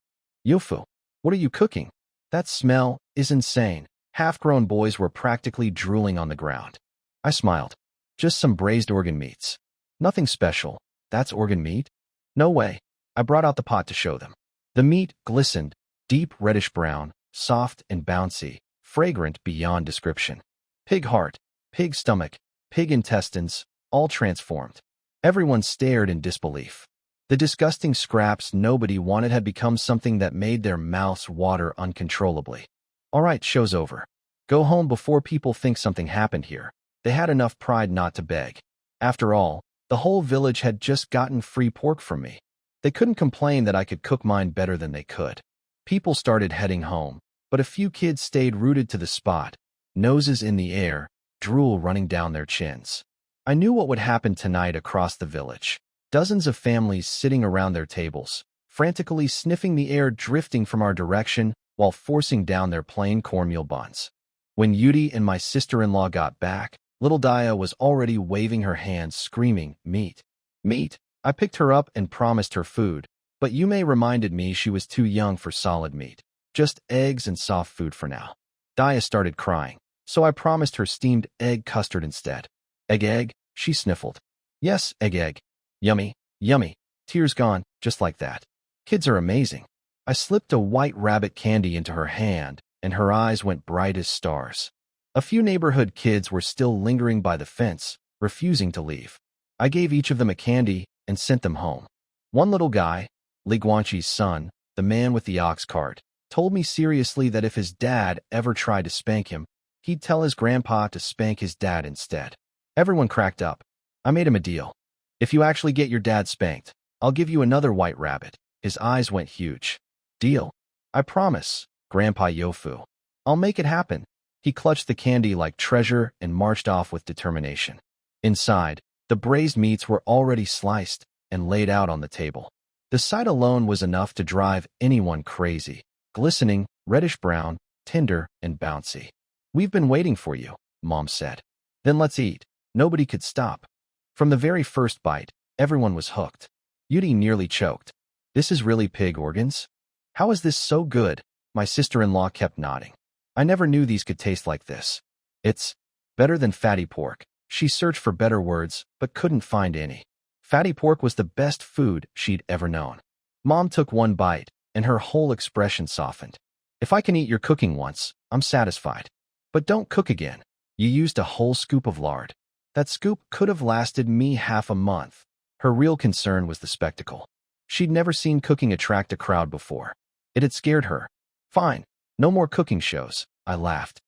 Yofu, what are you cooking? That smell is insane. Half-grown boys were practically drooling on the ground. I smiled. Just some braised organ meats. Nothing special. That's organ meat? No way. I brought out the pot to show them. The meat glistened, deep reddish brown, soft and bouncy, fragrant beyond description. Pig heart, pig stomach, pig intestines, all transformed. Everyone stared in disbelief. The disgusting scraps nobody wanted had become something that made their mouths water uncontrollably. All right, show's over. Go home before people think something happened here. They had enough pride not to beg. After all, the whole village had just gotten free pork from me. They couldn't complain that I could cook mine better than they could. People started heading home, but a few kids stayed rooted to the spot, noses in the air, drool running down their chins. I knew what would happen tonight across the village. Dozens of families sitting around their tables, frantically sniffing the air drifting from our direction while forcing down their plain cornmeal buns. When Yudi and my sister-in-law got back, little Dia was already waving her hands, screaming, "Meat! Meat!" I picked her up and promised her food, but Yume reminded me she was too young for solid meat. Just eggs and soft food for now. Dia started crying, so I promised her steamed egg custard instead. Egg, she sniffled. Yes, egg. Yummy, yummy. Tears gone, just like that. Kids are amazing. I slipped a white rabbit candy into her hand, and her eyes went bright as stars. A few neighborhood kids were still lingering by the fence, refusing to leave. I gave each of them a candy and sent them home. One little guy, Li Guanqi's son, the man with the ox cart, told me seriously that if his dad ever tried to spank him, he'd tell his grandpa to spank his dad instead. Everyone cracked up. I made him a deal. If you actually get your dad spanked, I'll give you another white rabbit. His eyes went huge. Deal? I promise, Grandpa Yofu. I'll make it happen. He clutched the candy like treasure and marched off with determination. Inside, the braised meats were already sliced and laid out on the table. The sight alone was enough to drive anyone crazy. Glistening, reddish-brown, tender, and bouncy. We've been waiting for you, Mom said. Then let's eat. Nobody could stop. From the very first bite, everyone was hooked. Yudi nearly choked. This is really pig organs? How is this so good? My sister-in-law kept nodding. I never knew these could taste like this. It's better than fatty pork. She searched for better words, but couldn't find any. Fatty pork was the best food she'd ever known. Mom took one bite, and her whole expression softened. If I can eat your cooking once, I'm satisfied. But don't cook again. You used a whole scoop of lard. That scoop could have lasted me half a month. Her real concern was the spectacle. She'd never seen cooking attract a crowd before. It had scared her. Fine, no more cooking shows, I laughed.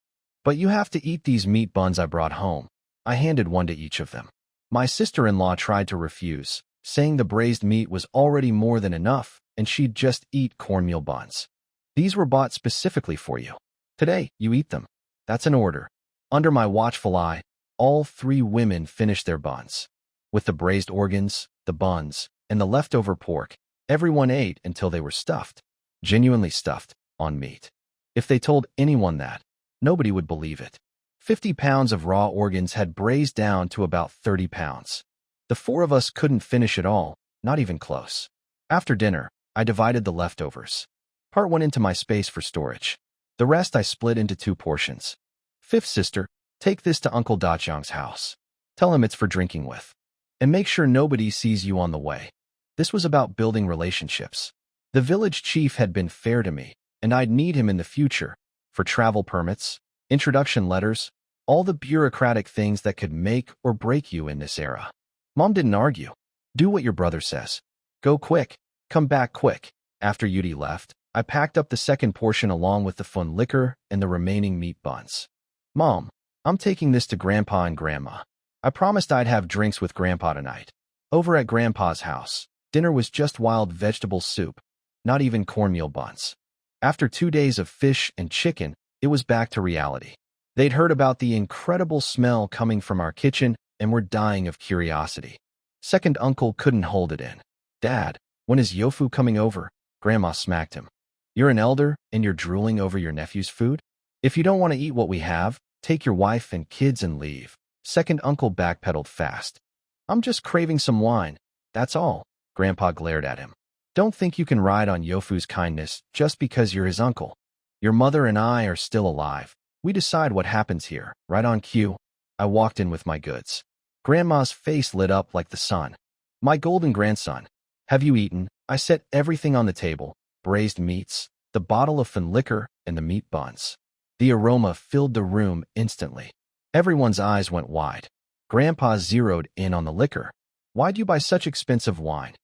But you have to eat these meat buns I brought home. I handed one to each of them. My sister-in-law tried to refuse, saying the braised meat was already more than enough and she'd just eat cornmeal buns. These were bought specifically for you. Today, you eat them. That's an order. Under my watchful eye, all three women finished their buns. With the braised organs, the buns, and the leftover pork, everyone ate until they were stuffed. Genuinely stuffed on meat. If they told anyone that, nobody would believe it. 50 pounds of raw organs had braised down to about 30 pounds. The four of us couldn't finish it all, not even close. After dinner, I divided the leftovers. Part went into my space for storage. The rest I split into 2 portions. Fifth sister, take this to Uncle Daqiang's house. Tell him it's for drinking with. And make sure nobody sees you on the way. This was about building relationships. The village chief had been fair to me, and I'd need him in the future for travel permits, introduction letters, all the bureaucratic things that could make or break you in this era. Mom didn't argue. Do what your brother says. Go quick. Come back quick. After Yudi left, I packed up the second portion along with the fun liquor and the remaining meat buns. Mom, I'm taking this to Grandpa and Grandma. I promised I'd have drinks with Grandpa tonight. Over at Grandpa's house, dinner was just wild vegetable soup, not even cornmeal buns. After 2 days of fish and chicken, it was back to reality. They'd heard about the incredible smell coming from our kitchen and were dying of curiosity. Second uncle couldn't hold it in. Dad, when is Yofu coming over? Grandma smacked him. You're an elder and you're drooling over your nephew's food? If you don't want to eat what we have, take your wife and kids and leave. Second uncle backpedaled fast. I'm just craving some wine. That's all. Grandpa glared at him. Don't think you can ride on Yofu's kindness just because you're his uncle. Your mother and I are still alive. We decide what happens here, right on cue. I walked in with my goods. Grandma's face lit up like the sun. My golden grandson. Have you eaten? I set everything on the table. Braised meats, the bottle of fun liquor, and the meat buns. The aroma filled the room instantly. Everyone's eyes went wide. Grandpa zeroed in on the liquor. Why'd you buy such expensive wine?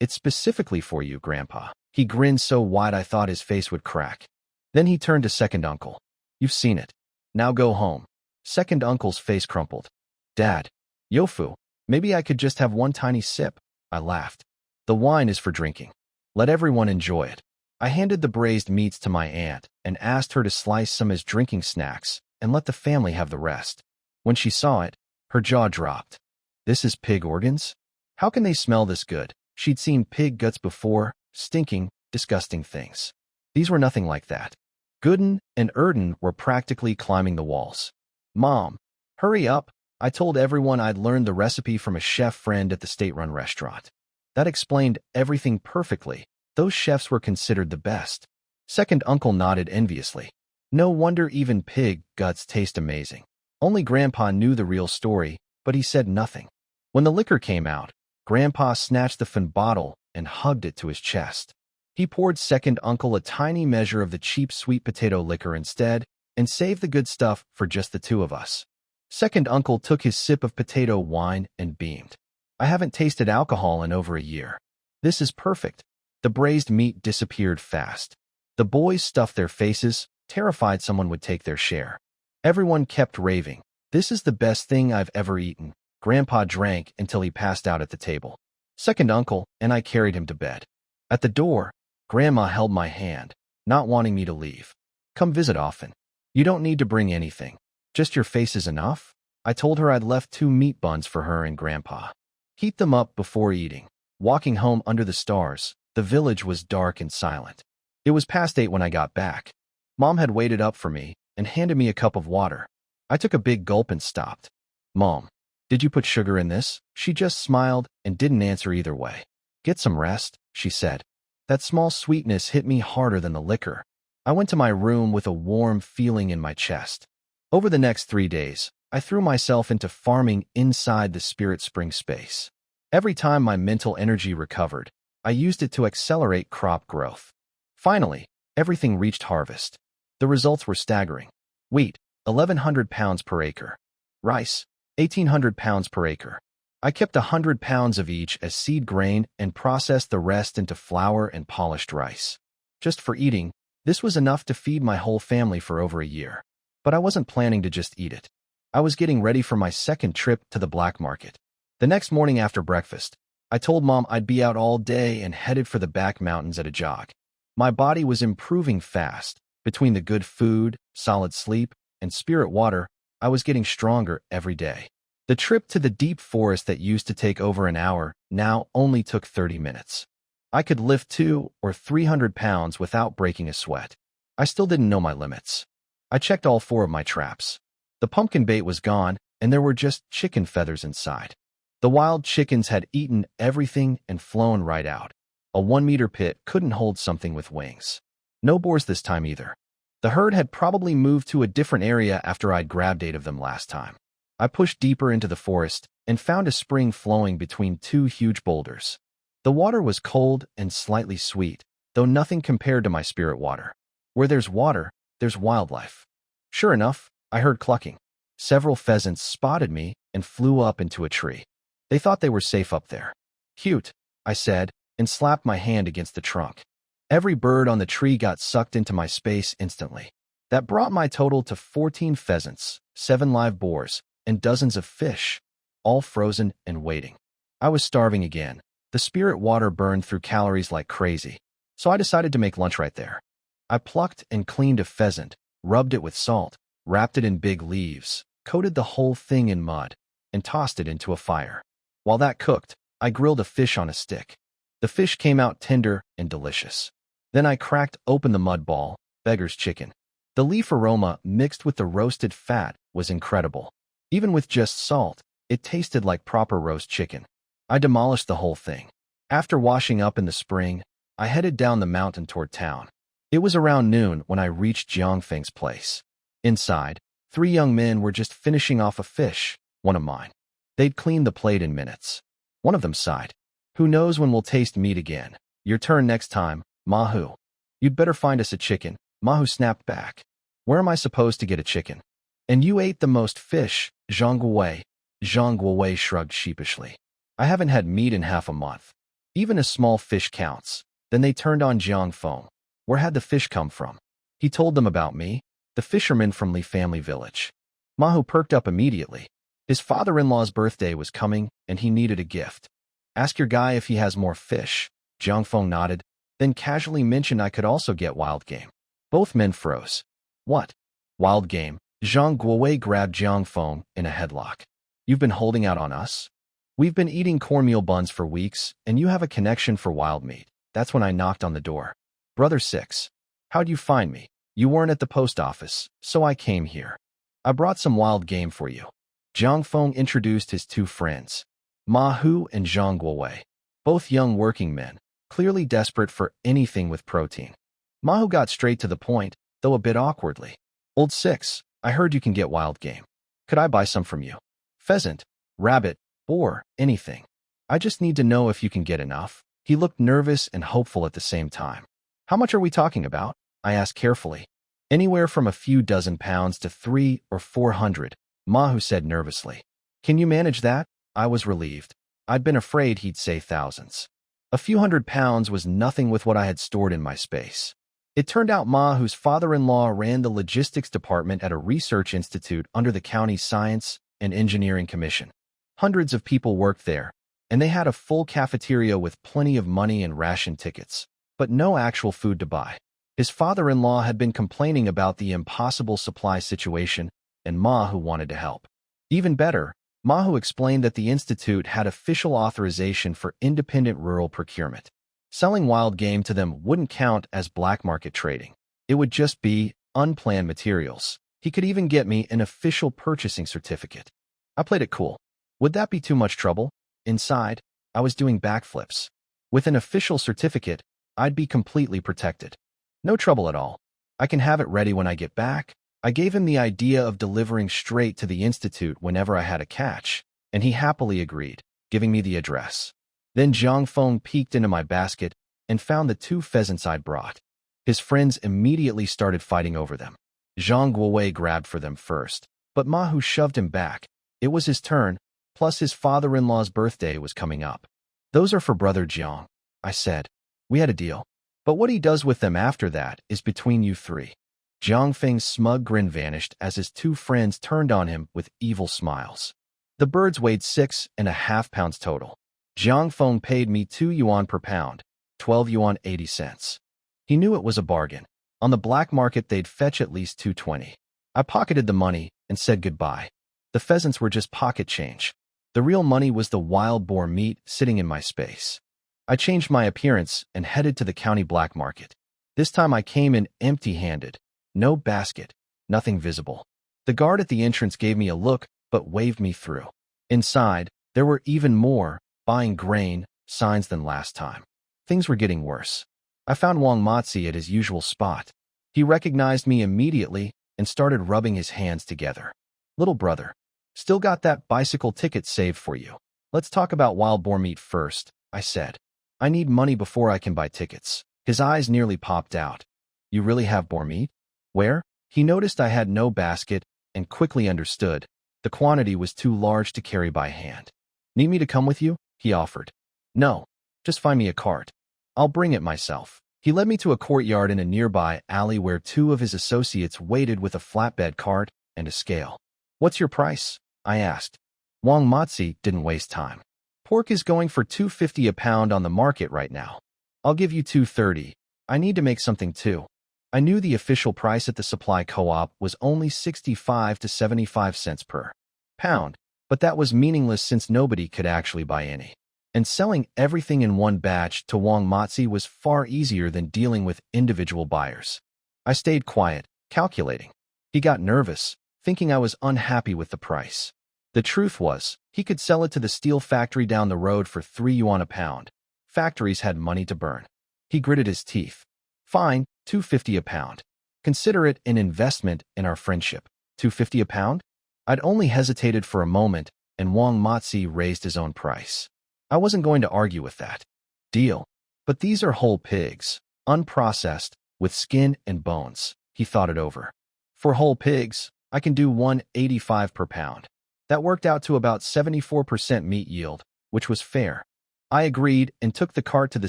It's specifically for you, Grandpa. He grinned so wide I thought his face would crack. Then he turned to second uncle. You've seen it. Now go home. Second uncle's face crumpled. Dad, Yofu, maybe I could just have one tiny sip. I laughed. The wine is for drinking. Let everyone enjoy it. I handed the braised meats to my aunt and asked her to slice some as drinking snacks and let the family have the rest. When she saw it, her jaw dropped. This is pig organs? How can they smell this good? She'd seen pig guts before, stinking, disgusting things. These were nothing like that. Gooden and Erden were practically climbing the walls. Mom, hurry up. I told everyone I'd learned the recipe from a chef friend at the state-run restaurant. That explained everything perfectly. Those chefs were considered the best. Second uncle nodded enviously. No wonder even pig guts taste amazing. Only Grandpa knew the real story, but he said nothing. When the liquor came out, Grandpa snatched the fin bottle and hugged it to his chest. He poured second uncle a tiny measure of the cheap sweet potato liquor instead and saved the good stuff for just the two of us. Second uncle took his sip of potato wine and beamed. I haven't tasted alcohol in over a year. This is perfect. The braised meat disappeared fast. The boys stuffed their faces, terrified someone would take their share. Everyone kept raving, "This is the best thing I've ever eaten." Grandpa drank until he passed out at the table. Second uncle and I carried him to bed. At the door, Grandma held my hand, not wanting me to leave. "Come visit often. You don't need to bring anything. Just your face is enough." I told her I'd left 2 meat buns for her and Grandpa. Heat them up before eating. Walking home under the stars, the village was dark and silent. It was past 8 when I got back. Mom had waited up for me and handed me a cup of water. I took a big gulp and stopped. "Mom, did you put sugar in this?" She just smiled and didn't answer either way. "Get some rest," she said. That small sweetness hit me harder than the liquor. I went to my room with a warm feeling in my chest. Over the next 3 days, I threw myself into farming inside the Spirit Spring space. Every time my mental energy recovered, I used it to accelerate crop growth. Finally, everything reached harvest. The results were staggering. Wheat, 1,100 pounds per acre. Rice, 1,800 pounds per acre. I kept 100 pounds of each as seed grain and processed the rest into flour and polished rice. Just for eating, this was enough to feed my whole family for over a year. But I wasn't planning to just eat it. I was getting ready for my second trip to the black market. The next morning after breakfast, I told Mom I'd be out all day and headed for the back mountains at a jog. My body was improving fast. Between the good food, solid sleep, and spirit water, I was getting stronger every day. The trip to the deep forest that used to take over an hour now only took 30 minutes. I could lift 200 or 300 pounds without breaking a sweat. I still didn't know my limits. I checked all 4 of my traps. The pumpkin bait was gone, and there were just chicken feathers inside. The wild chickens had eaten everything and flown right out. A 1-meter pit couldn't hold something with wings. No boars this time either. The herd had probably moved to a different area after I'd grabbed 8 of them last time. I pushed deeper into the forest and found a spring flowing between 2 huge boulders. The water was cold and slightly sweet, though nothing compared to my spirit water. Where there's water, there's wildlife. Sure enough, I heard clucking. Several pheasants spotted me and flew up into a tree. They thought they were safe up there. "Cute," I said, and slapped my hand against the trunk. Every bird on the tree got sucked into my space instantly. That brought my total to 14 pheasants, 7 live boars, and dozens of fish, all frozen and waiting. I was starving again. The spirit water burned through calories like crazy, so I decided to make lunch right there. I plucked and cleaned a pheasant, rubbed it with salt, wrapped it in big leaves, coated the whole thing in mud, and tossed it into a fire. While that cooked, I grilled a fish on a stick. The fish came out tender and delicious. Then I cracked open the mud ball, beggar's chicken. The leaf aroma mixed with the roasted fat was incredible. Even with just salt, it tasted like proper roast chicken. I demolished the whole thing. After washing up in the spring, I headed down the mountain toward town. It was around noon when I reached Jiangfeng's place. Inside, 3 young men were just finishing off a fish, one of mine. They'd cleaned the plate in minutes. One of them sighed. "Who knows when we'll taste meat again? Your turn next time, Mahu." "You'd better find us a chicken," Mahu snapped back. "Where am I supposed to get a chicken?" "And you ate the most fish, Zhang Guowei." Zhang Guowei shrugged sheepishly. "I haven't had meat in half a month. Even a small fish counts." Then they turned on Jiang Feng. Where had the fish come from? He told them about me, the fisherman from Li family village. Mahu perked up immediately. His father-in-law's birthday was coming, and he needed a gift. "Ask your guy if he has more fish." Jiang Feng nodded, then casually mentioned I could also get wild game. Both men froze. "What? Wild game?" Zhang Guowei grabbed Jiang Feng in a headlock. "You've been holding out on us? We've been eating cornmeal buns for weeks, and you have a connection for wild meat." That's when I knocked on the door. "Brother 6. How'd you find me? You weren't at the post office, so I came here. I brought some wild game for you." Jiang Feng introduced his 2 friends, Mahu and Zhang Guowei, both young working men, clearly desperate for anything with protein. Mahu got straight to the point, though a bit awkwardly. "Old 6, I heard you can get wild game. Could I buy some from you? Pheasant, rabbit, boar, anything. I just need to know if you can get enough." He looked nervous and hopeful at the same time. "How much are we talking about?" I asked carefully. "Anywhere from a few dozen pounds to 300 or 400, Mahu said nervously. "Can you manage that?" I was relieved. I'd been afraid he'd say thousands. A few £100 was nothing with what I had stored in my space. It turned out Ma, whose father-in-law ran the logistics department at a research institute under the county's Science and Engineering Commission. Hundreds of people worked there, and they had a full cafeteria with plenty of money and ration tickets, but no actual food to buy. His father-in-law had been complaining about the impossible supply situation, and Ma, who wanted to help. Even better, Ma, who explained that the institute had official authorization for independent rural procurement. Selling wild game to them wouldn't count as black market trading. It would just be unplanned materials. He could even get me an official purchasing certificate. I played it cool. Would that be too much trouble? Inside, I was doing backflips. With an official certificate, I'd be completely protected. No trouble at all. I can have it ready when I get back. I gave him the idea of delivering straight to the institute whenever I had a catch, and he happily agreed, giving me the address. Then Zhang Feng peeked into my basket and found the 2 pheasants I'd brought. His friends immediately started fighting over them. Zhang Guowei grabbed for them first, but Ma, who shoved him back. It was his turn, plus his father-in-law's birthday was coming up. Those are for Brother Jiang, I said. We had a deal. But what he does with them after that is between you 3. Jiang Feng's smug grin vanished as his 2 friends turned on him with evil smiles. The birds weighed 6.5 pounds total. Jiang Feng paid me 2 yuan per pound, 12 yuan 80 cents. He knew it was a bargain. On the black market, they'd fetch at least 220. I pocketed the money and said goodbye. The pheasants were just pocket change. The real money was the wild boar meat sitting in my space. I changed my appearance and headed to the county black market. This time I came in empty-handed. No basket, nothing visible. The guard at the entrance gave me a look, but waved me through. Inside, there were even more buying grain signs than last time. Things were getting worse. I found Wang Matzi at his usual spot. He recognized me immediately and started rubbing his hands together. Little brother, still got that bicycle ticket saved for you. Let's talk about wild boar meat first, I said. I need money before I can buy tickets. His eyes nearly popped out. You really have boar meat? Where? He noticed I had no basket and quickly understood. The quantity was too large to carry by hand. Need me to come with you? He offered. No, just find me a cart. I'll bring it myself. He led me to a courtyard in a nearby alley where 2 of his associates waited with a flatbed cart and a scale. What's your price? I asked. Wang Matzi didn't waste time. Pork is going for $2.50 a pound on the market right now. I'll give you $2.30. I need to make something too. I knew the official price at the supply co-op was only 65 to 75 cents per pound, but that was meaningless since nobody could actually buy any. And selling everything in one batch to Wang Matzi was far easier than dealing with individual buyers. I stayed quiet, calculating. He got nervous, thinking I was unhappy with the price. The truth was, he could sell it to the steel factory down the road for 3 yuan a pound. Factories had money to burn. He gritted his teeth. Fine, $2.50 a pound. Consider it an investment in our friendship. $2.50 a pound? I'd only hesitated for a moment, and Wang Matzi raised his own price. I wasn't going to argue with that. Deal. But these are whole pigs, unprocessed, with skin and bones. He thought it over. For whole pigs, I can do $1.85 per pound. That worked out to about 74% meat yield, which was fair. I agreed and took the cart to the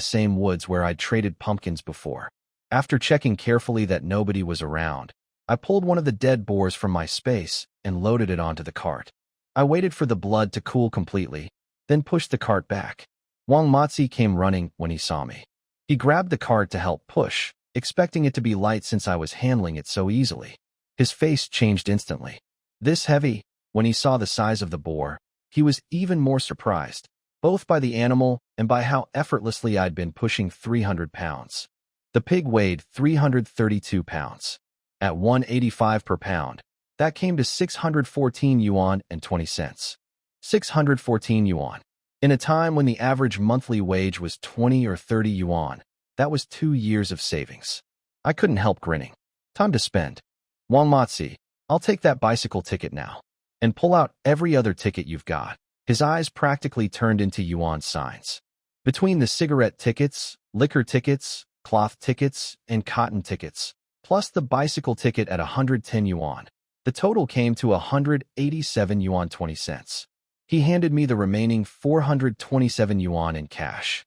same woods where I'd traded pumpkins before. After checking carefully that nobody was around, I pulled one of the dead boars from my space and loaded it onto the cart. I waited for the blood to cool completely, then pushed the cart back. Wang Matzi came running when he saw me. He grabbed the cart to help push, expecting it to be light since I was handling it so easily. His face changed instantly. This heavy. When he saw the size of the boar, he was even more surprised, both by the animal and by how effortlessly I'd been pushing 300 pounds. The pig weighed 332 pounds. At 185 per pound, that came to 614 yuan and 20 cents. 614 yuan. In a time when the average monthly wage was 20 or 30 yuan, that was 2 years of savings. I couldn't help grinning. Time to spend. Wang Matzi, I'll take that bicycle ticket now. And pull out every other ticket you've got. His eyes practically turned into yuan signs. Between the cigarette tickets, liquor tickets, cloth tickets, and cotton tickets, plus the bicycle ticket at 110 yuan, the total came to 187 yuan 20 cents. He handed me the remaining 427 yuan in cash.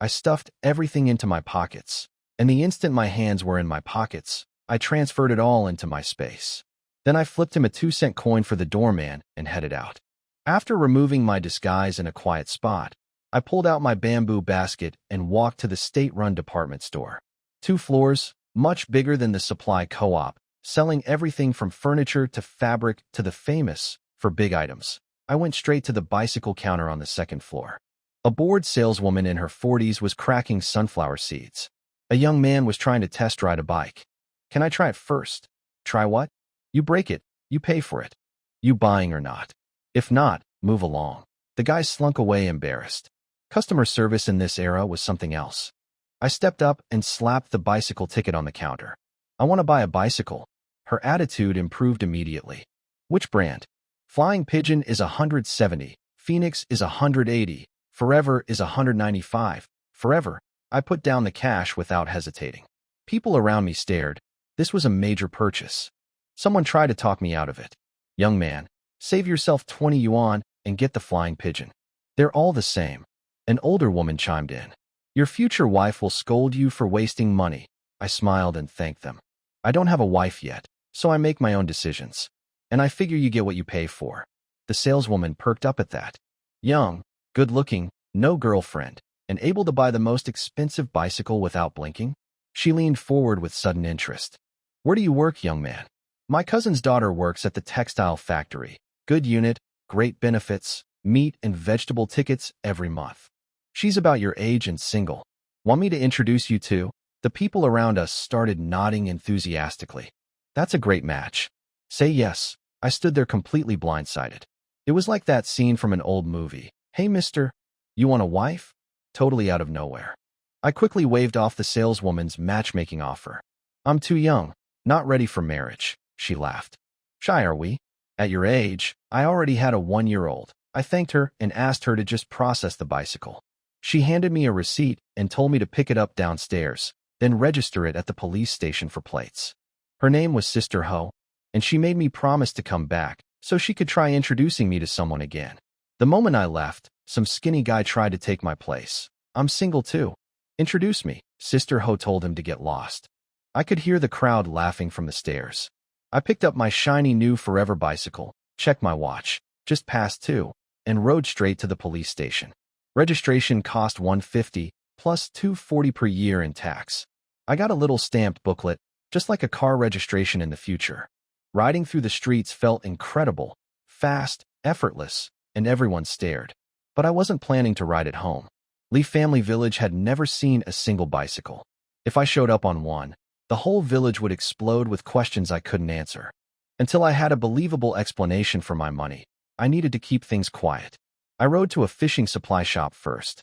I stuffed everything into my pockets, and the instant my hands were in my pockets, I transferred it all into my space. Then I flipped him a 2-cent coin for the doorman and headed out. After removing my disguise in a quiet spot, I pulled out my bamboo basket and walked to the state-run department store. 2 floors, much bigger than the supply co-op, selling everything from furniture to fabric to the famous for big items. I went straight to the bicycle counter on the 2nd floor. A bored saleswoman in her 40s was cracking sunflower seeds. A young man was trying to test ride a bike. Can I try it first? Try what? You break it, you pay for it. You buying or not? If not, move along. The guy slunk away embarrassed. Customer service in this era was something else. I stepped up and slapped the bicycle ticket on the counter. I want to buy a bicycle. Her attitude improved immediately. Which brand? Flying Pigeon is $170. Phoenix is $180. Forever is $195. Forever. I put down the cash without hesitating. People around me stared. This was a major purchase. Someone tried to talk me out of it. Young man, save yourself 20 yuan and get the Flying Pigeon. They're all the same. An older woman chimed in. Your future wife will scold you for wasting money. I smiled and thanked them. I don't have a wife yet, so I make my own decisions. And I figure you get what you pay for. The saleswoman perked up at that. Young, good-looking, no girlfriend, and able to buy the most expensive bicycle without blinking? She leaned forward with sudden interest. Where do you work, young man? My cousin's daughter works at the textile factory. Good unit, great benefits, meat and vegetable tickets every month. She's about your age and single. Want me to introduce you to? The people around us started nodding enthusiastically. That's a great match. Say yes. I stood there completely blindsided. It was like that scene from an old movie. Hey, mister, you want a wife? Totally out of nowhere. I quickly waved off the saleswoman's matchmaking offer. I'm too young, not ready for marriage, she laughed. Shy are we? At your age, I already had a 1-year-old. I thanked her and asked her to just process the bicycle. She handed me a receipt and told me to pick it up downstairs, then register it at the police station for plates. Her name was Sister Ho, and she made me promise to come back so she could try introducing me to someone again. The moment I left, some skinny guy tried to take my place. I'm single too. Introduce me, Sister Ho told him to get lost. I could hear the crowd laughing from the stairs. I picked up my shiny new Forever bicycle, checked my watch, just past 2, and rode straight to the police station. Registration cost $150 plus $240 per year in tax. I got a little stamped booklet, just like a car registration in the future. Riding through the streets felt incredible, fast, effortless, and everyone stared. But I wasn't planning to ride it home. Lee Family Village had never seen a single bicycle. If I showed up on one, the whole village would explode with questions I couldn't answer. Until I had a believable explanation for my money, I needed to keep things quiet. I rode to a fishing supply shop first.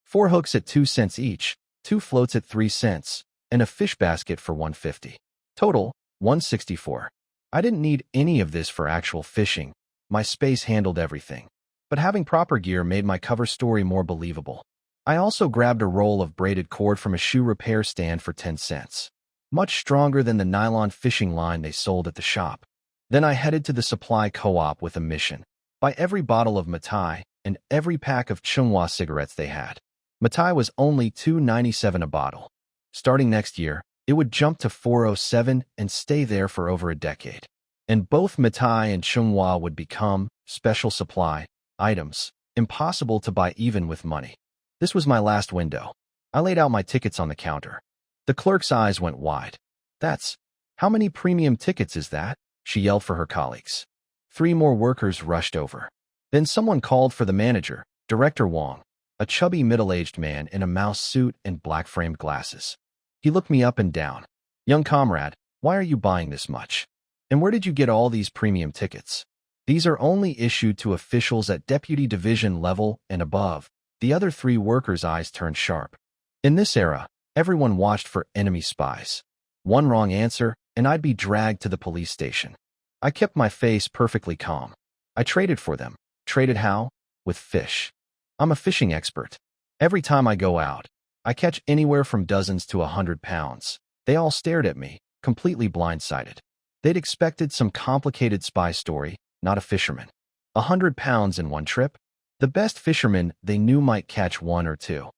4 hooks at 2 cents each, 2 floats at 3 cents, and a fish basket for $150. Total, $164. I didn't need any of this for actual fishing. My space handled everything. But having proper gear made my cover story more believable. I also grabbed a roll of braided cord from a shoe repair stand for 10 cents. Much stronger than the nylon fishing line they sold at the shop. Then I headed to the supply co-op with a mission. Buy every bottle of Matai and every pack of Chunghwa cigarettes they had. Matai was only $2.97 a bottle. Starting next year, it would jump to $4.07 and stay there for over a decade. And both Matai and Chunghwa would become special supply items, impossible to buy even with money. This was my last window. I laid out my tickets on the counter. The clerk's eyes went wide. How many premium tickets is that? She yelled for her colleagues. 3 more workers rushed over. Then someone called for the manager, Director Wong, a chubby middle-aged man in a mouse suit and black-framed glasses. He looked me up and down. Young comrade, why are you buying this much? And where did you get all these premium tickets? These are only issued to officials at deputy division level and above. The other 3 workers' eyes turned sharp. In this era, everyone watched for enemy spies. One wrong answer, and I'd be dragged to the police station. I kept my face perfectly calm. I traded for them. Traded how? With fish. I'm a fishing expert. Every time I go out, I catch anywhere from dozens to 100 pounds. They all stared at me, completely blindsided. They'd expected some complicated spy story, not a fisherman. 100 pounds in one trip? The best fishermen they knew might catch 1 or 2.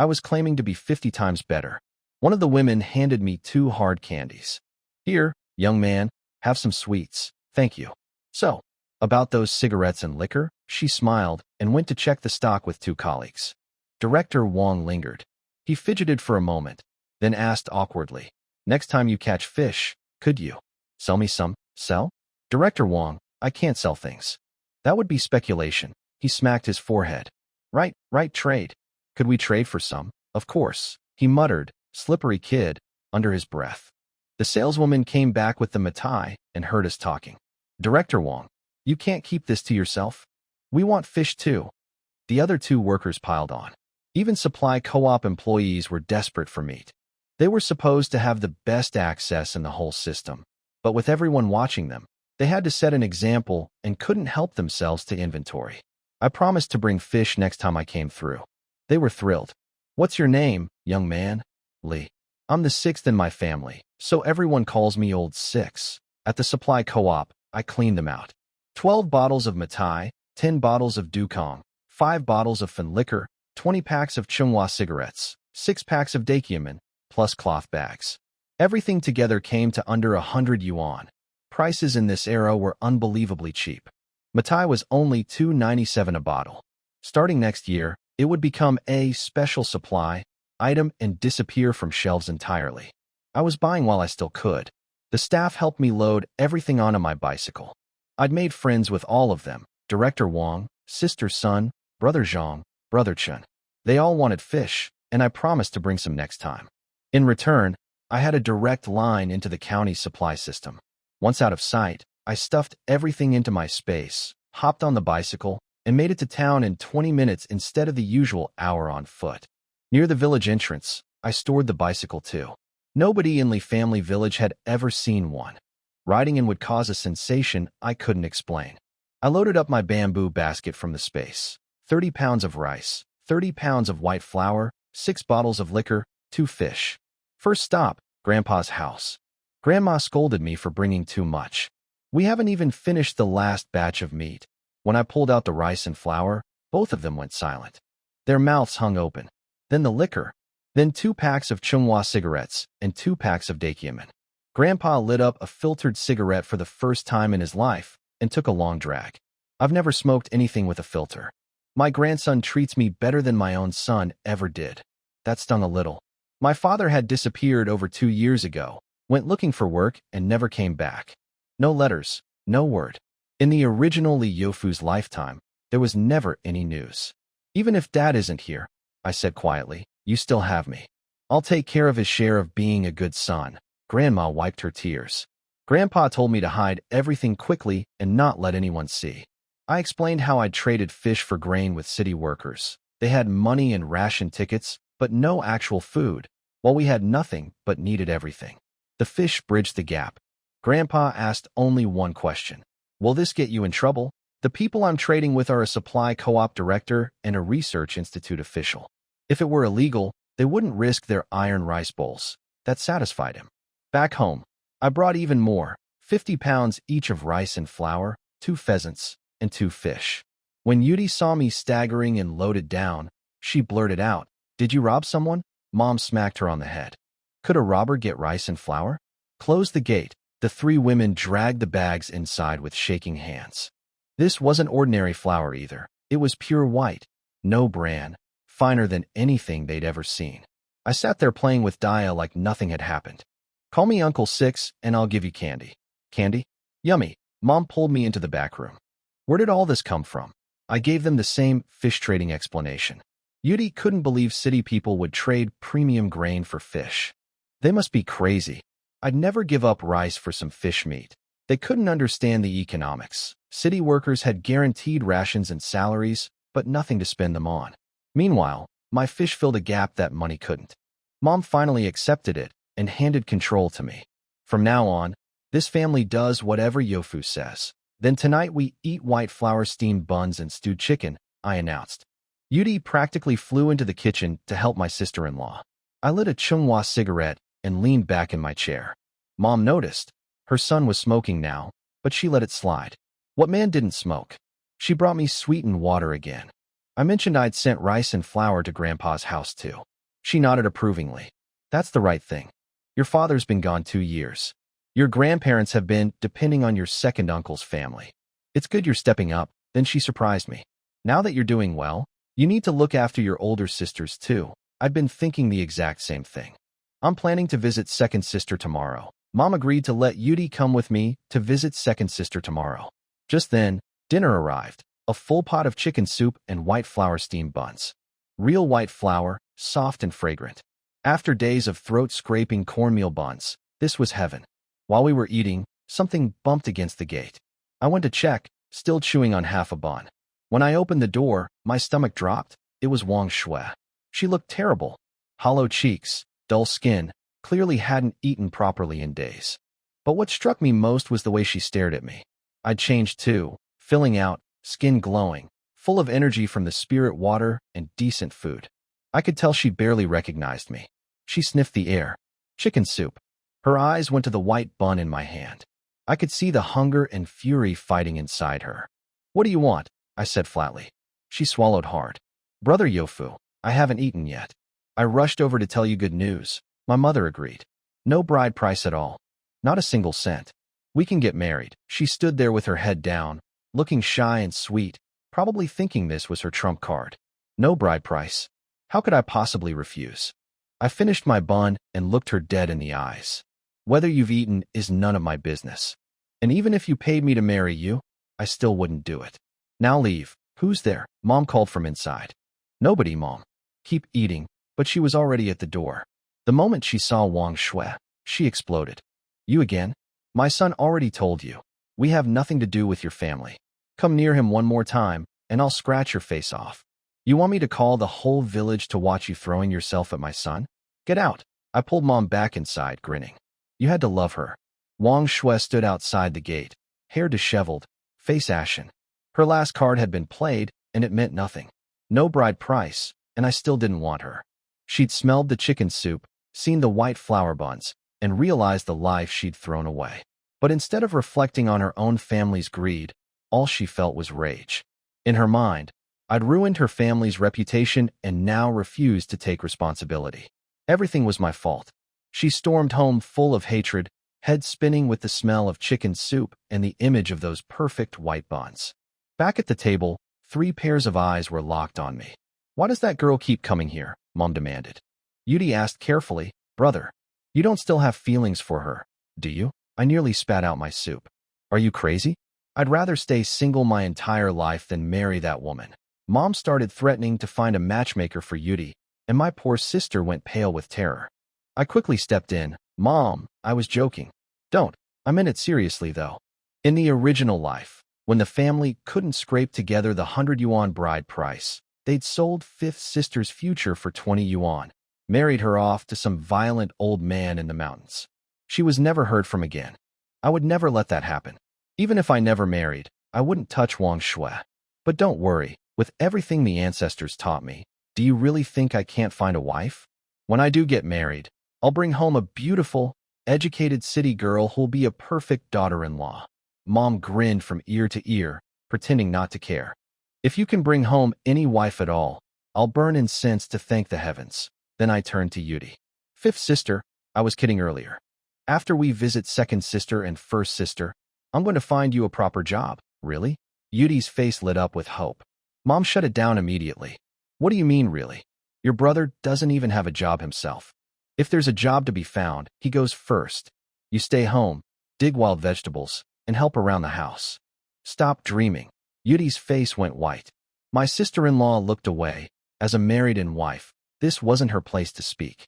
I was claiming to be 50 times better. One of the women handed me 2 hard candies. Here, young man, have some sweets. Thank you. So, about those cigarettes and liquor? She smiled and went to check the stock with 2 colleagues. Director Wong lingered. He fidgeted for a moment, then asked awkwardly, "Next time you catch fish, could you sell me some?" Sell? Director Wong, I can't sell things. That would be speculation. He smacked his forehead. Right, trade. Could we trade for some? Of course, he muttered, slippery kid, under his breath. The saleswoman came back with the mitai and heard us talking. Director Wong, you can't keep this to yourself. We want fish too. The other 2 workers piled on. Even supply co-op employees were desperate for meat. They were supposed to have the best access in the whole system, but with everyone watching them, they had to set an example and couldn't help themselves to inventory. I promised to bring fish next time I came through. They were thrilled. What's your name, young man? Lee. I'm the 6th in my family, so everyone calls me Old 6. At the supply co-op, I cleaned them out. 12 bottles of mitai, 10 bottles of dukong, 5 bottles of fin liquor, 20 packs of Chunghwa cigarettes, 6 packs of daikyamen, plus cloth bags. Everything together came to under 100 yuan. Prices in this era were unbelievably cheap. Mitai was only $2.97 a bottle. Starting next year, it would become a special supply item and disappear from shelves entirely. I was buying while I still could. The staff helped me load everything onto my bicycle. I'd made friends with all of them, Director Wong, Sister Sun, Brother Zhang, Brother Chen. They all wanted fish, and I promised to bring some next time. In return, I had a direct line into the county supply system. Once out of sight, I stuffed everything into my space, hopped on the bicycle, and made it to town in 20 minutes instead of the usual hour on foot. Near the village entrance, I stored the bicycle too. Nobody in Lee family village had ever seen one. Riding in would cause a sensation I couldn't explain. I loaded up my bamboo basket from the space. 30 pounds of rice, 30 pounds of white flour, 6 bottles of liquor, 2 fish. First stop, Grandpa's house. Grandma scolded me for bringing too much. We haven't even finished the last batch of meat. When I pulled out the rice and flour, both of them went silent. Their mouths hung open. Then the liquor. Then 2 packs of Chunghwa cigarettes and 2 packs of daikyamen. Grandpa lit up a filtered cigarette for the first time in his life and took a long drag. I've never smoked anything with a filter. My grandson treats me better than my own son ever did. That stung a little. My father had disappeared over 2 years ago, went looking for work, and never came back. No letters, no word. In the original Li Youfu's lifetime, there was never any news. Even if Dad isn't here, I said quietly, you still have me. I'll take care of his share of being a good son. Grandma wiped her tears. Grandpa told me to hide everything quickly and not let anyone see. I explained how I'd traded fish for grain with city workers. They had money and ration tickets, but no actual food, while we had nothing but needed everything. The fish bridged the gap. Grandpa asked only one question. Will this get you in trouble? The people I'm trading with are a supply co-op director and a research institute official. If it were illegal, they wouldn't risk their iron rice bowls. That satisfied him. Back home, I brought even more, 50 pounds each of rice and flour, 2 pheasants, and 2 fish. When Yudi saw me staggering and loaded down, she blurted out, "Did you rob someone?" Mom smacked her on the head. Could a robber get rice and flour? Close the gate. The 3 women dragged the bags inside with shaking hands. This wasn't ordinary flour either. It was pure white, no bran, finer than anything they'd ever seen. I sat there playing with Dia like nothing had happened. Call me Uncle Six and I'll give you candy. Candy? Yummy. Mom pulled me into the back room. Where did all this come from? I gave them the same fish trading explanation. Yudi couldn't believe city people would trade premium grain for fish. They must be crazy. I'd never give up rice for some fish meat. They couldn't understand the economics. City workers had guaranteed rations and salaries, but nothing to spend them on. Meanwhile, my fish filled a gap that money couldn't. Mom finally accepted it and handed control to me. From now on, this family does whatever Yofu says. Then tonight we eat white flour steamed buns and stewed chicken, I announced. Yudi practically flew into the kitchen to help my sister-in-law. I lit a Chunghwa cigarette and leaned back in my chair. Mom noticed. Her son was smoking now, but she let it slide. What man didn't smoke? She brought me sweetened water again. I mentioned I'd sent rice and flour to Grandpa's house too. She nodded approvingly. That's the right thing. Your father's been gone 2 years. Your grandparents have been depending on your second uncle's family. It's good you're stepping up. Then she surprised me. Now that you're doing well, you need to look after your older sisters too. I've been thinking the exact same thing. I'm planning to visit second sister tomorrow. Mom agreed to let Yudi come with me to visit second sister tomorrow. Just then, dinner arrived. A full pot of chicken soup and white flour steamed buns. Real white flour, soft and fragrant. After days of throat-scraping cornmeal buns, this was heaven. While we were eating, something bumped against the gate. I went to check, still chewing on half a bun. When I opened the door, my stomach dropped. It was Wang Shui. She looked terrible. Hollow cheeks, dull skin, clearly hadn't eaten properly in days. But what struck me most was the way she stared at me. I'd changed too, filling out, skin glowing, full of energy from the spirit water and decent food. I could tell she barely recognized me. She sniffed the air. Chicken soup. Her eyes went to the white bun in my hand. I could see the hunger and fury fighting inside her. What do you want? I said flatly. She swallowed hard. Brother Yofu, I haven't eaten yet. I rushed over to tell you good news. My mother agreed. No bride price at all. Not a single cent. We can get married. She stood there with her head down, looking shy and sweet, probably thinking this was her trump card. No bride price. How could I possibly refuse? I finished my bun and looked her dead in the eyes. Whether you've eaten is none of my business. And even if you paid me to marry you, I still wouldn't do it. Now leave. Who's there? Mom called from inside. Nobody, Mom. Keep eating. But she was already at the door. The moment she saw Wang Shui, she exploded. You again? My son already told you. We have nothing to do with your family. Come near him one more time, and I'll scratch your face off. You want me to call the whole village to watch you throwing yourself at my son? Get out. I pulled Mom back inside, grinning. You had to love her. Wang Shui stood outside the gate, hair disheveled, face ashen. Her last card had been played, and it meant nothing. No bride price, and I still didn't want her. She'd smelled the chicken soup, seen the white flour buns, and realized the life she'd thrown away. But instead of reflecting on her own family's greed, all she felt was rage. In her mind, I'd ruined her family's reputation and now refused to take responsibility. Everything was my fault. She stormed home full of hatred, head spinning with the smell of chicken soup and the image of those perfect white buns. Back at the table, 3 pairs of eyes were locked on me. Why does that girl keep coming here? Mom demanded. Yudi asked carefully, Brother, you don't still have feelings for her, do you? I nearly spat out my soup. Are you crazy? I'd rather stay single my entire life than marry that woman. Mom started threatening to find a matchmaker for Yudi, and my poor sister went pale with terror. I quickly stepped in. Mom, I was joking. Don't. I meant it seriously, though. In the original life, when the family couldn't scrape together the 100 yuan bride price, they'd sold fifth sister's future for 20 yuan, married her off to some violent old man in the mountains. She was never heard from again. I would never let that happen. Even if I never married, I wouldn't touch Wang Shui. But don't worry, with everything the ancestors taught me, do you really think I can't find a wife? When I do get married, I'll bring home a beautiful, educated city girl who'll be a perfect daughter-in-law. Mom grinned from ear to ear, pretending not to care. If you can bring home any wife at all, I'll burn incense to thank the heavens. Then I turned to Yudi. Fifth sister, I was kidding earlier. After we visit second sister and first sister, I'm going to find you a proper job. Really? Yudi's face lit up with hope. Mom shut it down immediately. What do you mean, really? Your brother doesn't even have a job himself. If there's a job to be found, he goes first. You stay home, dig wild vegetables, and help around the house. Stop dreaming. Yudi's face went white. My sister-in-law looked away. As a married-in wife, this wasn't her place to speak.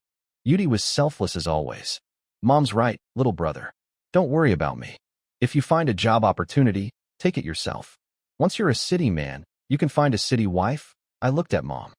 Yudi was selfless as always. Mom's right, little brother. Don't worry about me. If you find a job opportunity, take it yourself. Once you're a city man, you can find a city wife. I looked at Mom.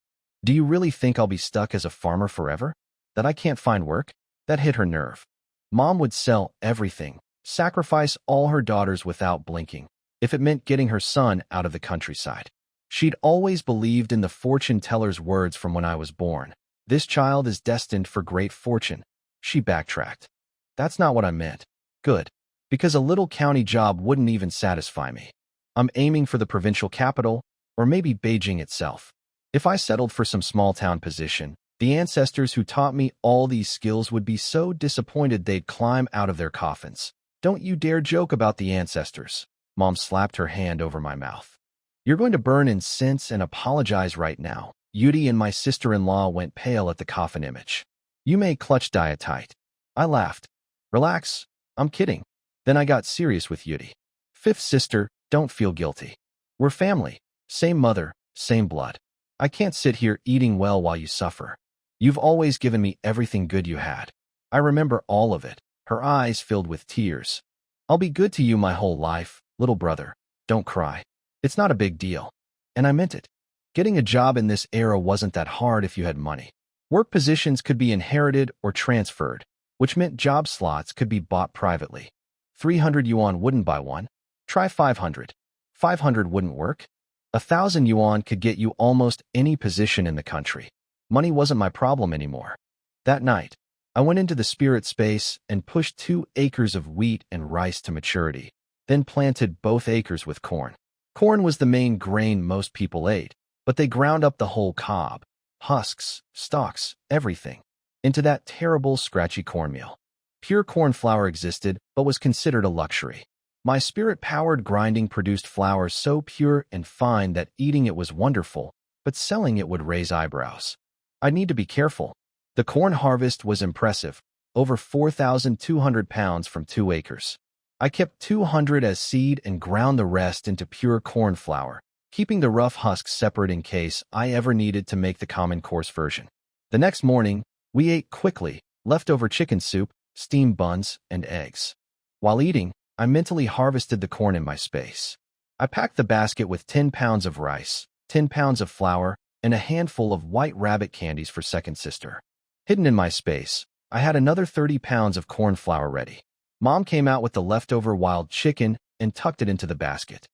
Do you really think I'll be stuck as a farmer forever? That I can't find work? That hit her nerve. Mom would sell everything, sacrifice all her daughters without blinking, if it meant getting her son out of the countryside. She'd always believed in the fortune teller's words from when I was born. This child is destined for great fortune. She backtracked. That's not what I meant. Good. Because a little county job wouldn't even satisfy me. I'm aiming for the provincial capital, or maybe Beijing itself. If I settled for some small town position, The ancestors who taught me all these skills would be so disappointed they'd climb out of their coffins. Don't you dare joke about the ancestors. Mom slapped her hand over my mouth. You're going to burn incense and apologize right now. Yudi and my sister-in-law went pale at the coffin image. Yume clutched Dia tight. I laughed. Relax, I'm kidding. Then I got serious with Yudi. Fifth sister, don't feel guilty. We're family. Same mother, same blood. I can't sit here eating well while you suffer. You've always given me everything good you had. I remember all of it. Her eyes filled with tears. I'll be good to you my whole life, little brother. Don't cry. It's not a big deal. And I meant it. Getting a job in this era wasn't that hard if you had money. Work positions could be inherited or transferred, which meant job slots could be bought privately. 300 yuan wouldn't buy one. Try 500. 500 wouldn't work. 1,000 yuan could get you almost any position in the country. Money wasn't my problem anymore. That night, I went into the spirit space and pushed 2 acres of wheat and rice to maturity, then planted both acres with corn. Corn was the main grain most people ate, but they ground up the whole cob, husks, stalks, everything, into that terrible, scratchy cornmeal. Pure corn flour existed, but was considered a luxury. My spirit-powered grinding produced flour so pure and fine that eating it was wonderful, but selling it would raise eyebrows. I'd need to be careful. The corn harvest was impressive, over 4,200 pounds from 2 acres. I kept 200 as seed and ground the rest into pure corn flour, keeping the rough husks separate in case I ever needed to make the common coarse version. The next morning, we ate quickly, leftover chicken soup, steamed buns, and eggs. While eating, I mentally harvested the corn in my space. I packed the basket with 10 pounds of rice, 10 pounds of flour, and a handful of white rabbit candies for second sister. Hidden in my space, I had another 30 pounds of corn flour ready. Mom came out with the leftover wild chicken and tucked it into the basket.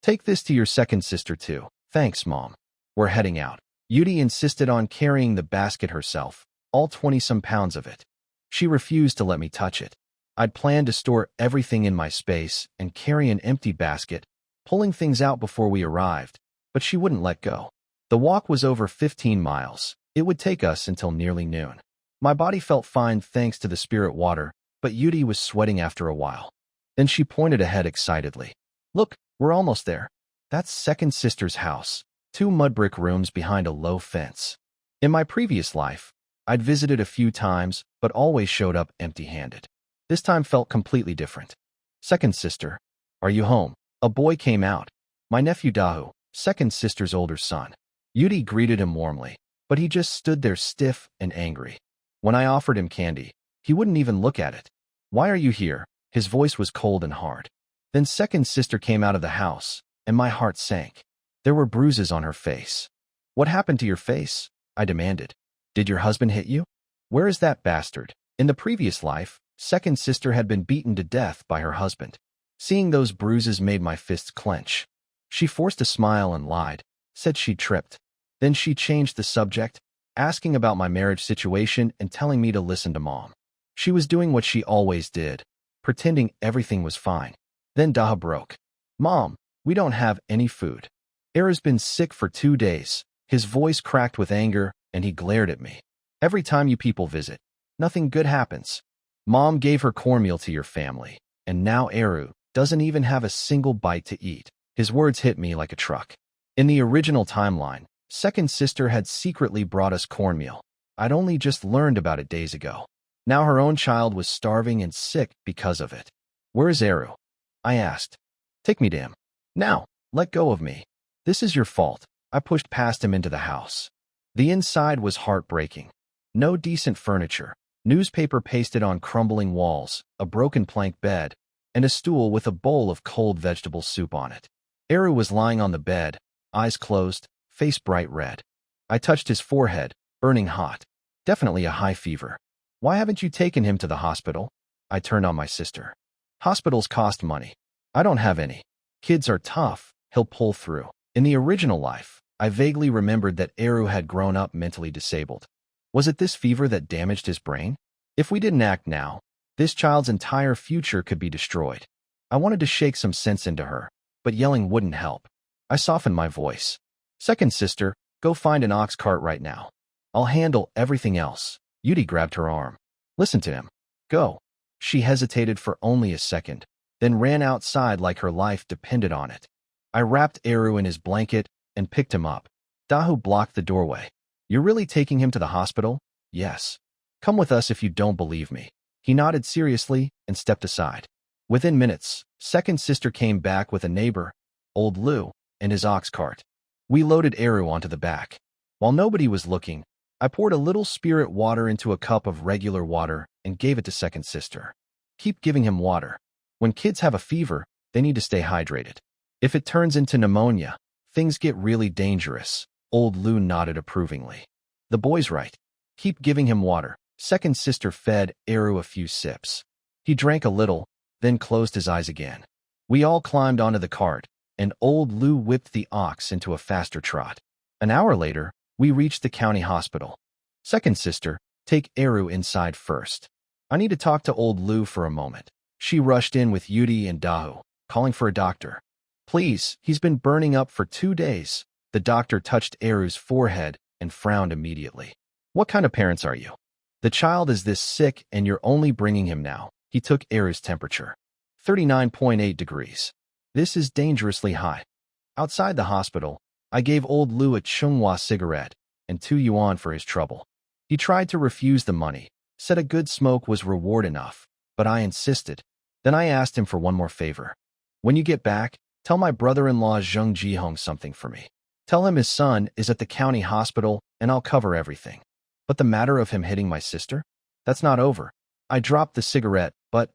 Take this to your second sister too. Thanks, Mom. We're heading out. Yudi insisted on carrying the basket herself, all 20-some pounds of it. She refused to let me touch it. I'd planned to store everything in my space and carry an empty basket, pulling things out before we arrived, but she wouldn't let go. The walk was over 15 miles. It would take us until nearly noon. My body felt fine thanks to the spirit water, but Yudi was sweating after a while. Then she pointed ahead excitedly. Look, we're almost there. That's second sister's house, 2 mud brick rooms behind a low fence. In my previous life, I'd visited a few times, but always showed up empty-handed. This time felt completely different. Second sister, are you home? A boy came out. My nephew Dahu, second sister's older son. Yudi greeted him warmly, but he just stood there stiff and angry. When I offered him candy, he wouldn't even look at it. Why are you here? His voice was cold and hard. Then second sister came out of the house, and my heart sank. There were bruises on her face. What happened to your face? I demanded. Did your husband hit you? Where is that bastard? In the previous life, second sister had been beaten to death by her husband. Seeing those bruises made my fists clench. She forced a smile and lied, said she tripped. Then she changed the subject, asking about my marriage situation and telling me to listen to Mom. She was doing what she always did, pretending everything was fine. Then Daha broke. Mom, we don't have any food. Era's been sick for 2 days. His voice cracked with anger, and he glared at me. Every time you people visit, nothing good happens. Mom gave her cornmeal to your family, and now Eru doesn't even have a single bite to eat. His words hit me like a truck. In the original timeline, second sister had secretly brought us cornmeal. I'd only just learned about it days ago. Now her own child was starving and sick because of it. Where is Eru? I asked. Take me to him. Now, let go of me. This is your fault. I pushed past him into the house. The inside was heartbreaking. No decent furniture, newspaper pasted on crumbling walls, a broken plank bed, and a stool with a bowl of cold vegetable soup on it. Eru was lying on the bed, eyes closed, face bright red. I touched his forehead, burning hot. Definitely a high fever. Why haven't you taken him to the hospital? I turned on my sister. Hospitals cost money. I don't have any. Kids are tough, he'll pull through. In the original life, I vaguely remembered that Eru had grown up mentally disabled. Was it this fever that damaged his brain? If we didn't act now, this child's entire future could be destroyed. I wanted to shake some sense into her, but yelling wouldn't help. I softened my voice. Second sister, go find an ox cart right now. I'll handle everything else. Yudi grabbed her arm. Listen to him. Go. She hesitated for only a second, then ran outside like her life depended on it. I wrapped Eru in his blanket and picked him up. Dahu blocked the doorway. You're really taking him to the hospital? Yes. Come with us if you don't believe me. He nodded seriously and stepped aside. Within minutes, second sister came back with a neighbor, old Lou, and his ox cart. We loaded Eru onto the back. While nobody was looking, I poured a little spirit water into a cup of regular water and gave it to second sister. Keep giving him water. When kids have a fever, they need to stay hydrated. If it turns into pneumonia, things get really dangerous. Old Lou nodded approvingly. The boy's right. Keep giving him water. Second sister fed Eru a few sips. He drank a little, then closed his eyes again. We all climbed onto the cart, and old Lou whipped the ox into a faster trot. An hour later, we reached the county hospital. Second sister, take Eru inside first. I need to talk to old Lou for a moment. She rushed in with Yudi and Dahu, calling for a doctor. Please, he's been burning up for 2 days. The doctor touched Eru's forehead and frowned immediately. What kind of parents are you? The child is this sick and you're only bringing him now. He took Eru's temperature. 39.8 degrees. This is dangerously high. Outside the hospital, I gave old Lou a Chunghwa cigarette and 2 yuan for his trouble. He tried to refuse the money, said a good smoke was reward enough, but I insisted. Then I asked him for one more favor. When you get back, tell my brother-in-law Zheng Jihong something for me. Tell him his son is at the county hospital and I'll cover everything. But the matter of him hitting my sister? That's not over. I dropped the cigarette,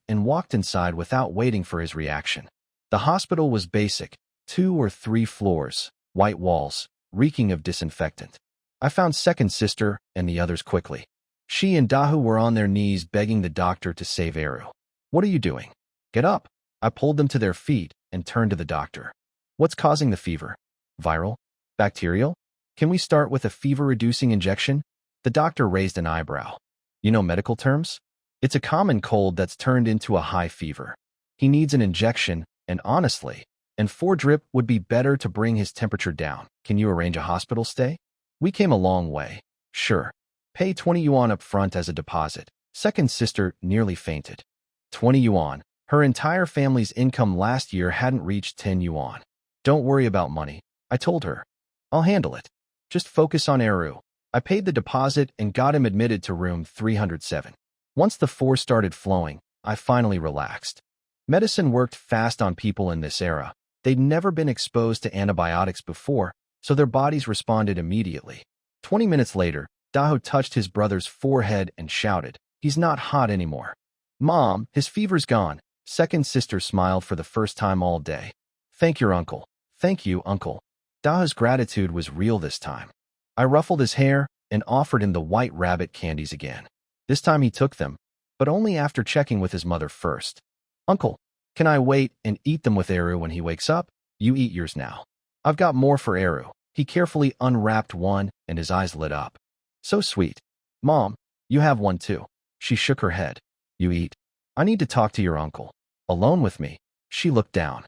and walked inside without waiting for his reaction. The hospital was basic, 2 or 3 floors, white walls, reeking of disinfectant. I found second sister and the others quickly. She and Dahu were on their knees begging the doctor to save Eru. What are you doing? Get up. I pulled them to their feet and turned to the doctor. What's causing the fever? Viral? Bacterial? Can we start with a fever-reducing injection? The doctor raised an eyebrow. You know medical terms? It's a common cold that's turned into a high fever. He needs an injection, and honestly, and 4 drip would be better to bring his temperature down. Can you arrange a hospital stay? We came a long way. Sure. Pay 20 yuan up front as a deposit. Second sister nearly fainted. 20 yuan. Her entire family's income last year hadn't reached 10 yuan. Don't worry about money, I told her. I'll handle it. Just focus on Eru. I paid the deposit and got him admitted to room 307. Once the 4 started flowing, I finally relaxed. Medicine worked fast on people in this era. They'd never been exposed to antibiotics before, so their bodies responded immediately. 20 minutes later, Dahu touched his brother's forehead and shouted, "He's not hot anymore." "Mom, his fever's gone." Second sister smiled for the first time all day. "Thank your uncle." "Thank you, uncle." Dahu's gratitude was real this time. I ruffled his hair and offered him the white rabbit candies again. This time he took them, but only after checking with his mother first. "Uncle, can I wait and eat them with Eru when he wakes up?" "You eat yours now. I've got more for Eru." He carefully unwrapped one and his eyes lit up. "So sweet." "Mom, you have one too." She shook her head. "You eat. I need to talk to your uncle." "Alone with me?" She looked down.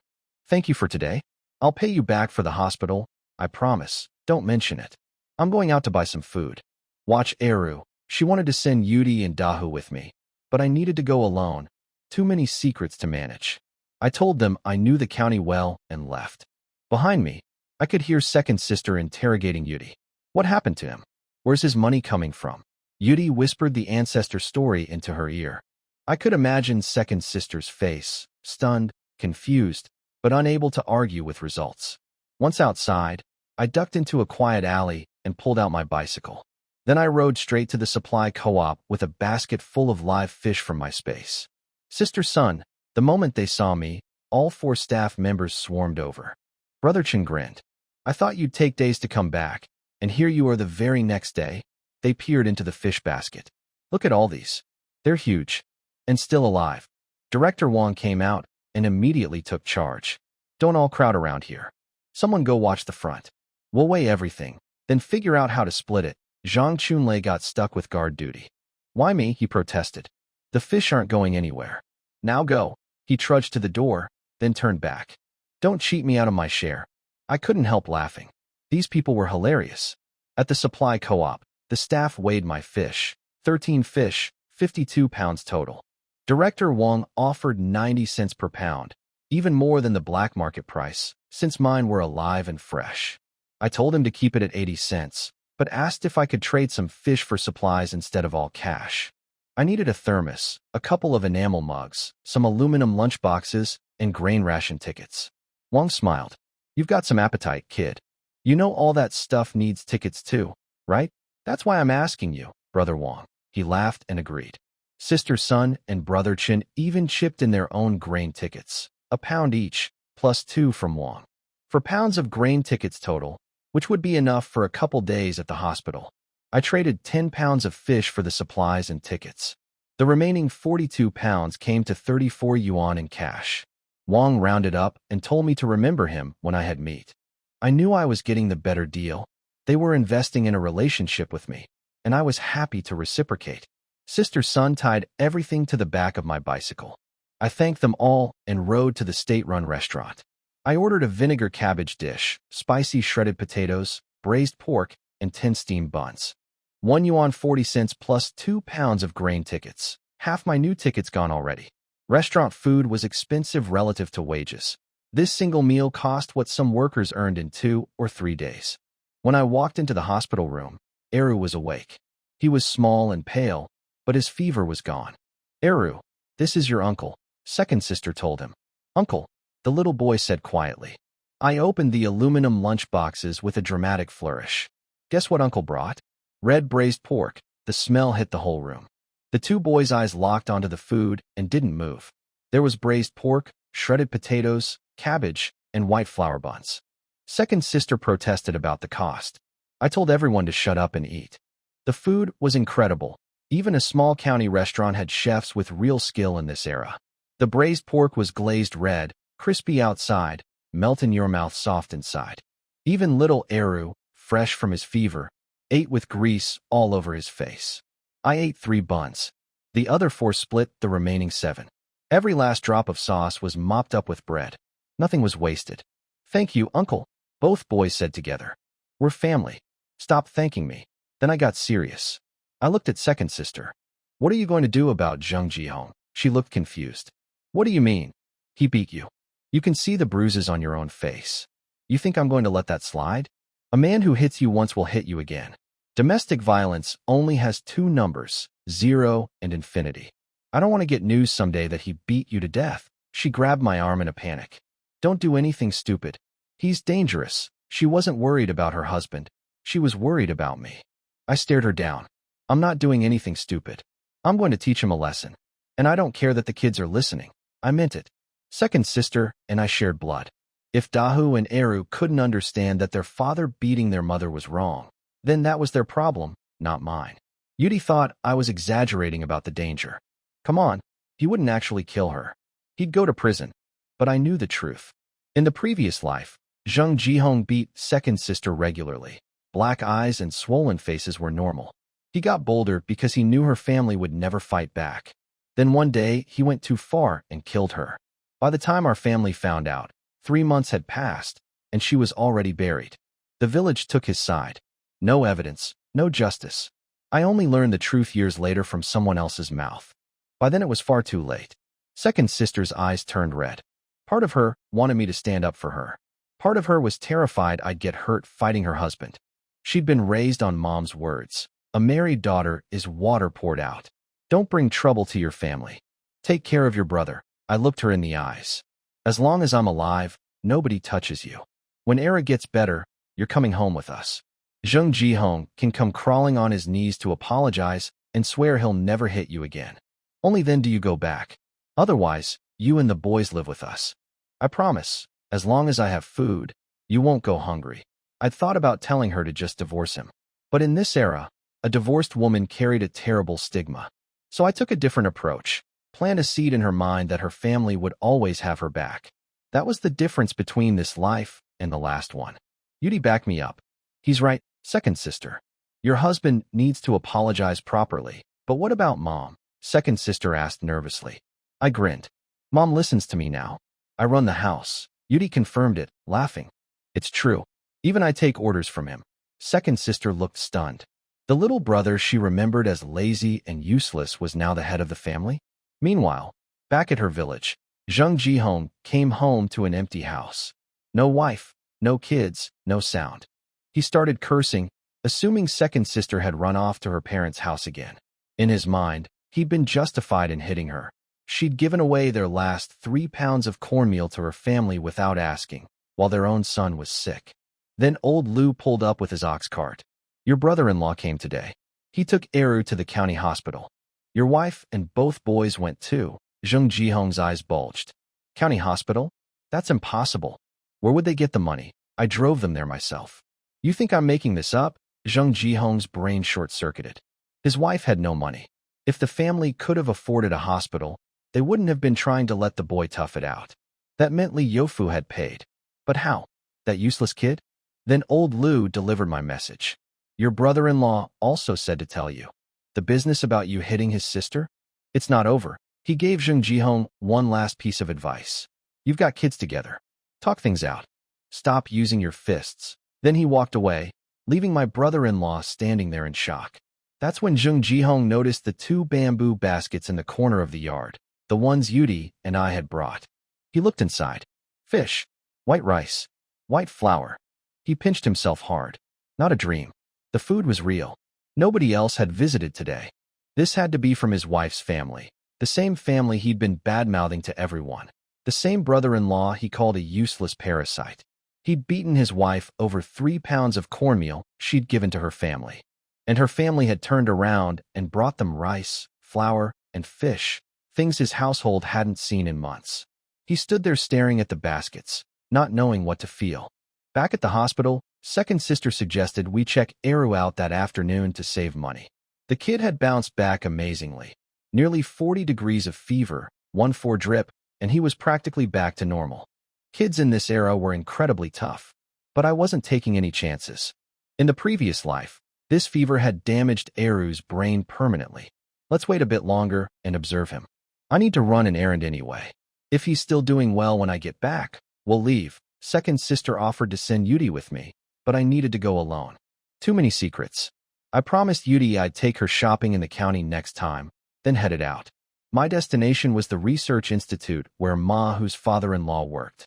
"Thank you for today. I'll pay you back for the hospital. I promise. Don't mention it. I'm going out to buy some food." "Watch Eru." She wanted to send Yudi and Dahu with me, but I needed to go alone. Too many secrets to manage. I told them I knew the county well and left. Behind me, I could hear second sister interrogating Yudi. What happened to him? Where's his money coming from? Yudi whispered the ancestor story into her ear. I could imagine second sister's face, stunned, confused, but unable to argue with results. Once outside, I ducked into a quiet alley and pulled out my bicycle. Then I rode straight to the supply co-op with a basket full of live fish from my space. Sister's son, the moment they saw me, all 4 staff members swarmed over. Brother Chen grinned. "I thought you'd take days to come back, and here you are the very next day." They peered into the fish basket. "Look at all these. They're huge. And still alive." Director Wang came out and immediately took charge. "Don't all crowd around here. Someone go watch the front. We'll weigh everything, then figure out how to split it." Zhang Chunlei got stuck with guard duty. "Why me?" he protested. "The fish aren't going anywhere. Now go." He trudged to the door, then turned back. "Don't cheat me out of my share." I couldn't help laughing. These people were hilarious. At the supply co-op, The staff weighed my fish. 13 fish, 52 pounds total. Director Wong offered 90 cents per pound, even more than the black market price, since mine were alive and fresh. I told him to keep it at 80 cents, but asked if I could trade some fish for supplies instead of all cash. I needed a thermos, a couple of enamel mugs, some aluminum lunchboxes, and grain ration tickets. Wong smiled. You've got some appetite, kid. You know all that stuff needs tickets too, right? That's why I'm asking you, Brother Wong. He laughed and agreed. Sister Sun and Brother Chen even chipped in their own grain tickets, a pound each, plus 2 from Wong. For pounds of grain tickets total, which would be enough for a couple days at the hospital, I traded 10 pounds of fish for the supplies and tickets. The remaining 42 pounds came to 34 yuan in cash. Wong rounded up and told me to remember him when I had meat. I knew I was getting the better deal. They were investing in a relationship with me, and I was happy to reciprocate. Sister Sun tied everything to the back of my bicycle. I thanked them all and rode to the state-run restaurant. I ordered a vinegar cabbage dish, spicy shredded potatoes, braised pork, and 10 steamed buns. 1 yuan 40 cents plus 2 pounds of grain tickets. Half my new tickets gone already. Restaurant food was expensive relative to wages. This single meal cost what some workers earned in 2 or 3 days. When I walked into the hospital room, Eru was awake. He was small and pale, but his fever was gone. Eru, this is your uncle, second sister told him. Uncle, the little boy said quietly. I opened the aluminum lunch boxes with a dramatic flourish. Guess what Uncle brought? Red braised pork. The smell hit the whole room. The two boys' eyes locked onto the food and didn't move. There was braised pork, shredded potatoes, cabbage, and white flour buns. Second sister protested about the cost. I told everyone to shut up and eat. The food was incredible. Even a small county restaurant had chefs with real skill in this era. The braised pork was glazed red, crispy outside, melt in your mouth soft inside. Even little Eru, fresh from his fever, ate with grease all over his face. I ate 3 buns. The other 4 split the remaining 7. Every last drop of sauce was mopped up with bread. Nothing was wasted. Thank you, Uncle, both boys said together. We're family. Stop thanking me. Then I got serious. I looked at second sister. What are you going to do about Zheng Jihong? She looked confused. What do you mean? He beat you. You can see the bruises on your own face. You think I'm going to let that slide? A man who hits you once will hit you again. Domestic violence only has 2 numbers, 0 and infinity. I don't want to get news someday that he beat you to death. She grabbed my arm in a panic. Don't do anything stupid. He's dangerous. She wasn't worried about her husband. She was worried about me. I stared her down. I'm not doing anything stupid. I'm going to teach him a lesson. And I don't care that the kids are listening. I meant it. Second sister and I shared blood. If Dahu and Eru couldn't understand that their father beating their mother was wrong, then that was their problem, not mine. Yudi thought I was exaggerating about the danger. Come on, he wouldn't actually kill her. He'd go to prison. But I knew the truth. In the previous life, Zheng Jihong beat second sister regularly. Black eyes and swollen faces were normal. He got bolder because he knew her family would never fight back. Then one day, he went too far and killed her. By the time our family found out, 3 months had passed, and she was already buried. The village took his side. No evidence, no justice. I only learned the truth years later from someone else's mouth. By then it was far too late. Second sister's eyes turned red. Part of her wanted me to stand up for her. Part of her was terrified I'd get hurt fighting her husband. She'd been raised on mom's words. A married daughter is water poured out. Don't bring trouble to your family. Take care of your brother. I looked her in the eyes. As long as I'm alive, nobody touches you. When Era gets better, you're coming home with us. Zheng Jihong can come crawling on his knees to apologize and swear he'll never hit you again. Only then do you go back. Otherwise, you and the boys live with us. I promise, as long as I have food, you won't go hungry. I'd thought about telling her to just divorce him. But in this era, a divorced woman carried a terrible stigma. So I took a different approach, planted a seed in her mind that her family would always have her back. That was the difference between this life and the last one. Yudi backed me up. He's right, second sister. Your husband needs to apologize properly. But what about Mom? Second sister asked nervously. I grinned. Mom listens to me now. I run the house. Yudi confirmed it, laughing. It's true. Even I take orders from him. Second sister looked stunned. The little brother she remembered as lazy and useless was now the head of the family? Meanwhile, back at her village, Zheng Jihong came home to an empty house. No wife, no kids, no sound. He started cursing, assuming second sister had run off to her parents' house again. In his mind, he'd been justified in hitting her. She'd given away their last 3 pounds of cornmeal to her family without asking, while their own son was sick. Then old Lu pulled up with his ox cart. Your brother-in-law came today. He took Eru to the county hospital. Your wife and both boys went too. Zheng Jihong's eyes bulged. County hospital? That's impossible. Where would they get the money? I drove them there myself. You think I'm making this up? Zheng Jihong's brain short-circuited. His wife had no money. If the family could have afforded a hospital, they wouldn't have been trying to let the boy tough it out. That meant Li Youfu had paid. But how? That useless kid? Then old Lu delivered my message. Your brother-in-law also said to tell you. The business about you hitting his sister? It's not over. He gave Zheng Jihong one last piece of advice. You've got kids together. Talk things out. Stop using your fists. Then he walked away, leaving my brother-in-law standing there in shock. That's when Zheng Jihong noticed the 2 bamboo baskets in the corner of the yard, the ones Yudi and I had brought. He looked inside. Fish, white rice, white flour. He pinched himself hard. Not a dream. The food was real. Nobody else had visited today. This had to be from his wife's family, the same family he'd been bad-mouthing to everyone, the same brother-in-law he called a useless parasite. He'd beaten his wife over 3 pounds of cornmeal she'd given to her family. And her family had turned around and brought them rice, flour, and fish, things his household hadn't seen in months. He stood there staring at the baskets, not knowing what to feel. Back at the hospital, second sister suggested we check Eru out that afternoon to save money. The kid had bounced back amazingly. Nearly 40 degrees of fever, 1-4 drip, and he was practically back to normal. Kids in this era were incredibly tough, but I wasn't taking any chances. In the previous life, this fever had damaged Eru's brain permanently. Let's wait a bit longer and observe him. I need to run an errand anyway. If he's still doing well when I get back, we'll leave. Second sister offered to send Yudi with me, but I needed to go alone. Too many secrets. I promised Yudi I'd take her shopping in the county next time, then headed out. My destination was the research institute where Mahu's father-in-law worked.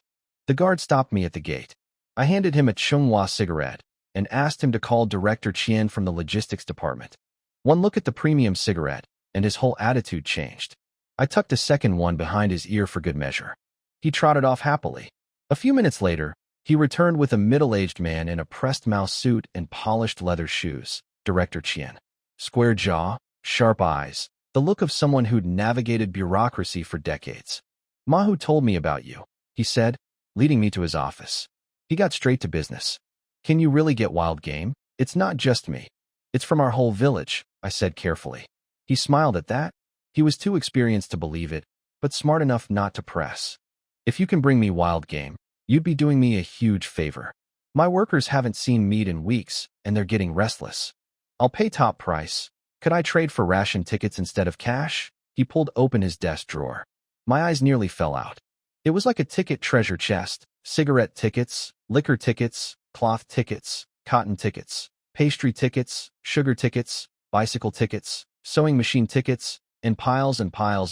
The guard stopped me at the gate. I handed him a Chunghwa cigarette and asked him to call Director Qian from the logistics department. One look at the premium cigarette, and his whole attitude changed. I tucked a second one behind his ear for good measure. He trotted off happily. A few minutes later, he returned with a middle-aged man in a pressed mouse suit and polished leather shoes. Director Qian. Square jaw, sharp eyes, the look of someone who'd navigated bureaucracy for decades. Mahu told me about you, he said, leading me to his office. He got straight to business. Can you really get wild game? It's not just me. It's from our whole village, I said carefully. He smiled at that. He was too experienced to believe it, but smart enough not to press. If you can bring me wild game, you'd be doing me a huge favor. My workers haven't seen meat in weeks, and they're getting restless. I'll pay top price. Could I trade for ration tickets instead of cash? He pulled open his desk drawer. My eyes nearly fell out. It was like a ticket treasure chest. Cigarette tickets, liquor tickets, cloth tickets, cotton tickets, pastry tickets, sugar tickets, bicycle tickets, sewing machine tickets, and piles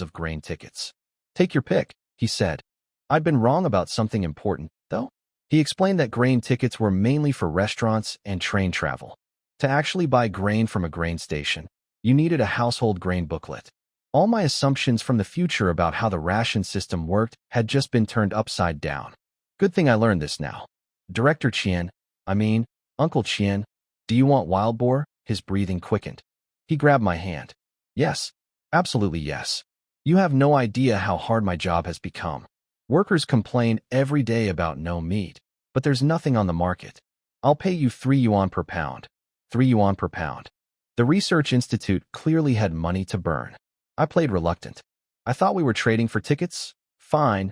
of grain tickets. Take your pick, he said. I'd been wrong about something important, though. He explained that grain tickets were mainly for restaurants and train travel. To actually buy grain from a grain station, you needed a household grain booklet. All my assumptions from the future about how the ration system worked had just been turned upside down. Good thing I learned this now. Director Qian, Uncle Qian, do you want wild boar? His breathing quickened. He grabbed my hand. Yes, absolutely yes. You have no idea how hard my job has become. Workers complain every day about no meat, but there's nothing on the market. I'll pay you 3 yuan per pound. 3 yuan per pound. The research institute clearly had money to burn. I played reluctant. I thought we were trading for tickets. Fine,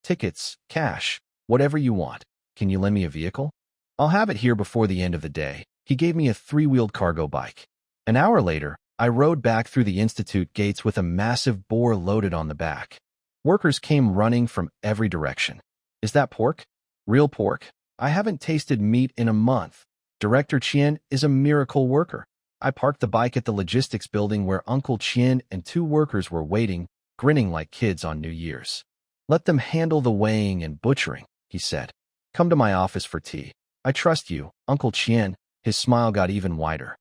tickets, cash, whatever you want. Can you lend me a vehicle? I'll have it here before the end of the day. He gave me a 3-wheeled cargo bike. An hour later, I rode back through the institute gates with a massive boar loaded on the back. Workers came running from every direction. Is that pork? Real pork? I haven't tasted meat in a month. Director Qian is a miracle worker. I parked the bike at the logistics building where Uncle Chien and two workers were waiting, grinning like kids on New Year's. "Let them handle the weighing and butchering," he said. "Come to my office for tea. I trust you, Uncle Chien." His smile got even wider.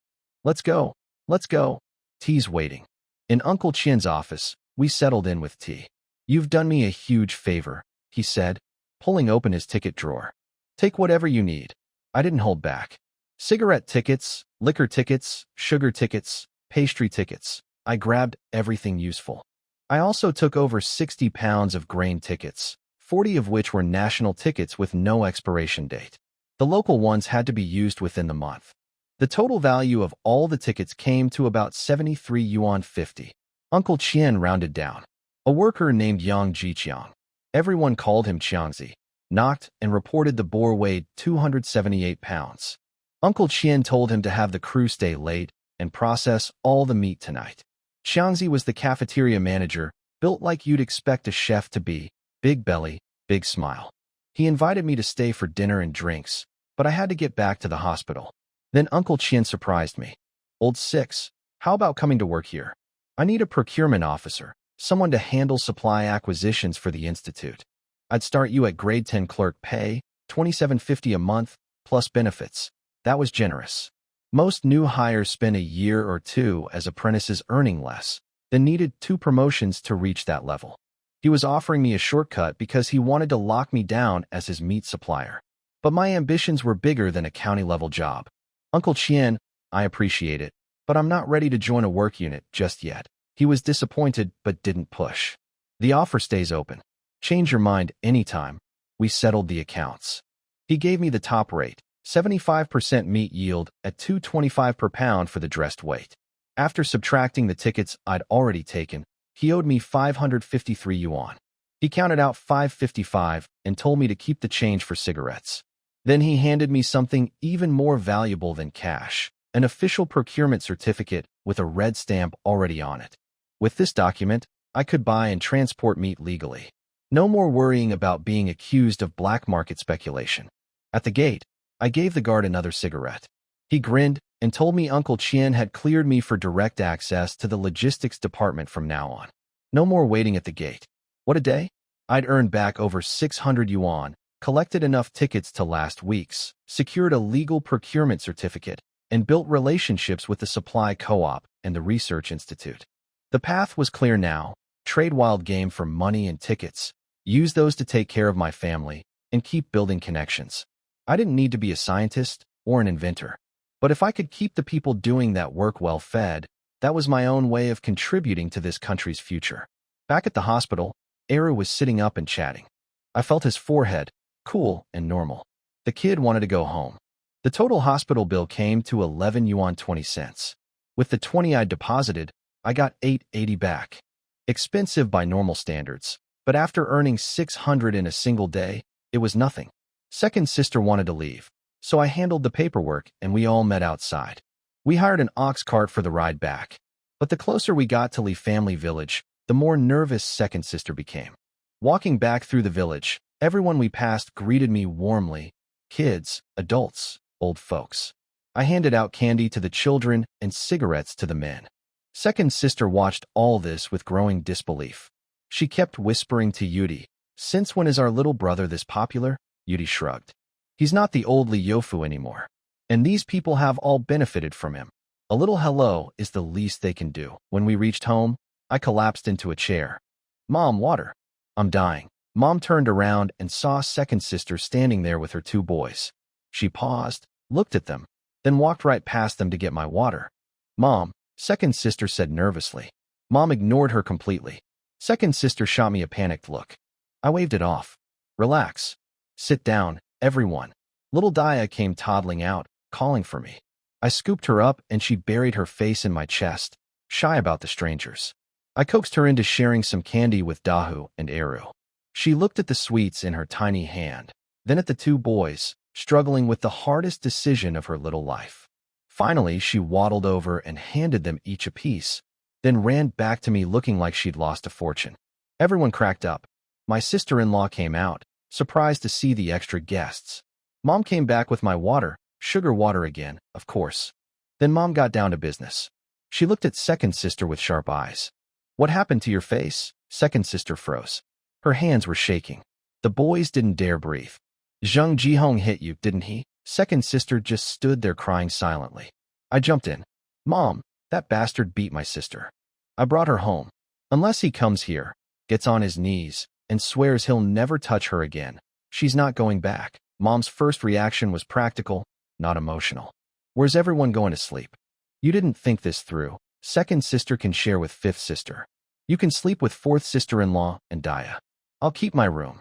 "Let's go. Let's go." Tea's waiting. In Uncle Chien's office, we settled in with tea. "You've done me a huge favor," he said, pulling open his ticket drawer. "Take whatever you need." I didn't hold back. Cigarette tickets, liquor tickets, sugar tickets, pastry tickets. I grabbed everything useful. I also took over 60 pounds of grain tickets, 40 of which were national tickets with no expiration date. The local ones had to be used within the month. The total value of all the tickets came to about 73 yuan 50. Uncle Chien rounded down. A worker named Yang Jiqiang, everyone called him Qiangzi, knocked and reported the boar weighed 278 pounds. Uncle Chien told him to have the crew stay late and process all the meat tonight. Qiangzi was the cafeteria manager, built like you'd expect a chef to be, big belly, big smile. He invited me to stay for dinner and drinks, but I had to get back to the hospital. Then Uncle Chien surprised me. "Old Six, how about coming to work here? I need a procurement officer, someone to handle supply acquisitions for the institute. I'd start you at grade 10 clerk pay, $27.50 a month, plus benefits." That was generous. Most new hires spend a year or two as apprentices earning less, then needed 2 promotions to reach that level. He was offering me a shortcut because he wanted to lock me down as his meat supplier. But my ambitions were bigger than a county-level job. "Uncle Chien, I appreciate it, but I'm not ready to join a work unit just yet." He was disappointed but didn't push. "The offer stays open. Change your mind anytime." We settled the accounts. He gave me the top rate, 75% meat yield at $2.25 per pound for the dressed weight. After subtracting the tickets I'd already taken, he owed me 553 yuan. He counted out 555 and told me to keep the change for cigarettes. Then he handed me something even more valuable than cash, an official procurement certificate with a red stamp already on it. With this document, I could buy and transport meat legally. No more worrying about being accused of black market speculation. At the gate, I gave the guard another cigarette. He grinned and told me Uncle Chien had cleared me for direct access to the logistics department from now on. No more waiting at the gate. What a day! I'd earned back over 600 yuan, collected enough tickets to last week's, secured a legal procurement certificate, and built relationships with the supply co-op and the research institute. The path was clear now. Trade wild game for money and tickets, use those to take care of my family, and keep building connections. I didn't need to be a scientist or an inventor. But if I could keep the people doing that work well fed, that was my own way of contributing to this country's future. Back at the hospital, Eru was sitting up and chatting. I felt his forehead, cool and normal. The kid wanted to go home. The total hospital bill came to 11 yuan 20 cents. With the 20 I'd deposited, I got 880 back. Expensive by normal standards, but after earning 600 in a single day, it was nothing. Second sister wanted to leave, so I handled the paperwork and we all met outside. We hired an ox cart for the ride back. But the closer we got to Li family village, the more nervous second sister became. Walking back through the village, everyone we passed greeted me warmly. Kids, adults, old folks. I handed out candy to the children and cigarettes to the men. Second sister watched all this with growing disbelief. She kept whispering to Yudi, "Since when is our little brother this popular?" Yudi shrugged. "He's not the old Li Yofu anymore. And these people have all benefited from him. A little hello is the least they can do." When we reached home, I collapsed into a chair. "Mom, water. I'm dying." Mom turned around and saw second sister standing there with her 2 boys. She paused, looked at them, then walked right past them to get my water. "Mom," second sister said nervously. Mom ignored her completely. Second sister shot me a panicked look. I waved it off. "Relax. Sit down, everyone." Little Dia came toddling out, calling for me. I scooped her up and she buried her face in my chest, shy about the strangers. I coaxed her into sharing some candy with Dahu and Eru. She looked at the sweets in her tiny hand, then at the 2 boys, struggling with the hardest decision of her little life. Finally, she waddled over and handed them each a piece, then ran back to me looking like she'd lost a fortune. Everyone cracked up. My sister-in-law came out, surprised to see the extra guests. Mom came back with my water, sugar water again, of course. Then Mom got down to business. She looked at second sister with sharp eyes. What happened to your face? Second sister froze. Her hands were shaking. The boys didn't dare breathe. Zheng Jihong hit you, didn't he? Second sister just stood there crying silently. I jumped in. Mom, that bastard beat my sister. I brought her home. Unless he comes here, gets on his knees, and swears he'll never touch her again, she's not going back. Mom's first reaction was practical, not emotional. Where's everyone going to sleep? You didn't think this through. Second sister can share with fifth sister. You can sleep with fourth sister-in-law and Daya. I'll keep my room.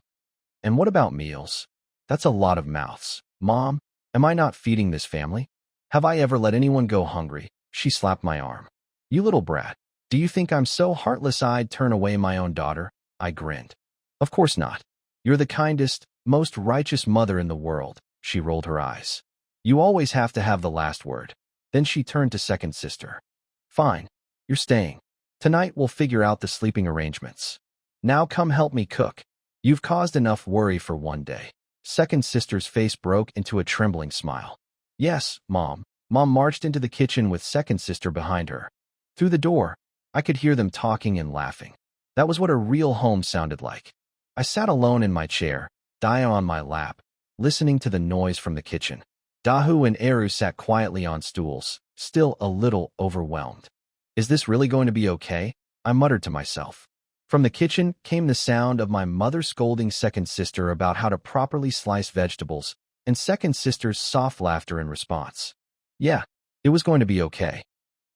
And what about meals? That's a lot of mouths. Mom, am I not feeding this family? Have I ever let anyone go hungry? She slapped my arm. You little brat. Do you think I'm so heartless I'd turn away my own daughter? I grinned. Of course not. You're the kindest, most righteous mother in the world. She rolled her eyes. You always have to have the last word. Then she turned to second sister. Fine. You're staying. Tonight we'll figure out the sleeping arrangements. Now come help me cook. You've caused enough worry for one day. Second sister's face broke into a trembling smile. Yes, Mom. Mom marched into the kitchen with second sister behind her. Through the door, I could hear them talking and laughing. That was what a real home sounded like. I sat alone in my chair, Daya on my lap, listening to the noise from the kitchen. Dahu and Eru sat quietly on stools, still a little overwhelmed. Is this really going to be okay? I muttered to myself. From the kitchen came the sound of my mother scolding second sister about how to properly slice vegetables, and second sister's soft laughter in response. Yeah, it was going to be okay.